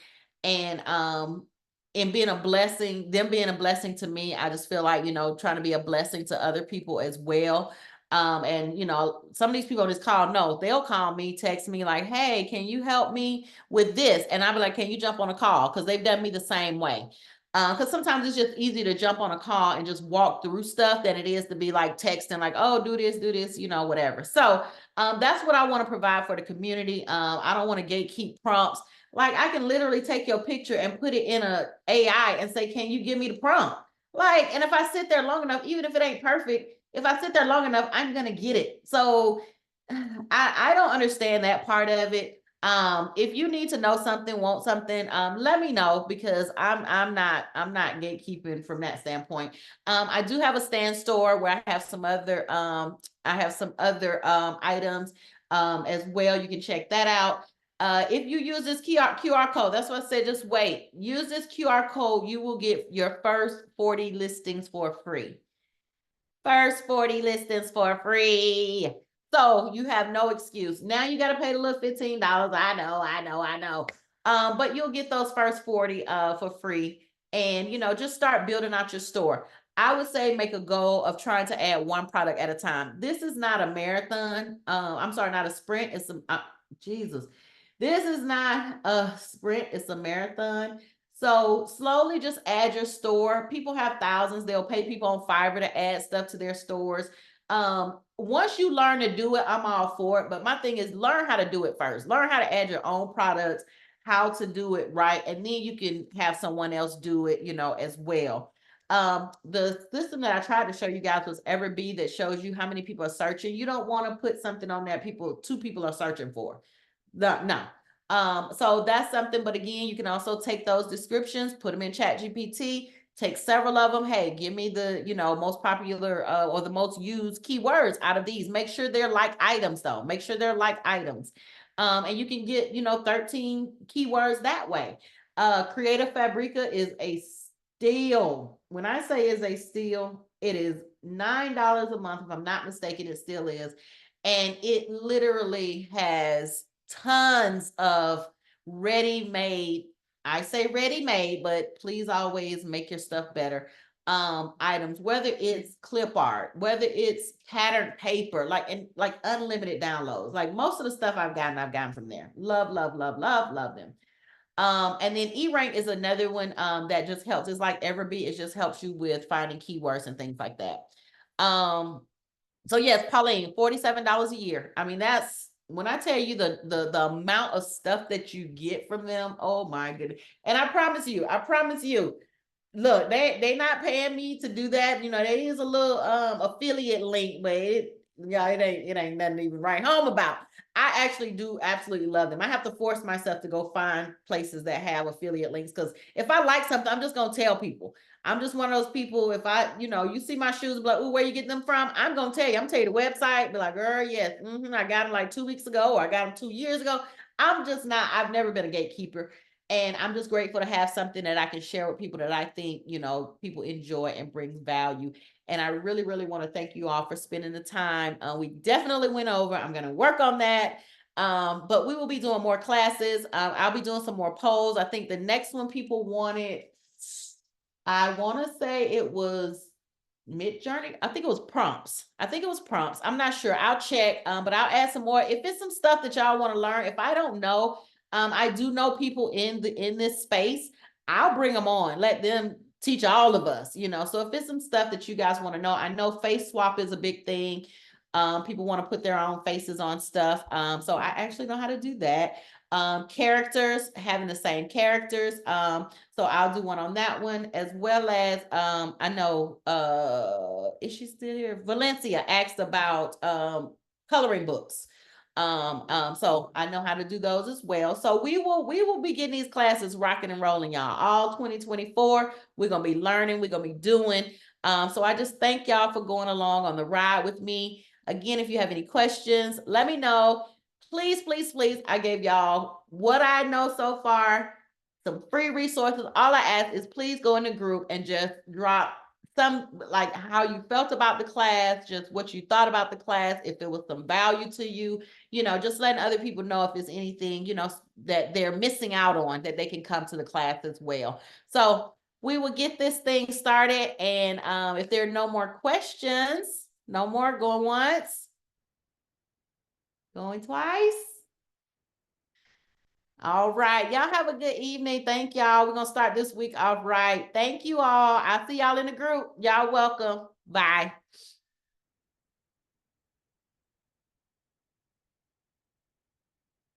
And being a blessing, them being a blessing to me, I just feel like, you know, trying to be a blessing to other people as well. And you know, some of these people on this call, no, they'll call me, text me like, hey, can you help me with this? And I'll be like, can you jump on a call? Because they've done me the same way. Because sometimes it's just easy to jump on a call and just walk through stuff than it is to be like texting, like, oh, do this, you know, whatever. So that's what I want to provide for the community. I don't want to gatekeep prompts. Like I can literally take your picture and put it in a AI and say, can you give me the prompt? Like, and if I sit there long enough, even if it ain't perfect, if I sit there long enough, I'm going to get it. So I don't understand that part of it. If you need to know something, want something, let me know, because I'm not gatekeeping from that standpoint. I do have a stand store where I have some other items as well. You can check that out. If you use this QR code, that's what I said, just wait. Use this QR code, you will get your first 40 listings for free. First 40 listings for free. So you have no excuse. Now you got to pay the little $15. I know. But you'll get those first 40 for free. And, you know, just start building out your store. I would say make a goal of trying to add one product at a time. This is not a marathon. I'm sorry, not a sprint. It's Jesus. This is not a sprint. It's a marathon. So slowly just add your store. People have thousands. They'll pay people on Fiverr to add stuff to their stores. Once you learn to do it, I'm all for it. But my thing is learn how to do it first. Learn how to add your own products, how to do it right. And then you can have someone else do it, you know, as well. The system that I tried to show you guys was Everbee, that shows you how many people are searching. You don't want to put something on there two people are searching for. No. So that's something. But again, you can also take those descriptions, put them in ChatGPT, take several of them. Hey, give me the, you know, most popular or the most used keywords out of these. Make sure they're like items though. Make sure they're like items. And you can get, you know, 13 keywords that way. Creative Fabrica is a steal. When I say is a steal, it is $9 a month. If I'm not mistaken, it still is. And it literally has tons of ready-made, I say ready-made, but please always make your stuff better. Items, whether it's clip art, whether it's patterned paper, like unlimited downloads. Like most of the stuff I've gotten from there. Love them. And then E-Rank is another one that just helps. It's like Everbee, it just helps you with finding keywords and things like that. So yes, Pauline, $47 a year. I mean, that's when I tell you the amount of stuff that you get from them. Oh my goodness. And I promise you, look, they not paying me to do that. You know, there is a little affiliate link, but it ain't nothing to even write home about. I actually do absolutely love them. I have to force myself to go find places that have affiliate links, because if I like something, I'm just gonna tell people. I'm just one of those people. If you see my shoes, be like, oh, where you get them from? I'm gonna tell you. I'm gonna tell you the website. Be like, girl, yes, I got them like 2 weeks ago, or I got them 2 years ago. I'm just not. I've never been a gatekeeper. And I'm just grateful to have something that I can share with people that I think, you know, people enjoy and brings value. And I really, really want to thank you all for spending the time. We definitely went over. I'm going to work on that. But we will be doing more classes. I'll be doing some more polls. I think the next one people wanted, I want to say it was Mid-Journey. I think it was prompts. I'm not sure. I'll check, but I'll add some more. If it's some stuff that y'all want to learn, if I don't know, I do know people in this space. I'll bring them on, let them teach all of us, you know. So if it's some stuff that you guys want to know, I know face swap is a big thing. People want to put their own faces on stuff. So I actually know how to do that. Characters, having the same characters. So I'll do one on that one, as well as I know is she still here? Valencia asked about coloring books. So I know how to do those as well. So we will be getting these classes rocking and rolling, y'all. All 2024, we're gonna be learning, we're gonna be doing. So I just thank y'all for going along on the ride with me. Again, if you have any questions, let me know. Please, please, please. I gave y'all what I know so far, some free resources. All I ask is please go in the group and just drop some, like how you felt about the class, just what you thought about the class, if it was some value to you, you know, just letting other people know if there's anything, you know, that they're missing out on, that they can come to the class as well. So we will get this thing started. And if there are no more questions, no more, going once, going twice. All right. Y'all have a good evening. Thank y'all. We're going to start this week off right. Thank you all. I'll see y'all in the group. Y'all welcome. Bye.